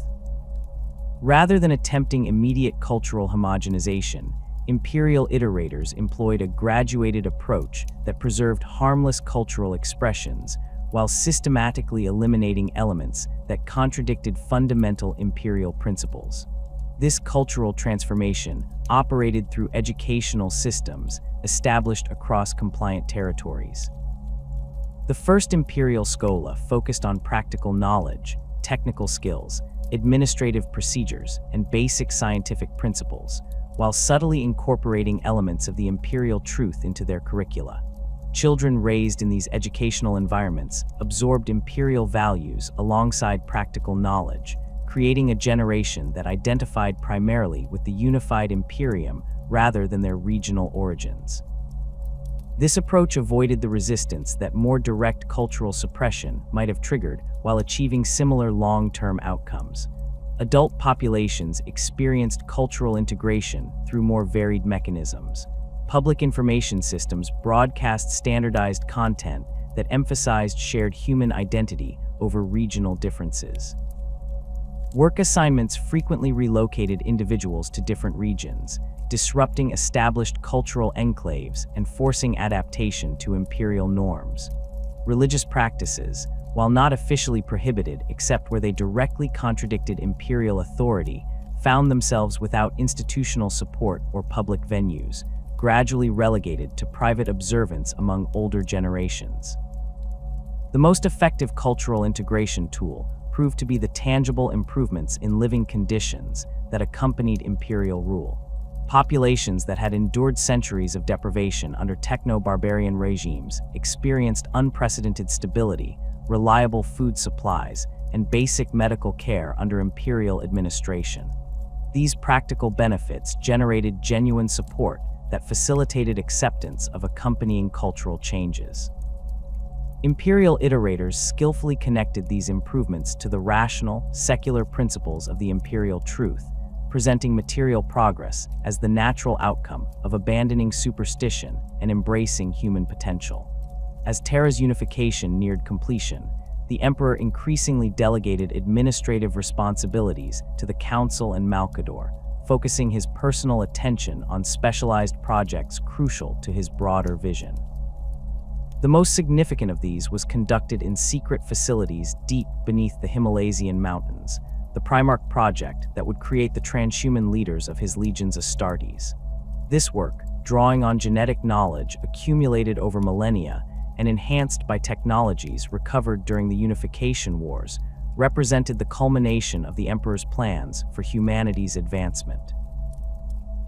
Rather than attempting immediate cultural homogenization, imperial iterators employed a graduated approach that preserved harmless cultural expressions while systematically eliminating elements that contradicted fundamental imperial principles. This cultural transformation operated through educational systems established across compliant territories. The first imperial schola focused on practical knowledge, technical skills, administrative procedures, and basic scientific principles, while subtly incorporating elements of the imperial truth into their curricula. Children raised in these educational environments absorbed imperial values alongside practical knowledge, creating a generation that identified primarily with the unified Imperium rather than their regional origins. This approach avoided the resistance that more direct cultural suppression might have triggered while achieving similar long-term outcomes. Adult populations experienced cultural integration through more varied mechanisms. Public information systems broadcast standardized content that emphasized shared human identity over regional differences. Work assignments frequently relocated individuals to different regions, disrupting established cultural enclaves and forcing adaptation to imperial norms. Religious practices, while not officially prohibited except where they directly contradicted imperial authority, found themselves without institutional support or public venues, gradually relegated to private observance among older generations. The most effective cultural integration tool proved to be the tangible improvements in living conditions that accompanied imperial rule. Populations that had endured centuries of deprivation under techno-barbarian regimes experienced unprecedented stability, reliable food supplies, and basic medical care under imperial administration. These practical benefits generated genuine support that facilitated acceptance of accompanying cultural changes. Imperial iterators skillfully connected these improvements to the rational, secular principles of the imperial truth, presenting material progress as the natural outcome of abandoning superstition and embracing human potential. As Terra's unification neared completion, the Emperor increasingly delegated administrative responsibilities to the Council and Malcador, focusing his personal attention on specialized projects crucial to his broader vision. The most significant of these was conducted in secret facilities deep beneath the Himalayan mountains, the Primarch project that would create the transhuman leaders of his legions Astartes. This work, drawing on genetic knowledge accumulated over millennia and enhanced by technologies recovered during the Unification Wars, represented the culmination of the Emperor's plans for humanity's advancement.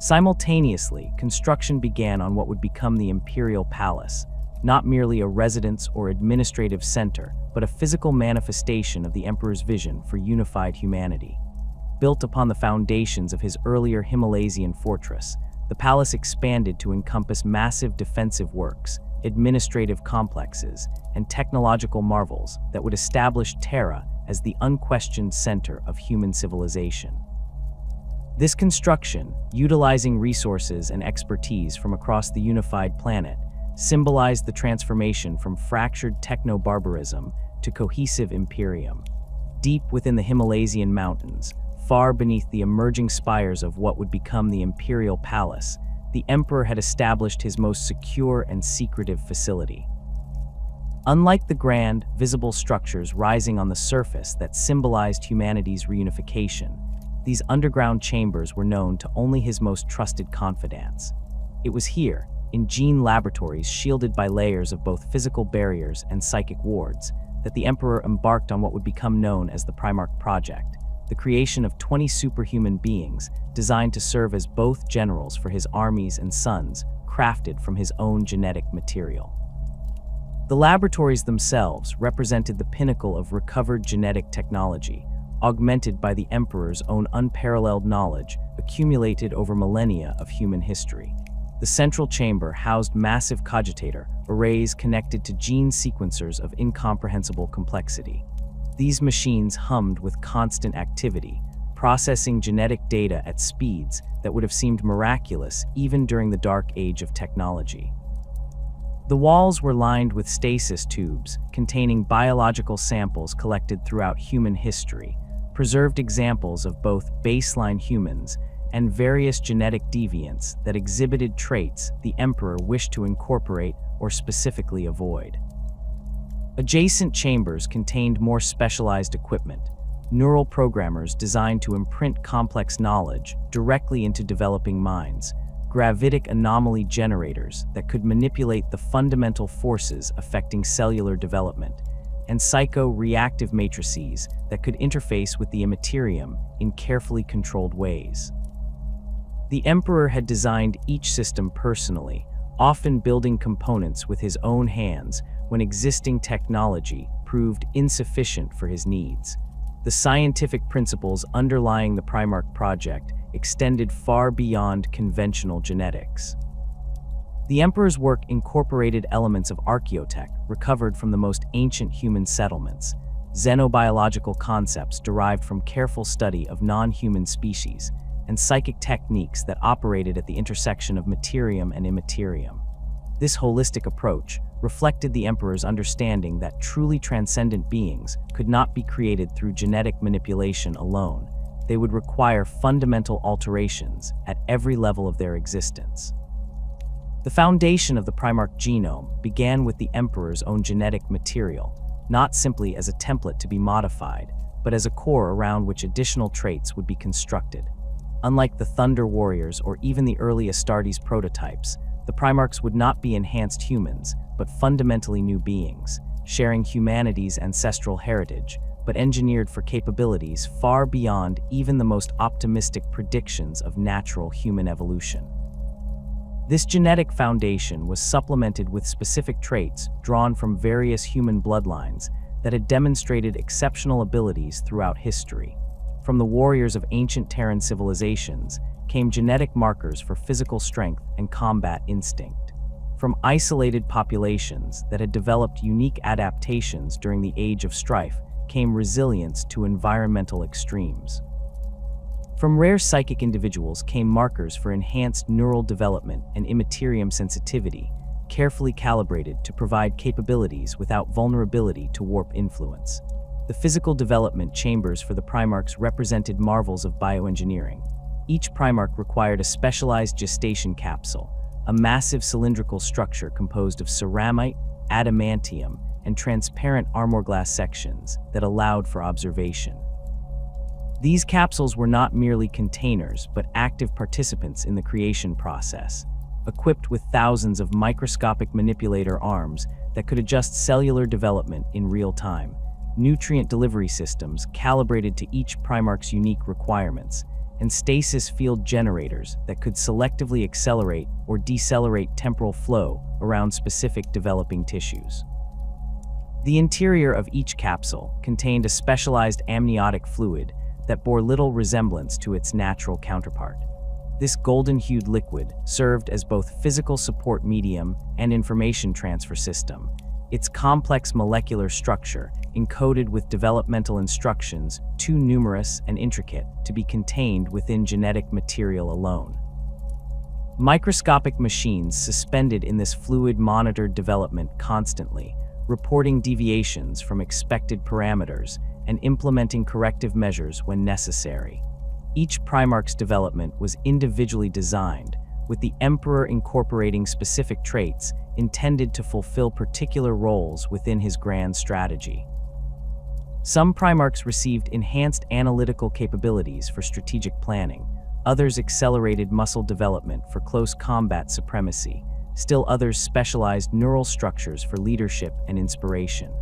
Simultaneously, construction began on what would become the Imperial Palace, not merely a residence or administrative center, but a physical manifestation of the Emperor's vision for unified humanity. Built upon the foundations of his earlier Himalayan fortress, the palace expanded to encompass massive defensive works, administrative complexes, and technological marvels that would establish Terra as the unquestioned center of human civilization. This construction, utilizing resources and expertise from across the unified planet, symbolized the transformation from fractured techno-barbarism to cohesive Imperium. Deep within the Himalayan mountains, far beneath the emerging spires of what would become the Imperial Palace, the Emperor had established his most secure and secretive facility. Unlike the grand, visible structures rising on the surface that symbolized humanity's reunification, these underground chambers were known to only his most trusted confidants. It was here, in gene laboratories shielded by layers of both physical barriers and psychic wards, that the Emperor embarked on what would become known as the Primarch Project, the creation of 20 superhuman beings designed to serve as both generals for his armies and sons, crafted from his own genetic material. The laboratories themselves represented the pinnacle of recovered genetic technology, augmented by the Emperor's own unparalleled knowledge accumulated over millennia of human history. The central chamber housed massive cogitator arrays connected to gene sequencers of incomprehensible complexity. These machines hummed with constant activity, processing genetic data at speeds that would have seemed miraculous even during the dark age of technology. The walls were lined with stasis tubes containing biological samples collected throughout human history, preserved examples of both baseline humans and various genetic deviants that exhibited traits the Emperor wished to incorporate or specifically avoid. Adjacent chambers contained more specialized equipment, neural programmers designed to imprint complex knowledge directly into developing minds, gravitic anomaly generators that could manipulate the fundamental forces affecting cellular development, and psycho-reactive matrices that could interface with the immaterium in carefully controlled ways. The Emperor had designed each system personally, often building components with his own hands when existing technology proved insufficient for his needs. The scientific principles underlying the Primarch project extended far beyond conventional genetics. The Emperor's work incorporated elements of archaeotech recovered from the most ancient human settlements, xenobiological concepts derived from careful study of non-human species, and psychic techniques that operated at the intersection of materium and immaterium. This holistic approach reflected the Emperor's understanding that truly transcendent beings could not be created through genetic manipulation alone. They would require fundamental alterations at every level of their existence. The foundation of the Primarch genome began with the Emperor's own genetic material, not simply as a template to be modified, but as a core around which additional traits would be constructed. Unlike the Thunder Warriors or even the early Astartes prototypes, the Primarchs would not be enhanced humans, but fundamentally new beings, sharing humanity's ancestral heritage, but engineered for capabilities far beyond even the most optimistic predictions of natural human evolution. This genetic foundation was supplemented with specific traits drawn from various human bloodlines that had demonstrated exceptional abilities throughout history. From the warriors of ancient Terran civilizations came genetic markers for physical strength and combat instinct. From isolated populations that had developed unique adaptations during the Age of Strife came resilience to environmental extremes. From rare psychic individuals came markers for enhanced neural development and immaterium sensitivity, carefully calibrated to provide capabilities without vulnerability to warp influence. The physical development chambers for the Primarchs represented marvels of bioengineering. Each Primarch required a specialized gestation capsule, a massive cylindrical structure composed of ceramite, adamantium, and transparent armor glass sections that allowed for observation. These capsules were not merely containers, but active participants in the creation process, equipped with thousands of microscopic manipulator arms that could adjust cellular development in real time, nutrient delivery systems calibrated to each Primarch's unique requirements, and stasis field generators that could selectively accelerate or decelerate temporal flow around specific developing tissues. The interior of each capsule contained a specialized amniotic fluid that bore little resemblance to its natural counterpart. This golden-hued liquid served as both physical support medium and information transfer system, its complex molecular structure encoded with developmental instructions too numerous and intricate to be contained within genetic material alone. Microscopic machines suspended in this fluid monitored development constantly, reporting deviations from expected parameters and implementing corrective measures when necessary. Each Primarch's development was individually designed, with the Emperor incorporating specific traits intended to fulfill particular roles within his grand strategy. Some Primarchs received enhanced analytical capabilities for strategic planning, others accelerated muscle development for close combat supremacy, still others specialized neural structures for leadership and inspiration.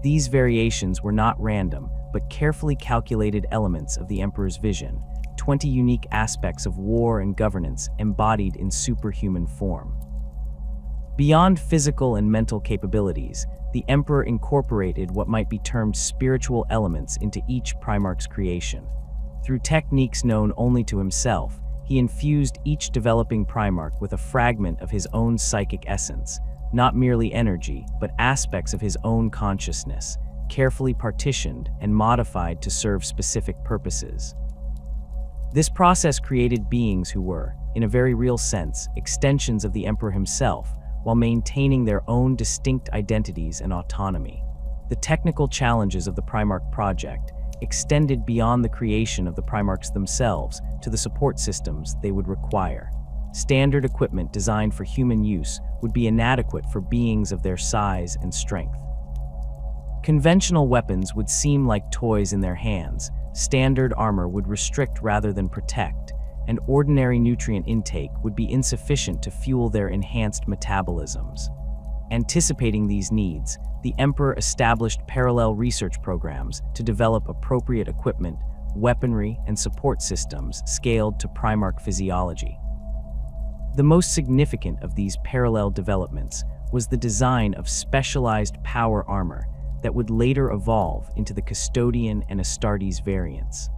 These variations were not random, but carefully calculated elements of the Emperor's vision, 20 unique aspects of war and governance embodied in superhuman form. Beyond physical and mental capabilities, the Emperor incorporated what might be termed spiritual elements into each Primarch's creation. Through techniques known only to himself, he infused each developing Primarch with a fragment of his own psychic essence, not merely energy, but aspects of his own consciousness, carefully partitioned and modified to serve specific purposes. This process created beings who were, in a very real sense, extensions of the Emperor himself, while maintaining their own distinct identities and autonomy. The technical challenges of the Primarch project extended beyond the creation of the Primarchs themselves to the support systems they would require. Standard equipment designed for human use would be inadequate for beings of their size and strength. Conventional weapons would seem like toys in their hands, standard armor would restrict rather than protect, and ordinary nutrient intake would be insufficient to fuel their enhanced metabolisms. Anticipating these needs, the Emperor established parallel research programs to develop appropriate equipment, weaponry, and support systems scaled to Primarch physiology. The most significant of these parallel developments was the design of specialized power armor that would later evolve into the Custodian and Astartes variants.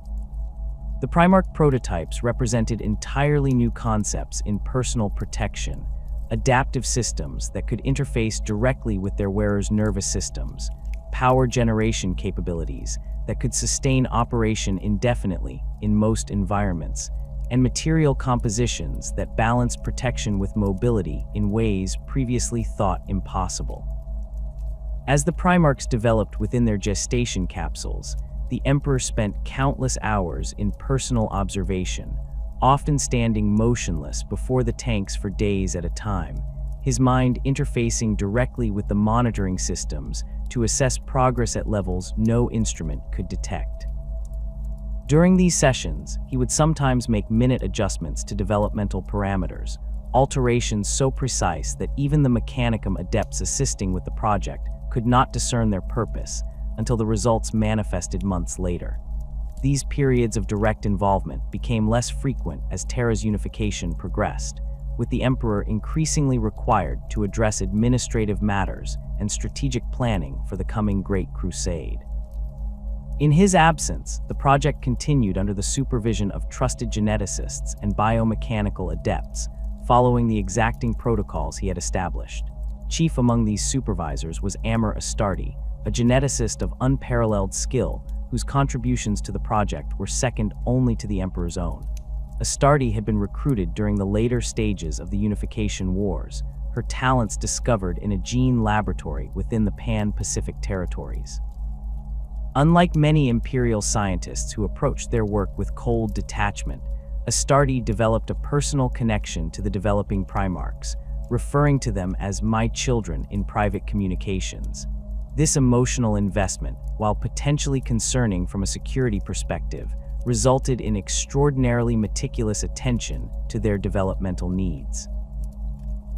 The Primarch prototypes represented entirely new concepts in personal protection, adaptive systems that could interface directly with their wearers' nervous systems, power generation capabilities that could sustain operation indefinitely in most environments, and material compositions that balance protection with mobility in ways previously thought impossible. As the Primarchs developed within their gestation capsules, the Emperor spent countless hours in personal observation, often standing motionless before the tanks for days at a time, his mind interfacing directly with the monitoring systems to assess progress at levels no instrument could detect. During these sessions, he would sometimes make minute adjustments to developmental parameters, alterations so precise that even the Mechanicum adepts assisting with the project could not discern their purpose until the results manifested months later. These periods of direct involvement became less frequent as Terra's unification progressed, with the Emperor increasingly required to address administrative matters and strategic planning for the coming Great Crusade. In his absence, the project continued under the supervision of trusted geneticists and biomechanical adepts, following the exacting protocols he had established. Chief among these supervisors was Astartes, a geneticist of unparalleled skill whose contributions to the project were second only to the Emperor's own. Astartes had been recruited during the later stages of the Unification Wars, her talents discovered in a gene laboratory within the Pan-Pacific territories. Unlike many Imperial scientists who approached their work with cold detachment, Astartes developed a personal connection to the developing Primarchs, referring to them as "my children" in private communications. This emotional investment, while potentially concerning from a security perspective, resulted in extraordinarily meticulous attention to their developmental needs.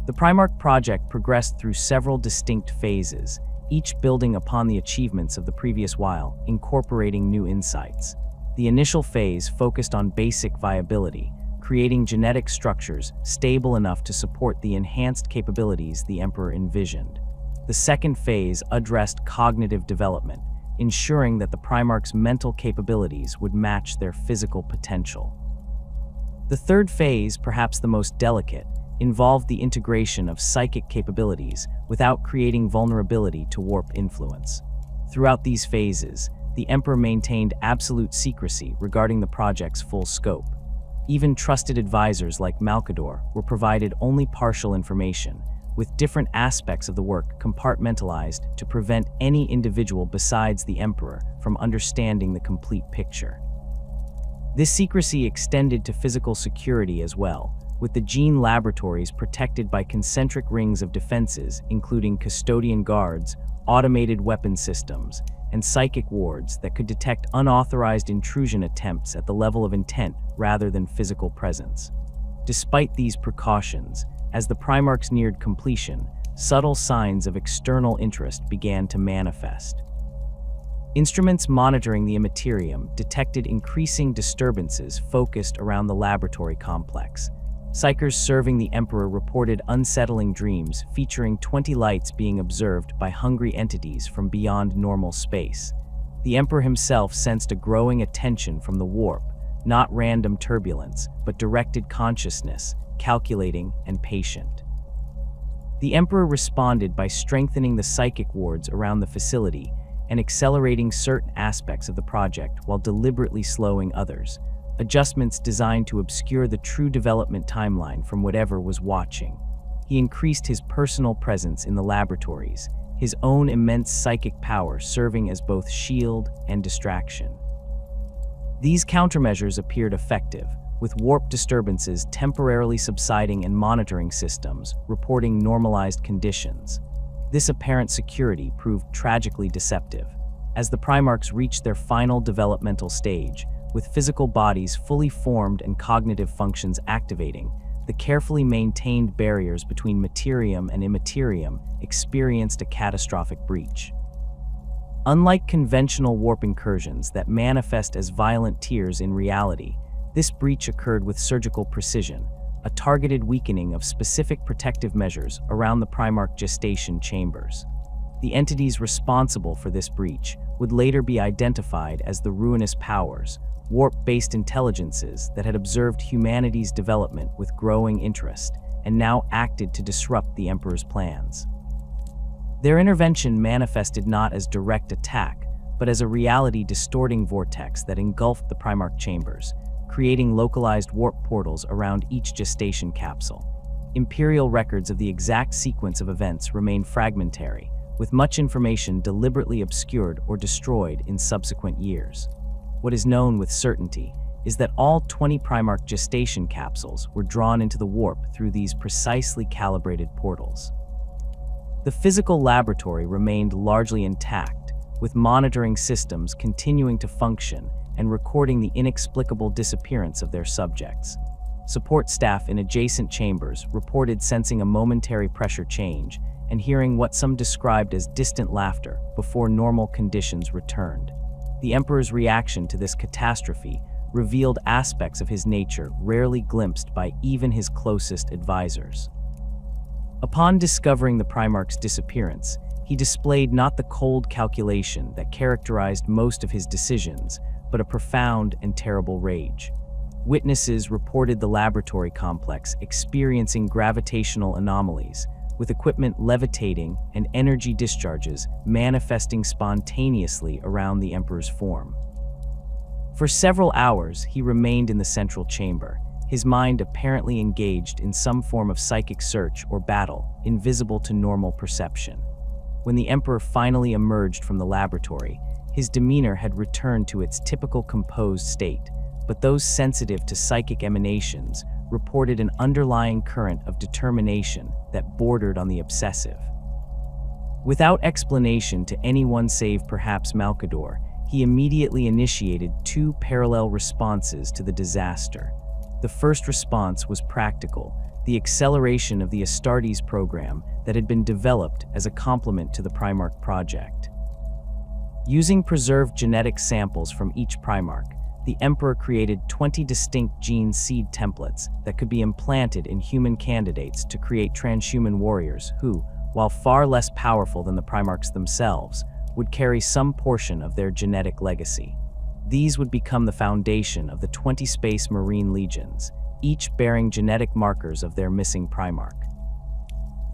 The Primarch project progressed through several distinct phases, each building upon the achievements of the previous while incorporating new insights. The initial phase focused on basic viability, creating genetic structures stable enough to support the enhanced capabilities the Emperor envisioned. The second phase addressed cognitive development, ensuring that the Primarch's mental capabilities would match their physical potential. The third phase, perhaps the most delicate, involved the integration of psychic capabilities without creating vulnerability to warp influence. Throughout these phases, the Emperor maintained absolute secrecy regarding the project's full scope. Even trusted advisors like Malcador were provided only partial information, with different aspects of the work compartmentalized to prevent any individual besides the Emperor from understanding the complete picture. This secrecy extended to physical security as well, with the gene laboratories protected by concentric rings of defenses, including custodian guards, automated weapon systems, and psychic wards that could detect unauthorized intrusion attempts at the level of intent rather than physical presence. Despite these precautions, as the Primarchs neared completion, subtle signs of external interest began to manifest. Instruments monitoring the Imperium detected increasing disturbances focused around the laboratory complex. Psychers serving the Emperor reported unsettling dreams featuring 20 lights being observed by hungry entities from beyond normal space. The Emperor himself sensed a growing attention from the warp, not random turbulence, but directed consciousness, calculating and patient. The Emperor responded by strengthening the psychic wards around the facility and accelerating certain aspects of the project while deliberately slowing others, adjustments designed to obscure the true development timeline from whatever was watching. He increased his personal presence in the laboratories, his own immense psychic power serving as both shield and distraction. These countermeasures appeared effective, with warp disturbances temporarily subsiding and monitoring systems reporting normalized conditions. This apparent security proved tragically deceptive. As the Primarchs reached their final developmental stage, with physical bodies fully formed and cognitive functions activating, the carefully maintained barriers between materium and immaterium experienced a catastrophic breach. Unlike conventional warp incursions that manifest as violent tears in reality, this breach occurred with surgical precision, a targeted weakening of specific protective measures around the Primarch gestation chambers. The entities responsible for this breach would later be identified as the Ruinous Powers, warp-based intelligences that had observed humanity's development with growing interest and now acted to disrupt the Emperor's plans. Their intervention manifested not as direct attack, but as a reality-distorting vortex that engulfed the Primarch chambers, creating localized warp portals around each gestation capsule. Imperial records of the exact sequence of events remain fragmentary, with much information deliberately obscured or destroyed in subsequent years. What is known with certainty is that all 20 Primarch gestation capsules were drawn into the warp through these precisely calibrated portals. The physical laboratory remained largely intact, with monitoring systems continuing to function and recording the inexplicable disappearance of their subjects. Support staff in adjacent chambers reported sensing a momentary pressure change and hearing what some described as distant laughter before normal conditions returned. The Emperor's reaction to this catastrophe revealed aspects of his nature rarely glimpsed by even his closest advisors. Upon discovering the Primarch's disappearance, he displayed not the cold calculation that characterized most of his decisions, but a profound and terrible rage. Witnesses reported the laboratory complex experiencing gravitational anomalies, with equipment levitating and energy discharges manifesting spontaneously around the Emperor's form. For several hours, he remained in the central chamber, his mind apparently engaged in some form of psychic search or battle, invisible to normal perception. When the Emperor finally emerged from the laboratory, his demeanor had returned to its typical composed state, but those sensitive to psychic emanations reported an underlying current of determination that bordered on the obsessive. Without explanation to anyone save perhaps Malcador, he immediately initiated two parallel responses to the disaster. The first response was practical, the acceleration of the Astartes program that had been developed as a complement to the Primarch project. Using preserved genetic samples from each Primarch, the Emperor created 20 distinct gene seed templates that could be implanted in human candidates to create transhuman warriors who, while far less powerful than the Primarchs themselves, would carry some portion of their genetic legacy. These would become the foundation of the 20 Space Marine Legions, each bearing genetic markers of their missing Primarch.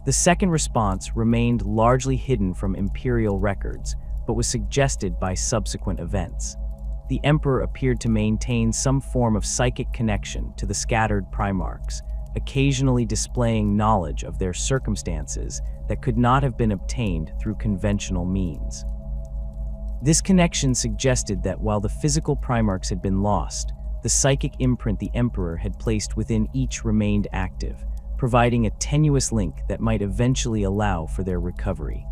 The second response remained largely hidden from Imperial records, but was suggested by subsequent events. The Emperor appeared to maintain some form of psychic connection to the scattered Primarchs, occasionally displaying knowledge of their circumstances that could not have been obtained through conventional means. This connection suggested that while the physical Primarchs had been lost, the psychic imprint the Emperor had placed within each remained active, providing a tenuous link that might eventually allow for their recovery.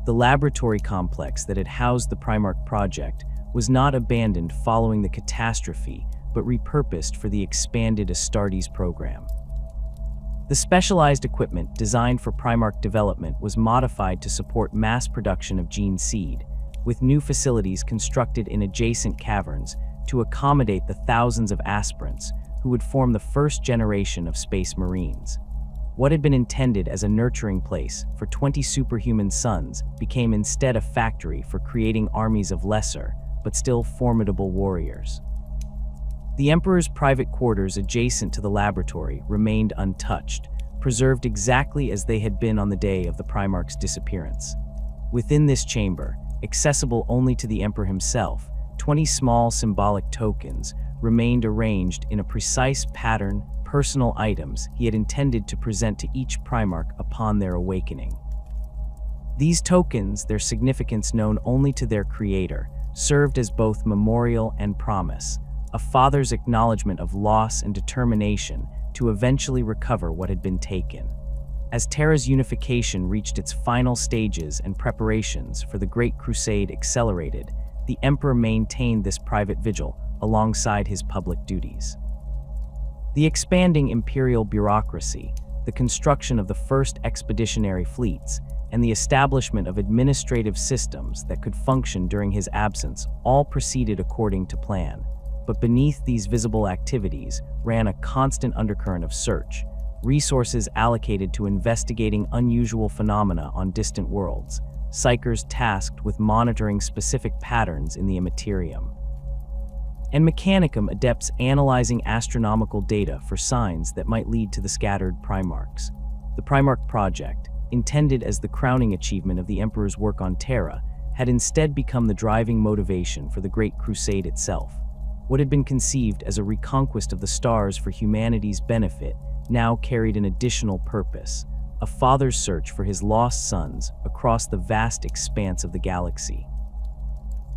The laboratory complex that had housed the Primarch project was not abandoned following the catastrophe, but repurposed for the expanded Astartes program. The specialized equipment designed for Primarch development was modified to support mass production of gene seed, with new facilities constructed in adjacent caverns to accommodate the thousands of aspirants who would form the first generation of Space Marines. What had been intended as a nurturing place for 20 superhuman sons became instead a factory for creating armies of lesser, but still formidable warriors. The Emperor's private quarters adjacent to the laboratory remained untouched, preserved exactly as they had been on the day of the Primarch's disappearance. Within this chamber, accessible only to the Emperor himself, 20 small symbolic tokens remained arranged in a precise pattern, personal items he had intended to present to each Primarch upon their awakening. These tokens, their significance known only to their creator, served as both memorial and promise, a father's acknowledgement of loss and determination to eventually recover what had been taken. As Terra's unification reached its final stages and preparations for the Great Crusade accelerated, the Emperor maintained this private vigil alongside his public duties. The expanding imperial bureaucracy, the construction of the first expeditionary fleets, and the establishment of administrative systems that could function during his absence all proceeded according to plan. But beneath these visible activities ran a constant undercurrent of search, resources allocated to investigating unusual phenomena on distant worlds, psychers tasked with monitoring specific patterns in the immaterium, and Mechanicum adepts analyzing astronomical data for signs that might lead to the scattered Primarchs. The Primarch project, intended as the crowning achievement of the Emperor's work on Terra, had instead become the driving motivation for the Great Crusade itself. What had been conceived as a reconquest of the stars for humanity's benefit now carried an additional purpose, a father's search for his lost sons across the vast expanse of the galaxy.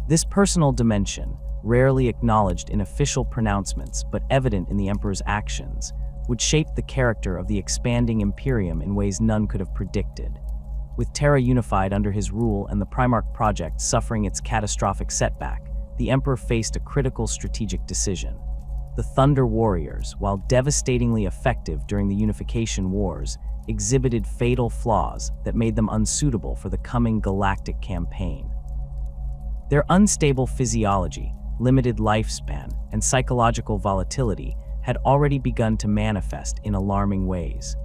This personal dimension, rarely acknowledged in official pronouncements but evident in the Emperor's actions, would shape the character of the expanding Imperium in ways none could have predicted. With Terra unified under his rule and the Primarch project suffering its catastrophic setback, the Emperor faced a critical strategic decision. The Thunder Warriors, while devastatingly effective during the Unification Wars, exhibited fatal flaws that made them unsuitable for the coming galactic campaign. Their unstable physiology, limited lifespan, and psychological volatility had already begun to manifest in alarming ways.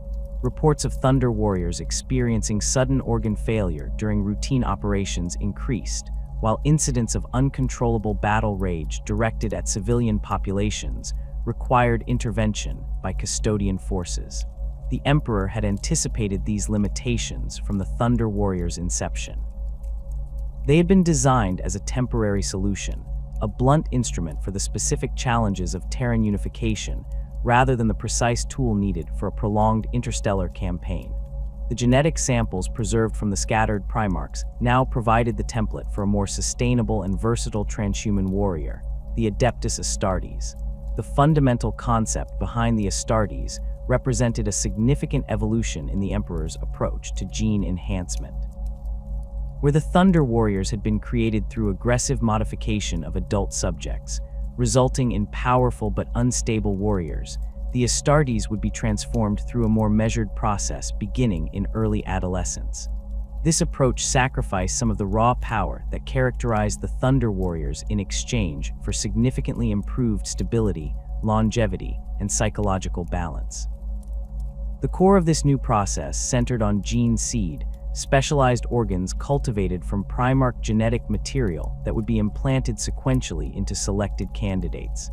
Reports of Thunder Warriors experiencing sudden organ failure during routine operations increased, while incidents of uncontrollable battle rage directed at civilian populations required intervention by custodian forces. The Emperor had anticipated these limitations from the Thunder Warriors' inception. They had been designed as a temporary solution, a blunt instrument for the specific challenges of Terran unification, rather than the precise tool needed for a prolonged interstellar campaign. The genetic samples preserved from the scattered Primarchs now provided the template for a more sustainable and versatile transhuman warrior, the Adeptus Astartes. The fundamental concept behind the Astartes represented a significant evolution in the Emperor's approach to gene enhancement. Where the Thunder Warriors had been created through aggressive modification of adult subjects, resulting in powerful but unstable warriors, the Astartes would be transformed through a more measured process beginning in early adolescence. This approach sacrificed some of the raw power that characterized the Thunder Warriors in exchange for significantly improved stability, longevity, and psychological balance. The core of this new process centered on gene seed, specialized organs cultivated from Primarch genetic material that would be implanted sequentially into selected candidates.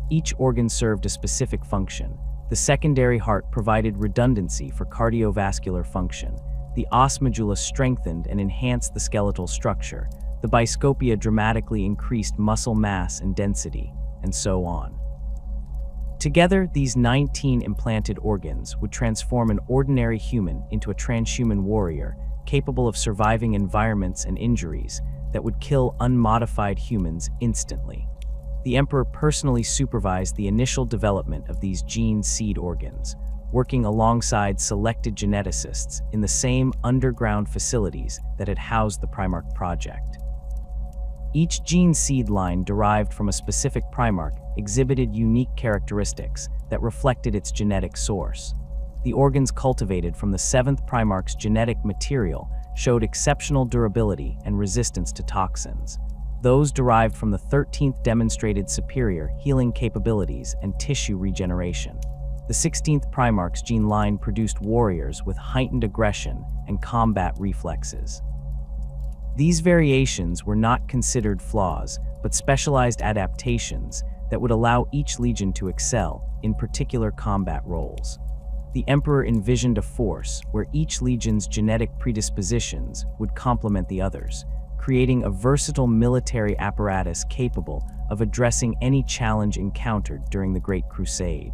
Each organ served a specific function. The secondary heart provided redundancy for cardiovascular function. The os medulla strengthened and enhanced the skeletal structure. The biscopia dramatically increased muscle mass and density, and so on. Together, these 19 implanted organs would transform an ordinary human into a transhuman warrior capable of surviving environments and injuries that would kill unmodified humans instantly. The Emperor personally supervised the initial development of these gene seed organs, working alongside selected geneticists in the same underground facilities that had housed the Primarch project. Each gene seed line derived from a specific Primarch exhibited unique characteristics that reflected its genetic source. The organs cultivated from the 7th Primarch's genetic material showed exceptional durability and resistance to toxins. Those derived from the 13th demonstrated superior healing capabilities and tissue regeneration. The 16th Primarch's gene line produced warriors with heightened aggression and combat reflexes. These variations were not considered flaws, but specialized adaptations that would allow each legion to excel in particular combat roles. The Emperor envisioned a force where each legion's genetic predispositions would complement the others, creating a versatile military apparatus capable of addressing any challenge encountered during the Great Crusade.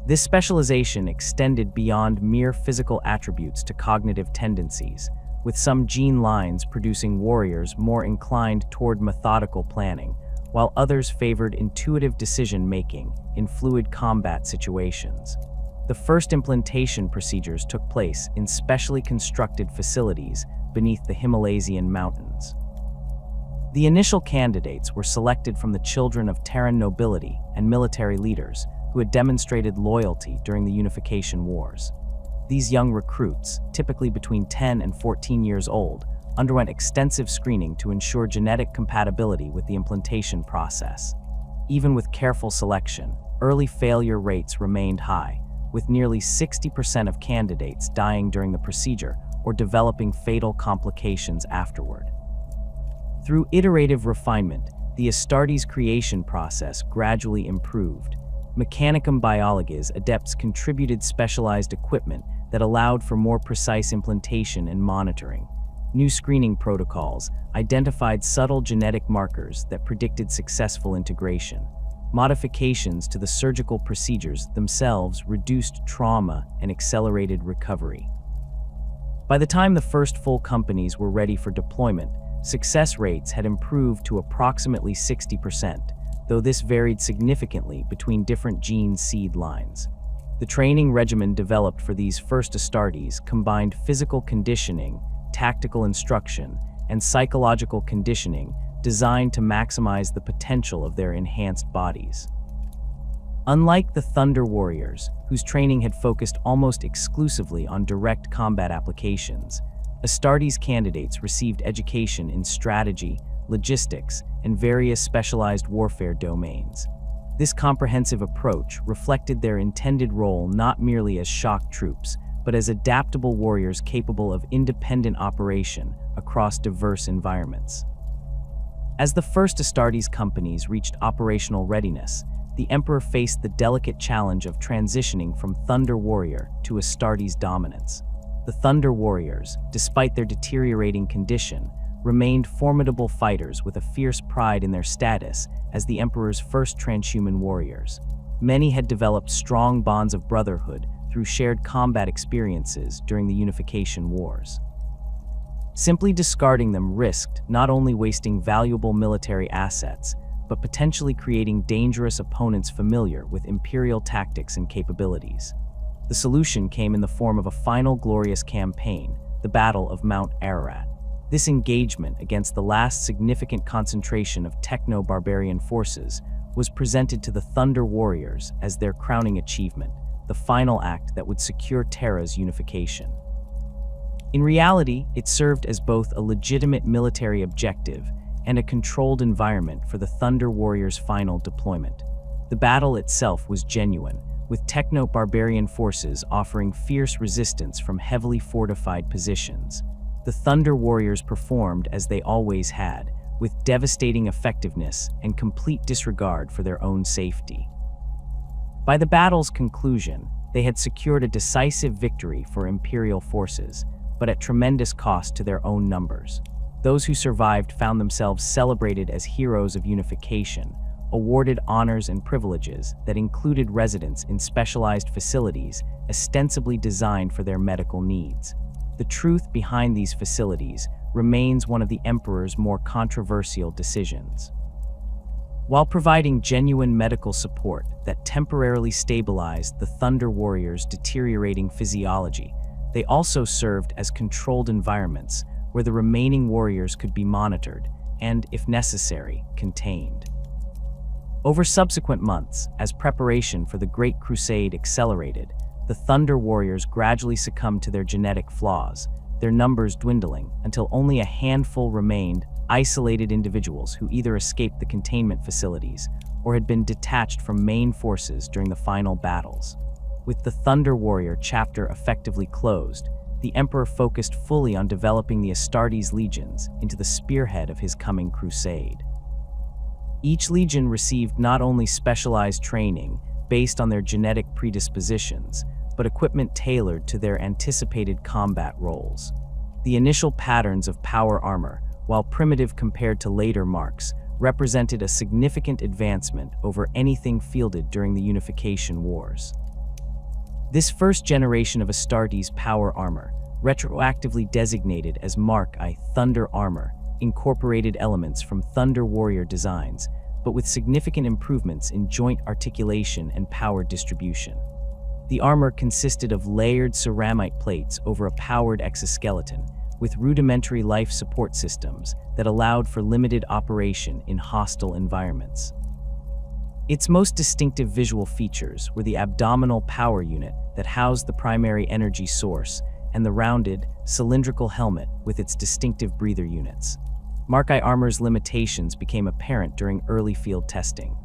This specialization extended beyond mere physical attributes to cognitive tendencies, with some gene lines producing warriors more inclined toward methodical planning, while others favored intuitive decision-making in fluid combat situations. The first implantation procedures took place in specially constructed facilities beneath the Himalayan mountains. The initial candidates were selected from the children of Terran nobility and military leaders who had demonstrated loyalty during the Unification Wars. These young recruits, typically between 10 and 14 years old, underwent extensive screening to ensure genetic compatibility with the implantation process. Even with careful selection, early failure rates remained high, with nearly 60% of candidates dying during the procedure or developing fatal complications afterward. Through iterative refinement, the Astartes creation process gradually improved. Mechanicum Biologi's adepts contributed specialized equipment that allowed for more precise implantation and monitoring. New screening protocols identified subtle genetic markers that predicted successful integration. Modifications to the surgical procedures themselves reduced trauma and accelerated recovery. By the time the first full companies were ready for deployment, success rates had improved to approximately 60%, though this varied significantly between different gene seed lines. The training regimen developed for these first Astartes combined physical conditioning, tactical instruction, and psychological conditioning designed to maximize the potential of their enhanced bodies. Unlike the Thunder Warriors, whose training had focused almost exclusively on direct combat applications, Astartes candidates received education in strategy, logistics, and various specialized warfare domains. This comprehensive approach reflected their intended role not merely as shock troops, but as adaptable warriors capable of independent operation across diverse environments. As the first Astartes companies reached operational readiness, the Emperor faced the delicate challenge of transitioning from Thunder Warrior to Astartes dominance. The Thunder Warriors, despite their deteriorating condition, remained formidable fighters with a fierce pride in their status as the Emperor's first transhuman warriors. Many had developed strong bonds of brotherhood through shared combat experiences during the Unification Wars. Simply discarding them risked not only wasting valuable military assets, but potentially creating dangerous opponents familiar with Imperial tactics and capabilities. The solution came in the form of a final glorious campaign, the Battle of Mount Ararat. This engagement against the last significant concentration of techno-barbarian forces was presented to the Thunder Warriors as their crowning achievement, the final act that would secure Terra's unification. In reality, it served as both a legitimate military objective and a controlled environment for the Thunder Warriors' final deployment. The battle itself was genuine, with techno-barbarian forces offering fierce resistance from heavily fortified positions. The Thunder Warriors performed as they always had, with devastating effectiveness and complete disregard for their own safety. By the battle's conclusion, they had secured a decisive victory for Imperial forces, but at tremendous cost to their own numbers. Those who survived found themselves celebrated as heroes of unification, awarded honors and privileges that included residence in specialized facilities ostensibly designed for their medical needs. The truth behind these facilities remains one of the Emperor's more controversial decisions. While providing genuine medical support that temporarily stabilized the Thunder Warriors' deteriorating physiology, they also served as controlled environments where the remaining warriors could be monitored and, if necessary, contained. Over subsequent months, as preparation for the Great Crusade accelerated, the Thunder Warriors gradually succumbed to their genetic flaws, their numbers dwindling until only a handful remained, isolated individuals who either escaped the containment facilities or had been detached from main forces during the final battles. With the Thunder Warrior chapter effectively closed, the Emperor focused fully on developing the Astartes legions into the spearhead of his coming crusade. Each legion received not only specialized training based on their genetic predispositions, but equipment tailored to their anticipated combat roles. The initial patterns of power armor, while primitive compared to later marks, represented a significant advancement over anything fielded during the Unification Wars. This first generation of Astartes power armor, retroactively designated as Mark I Thunder Armor, incorporated elements from Thunder Warrior designs, but with significant improvements in joint articulation and power distribution. The armor consisted of layered ceramite plates over a powered exoskeleton, with rudimentary life support systems that allowed for limited operation in hostile environments. Its most distinctive visual features were the abdominal power unit that housed the primary energy source and the rounded, cylindrical helmet with its distinctive breather units. Mark I armor's limitations became apparent during early field testing.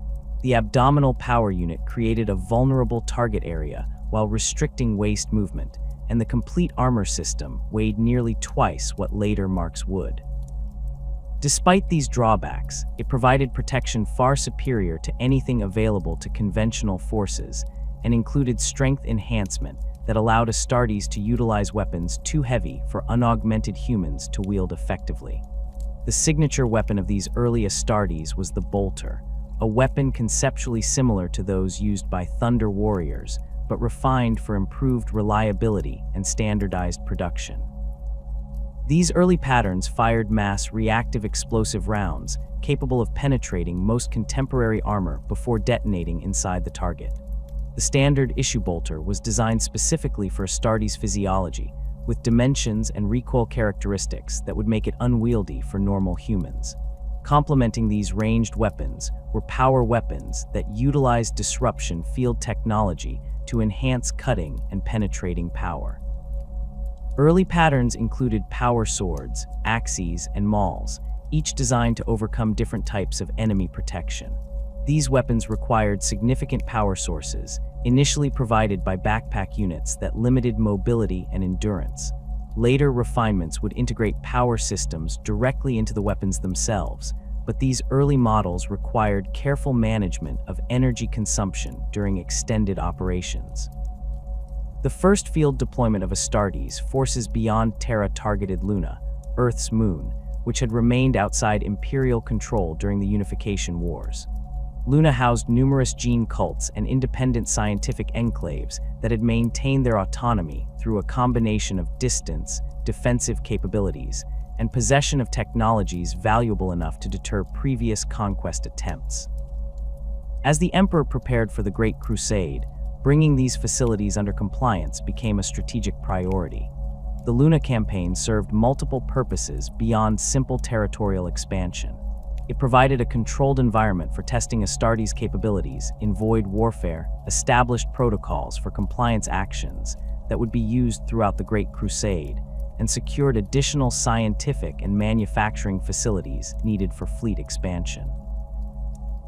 The abdominal power unit created a vulnerable target area while restricting waist movement, and the complete armor system weighed nearly twice what later marks would. Despite these drawbacks, it provided protection far superior to anything available to conventional forces and included strength enhancement that allowed Astartes to utilize weapons too heavy for unaugmented humans to wield effectively. The signature weapon of these early Astartes was the bolter, a weapon conceptually similar to those used by Thunder Warriors, but refined for improved reliability and standardized production. These early patterns fired mass reactive explosive rounds capable of penetrating most contemporary armor before detonating inside the target. The standard issue bolter was designed specifically for Astartes physiology, with dimensions and recoil characteristics that would make it unwieldy for normal humans. Complementing these ranged weapons were power weapons that utilized disruption field technology to enhance cutting and penetrating power. Early patterns included power swords, axes, and mauls, each designed to overcome different types of enemy protection. These weapons required significant power sources, initially provided by backpack units that limited mobility and endurance. Later refinements would integrate power systems directly into the weapons themselves, but these early models required careful management of energy consumption during extended operations. The first field deployment of Astartes forces beyond Terra targeted Luna, Earth's moon, which had remained outside Imperial control during the Unification Wars. Luna housed numerous gene cults and independent scientific enclaves that had maintained their autonomy through a combination of distance, defensive capabilities, and possession of technologies valuable enough to deter previous conquest attempts. As the Emperor prepared for the Great Crusade, bringing these facilities under compliance became a strategic priority. The Luna campaign served multiple purposes beyond simple territorial expansion. It provided a controlled environment for testing Astartes' capabilities in void warfare, established protocols for compliance actions that would be used throughout the Great Crusade, and secured additional scientific and manufacturing facilities needed for fleet expansion.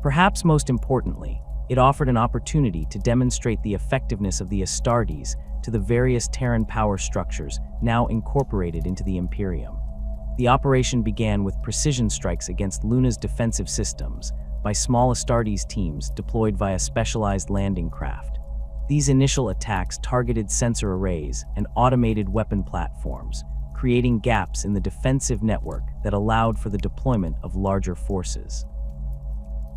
Perhaps most importantly, it offered an opportunity to demonstrate the effectiveness of the Astartes to the various Terran power structures now incorporated into the Imperium. The operation began with precision strikes against Luna's defensive systems by small Astartes teams deployed via specialized landing craft. These initial attacks targeted sensor arrays and automated weapon platforms, creating gaps in the defensive network that allowed for the deployment of larger forces.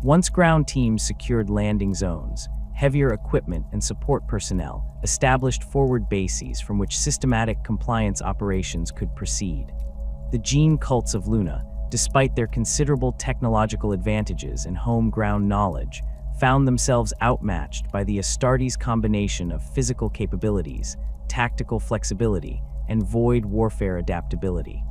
Once ground teams secured landing zones, heavier equipment and support personnel established forward bases from which systematic compliance operations could proceed. The gene cults of Luna, despite their considerable technological advantages and home-ground knowledge, found themselves outmatched by the Astartes' combination of physical capabilities, tactical flexibility, and void warfare adaptability.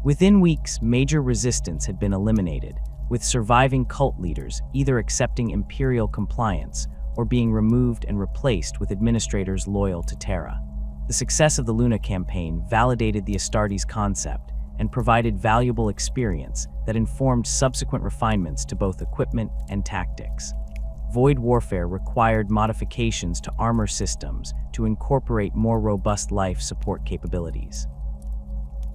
Within weeks, major resistance had been eliminated, with surviving cult leaders either accepting Imperial compliance or being removed and replaced with administrators loyal to Terra. The success of the Luna campaign validated the Astartes concept and provided valuable experience that informed subsequent refinements to both equipment and tactics. Void warfare required modifications to armor systems to incorporate more robust life support capabilities.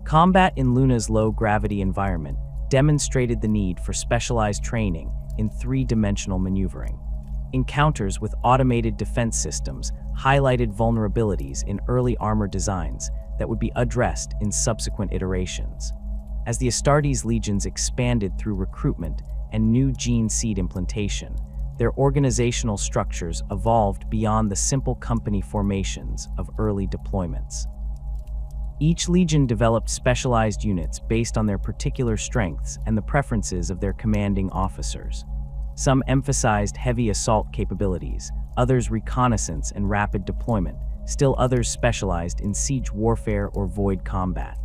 Combat in Luna's low-gravity environment demonstrated the need for specialized training in three-dimensional maneuvering. Encounters with automated defense systems highlighted vulnerabilities in early armor designs that would be addressed in subsequent iterations. As the Astartes legions expanded through recruitment and new gene seed implantation, their organizational structures evolved beyond the simple company formations of early deployments. Each legion developed specialized units based on their particular strengths and the preferences of their commanding officers. Some emphasized heavy assault capabilities, others reconnaissance and rapid deployment, still others specialized in siege warfare or void combat.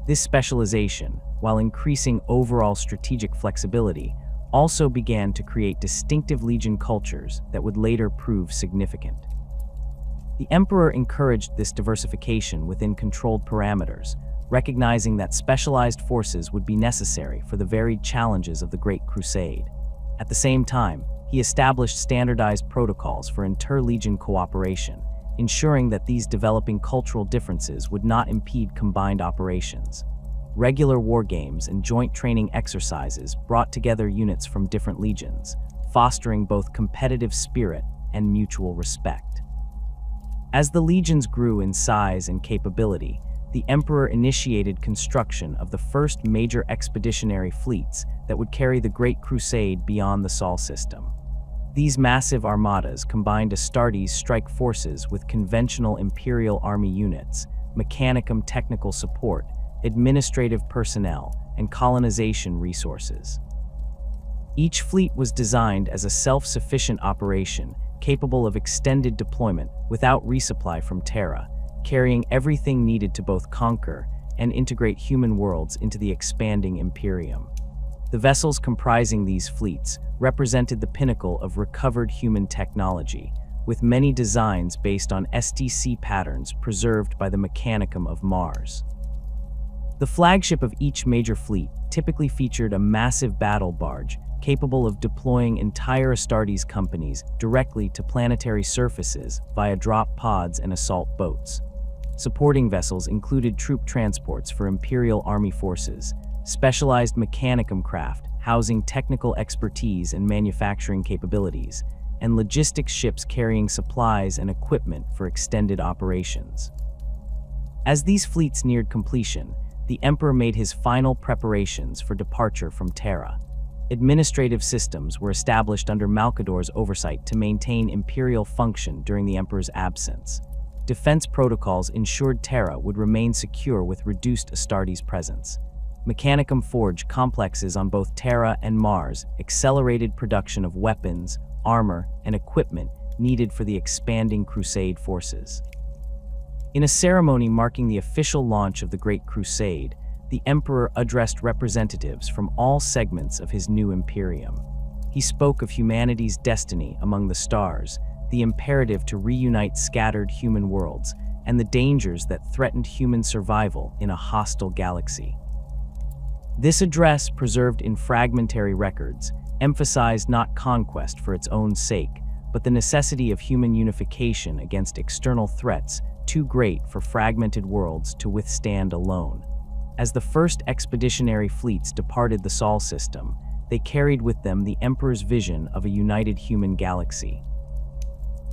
This specialization, while increasing overall strategic flexibility, also began to create distinctive legion cultures that would later prove significant. The Emperor encouraged this diversification within controlled parameters, recognizing that specialized forces would be necessary for the varied challenges of the Great Crusade. At the same time, he established standardized protocols for inter-legion cooperation, ensuring that these developing cultural differences would not impede combined operations. Regular war games and joint training exercises brought together units from different legions, fostering both competitive spirit and mutual respect. As the legions grew in size and capability, the Emperor initiated construction of the first major expeditionary fleets that would carry the Great Crusade beyond the Sol system. These massive armadas combined Astartes strike forces with conventional Imperial Army units, mechanicum technical support, administrative personnel, and colonization resources. Each fleet was designed as a self-sufficient operation capable of extended deployment without resupply from Terra, carrying everything needed to both conquer and integrate human worlds into the expanding Imperium. The vessels comprising these fleets represented the pinnacle of recovered human technology, with many designs based on STC patterns preserved by the mechanicum of Mars. The flagship of each major fleet typically featured a massive battle barge capable of deploying entire Astartes companies directly to planetary surfaces via drop pods and assault boats. Supporting vessels included troop transports for Imperial Army forces, specialized mechanicum craft housing technical expertise and manufacturing capabilities, and logistics ships carrying supplies and equipment for extended operations. As these fleets neared completion, the Emperor made his final preparations for departure from Terra. Administrative systems were established under Malcador's oversight to maintain imperial function during the Emperor's absence. Defense protocols ensured Terra would remain secure with reduced Astartes presence. Mechanicum Forge complexes on both Terra and Mars accelerated production of weapons, armor, and equipment needed for the expanding Crusade forces. In a ceremony marking the official launch of the Great Crusade, the Emperor addressed representatives from all segments of his new Imperium. He spoke of humanity's destiny among the stars, the imperative to reunite scattered human worlds, and the dangers that threatened human survival in a hostile galaxy. This address, preserved in fragmentary records, emphasized not conquest for its own sake, but the necessity of human unification against external threats too great for fragmented worlds to withstand alone. As the first expeditionary fleets departed the Sol system, they carried with them the Emperor's vision of a united human galaxy.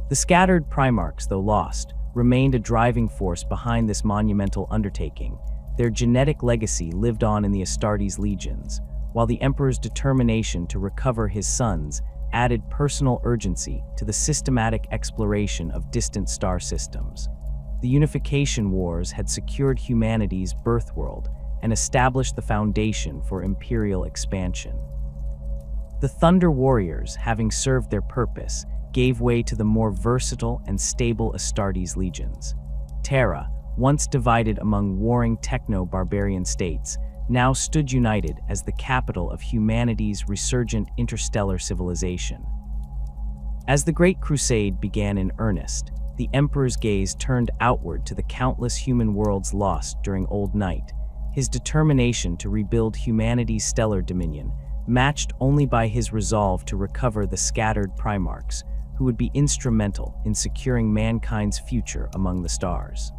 The scattered Primarchs, though lost, remained a driving force behind this monumental undertaking. Their genetic legacy lived on in the Astartes legions, while the Emperor's determination to recover his sons added personal urgency to the systematic exploration of distant star systems. The Unification Wars had secured humanity's birthworld and established the foundation for imperial expansion. The Thunder Warriors, having served their purpose, gave way to the more versatile and stable Astartes legions. Terra, once divided among warring techno-barbarian states, now stood united as the capital of humanity's resurgent interstellar civilization. As the Great Crusade began in earnest, the Emperor's gaze turned outward to the countless human worlds lost during Old Night, his determination to rebuild humanity's stellar dominion, matched only by his resolve to recover the scattered Primarchs, who would be instrumental in securing mankind's future among the stars.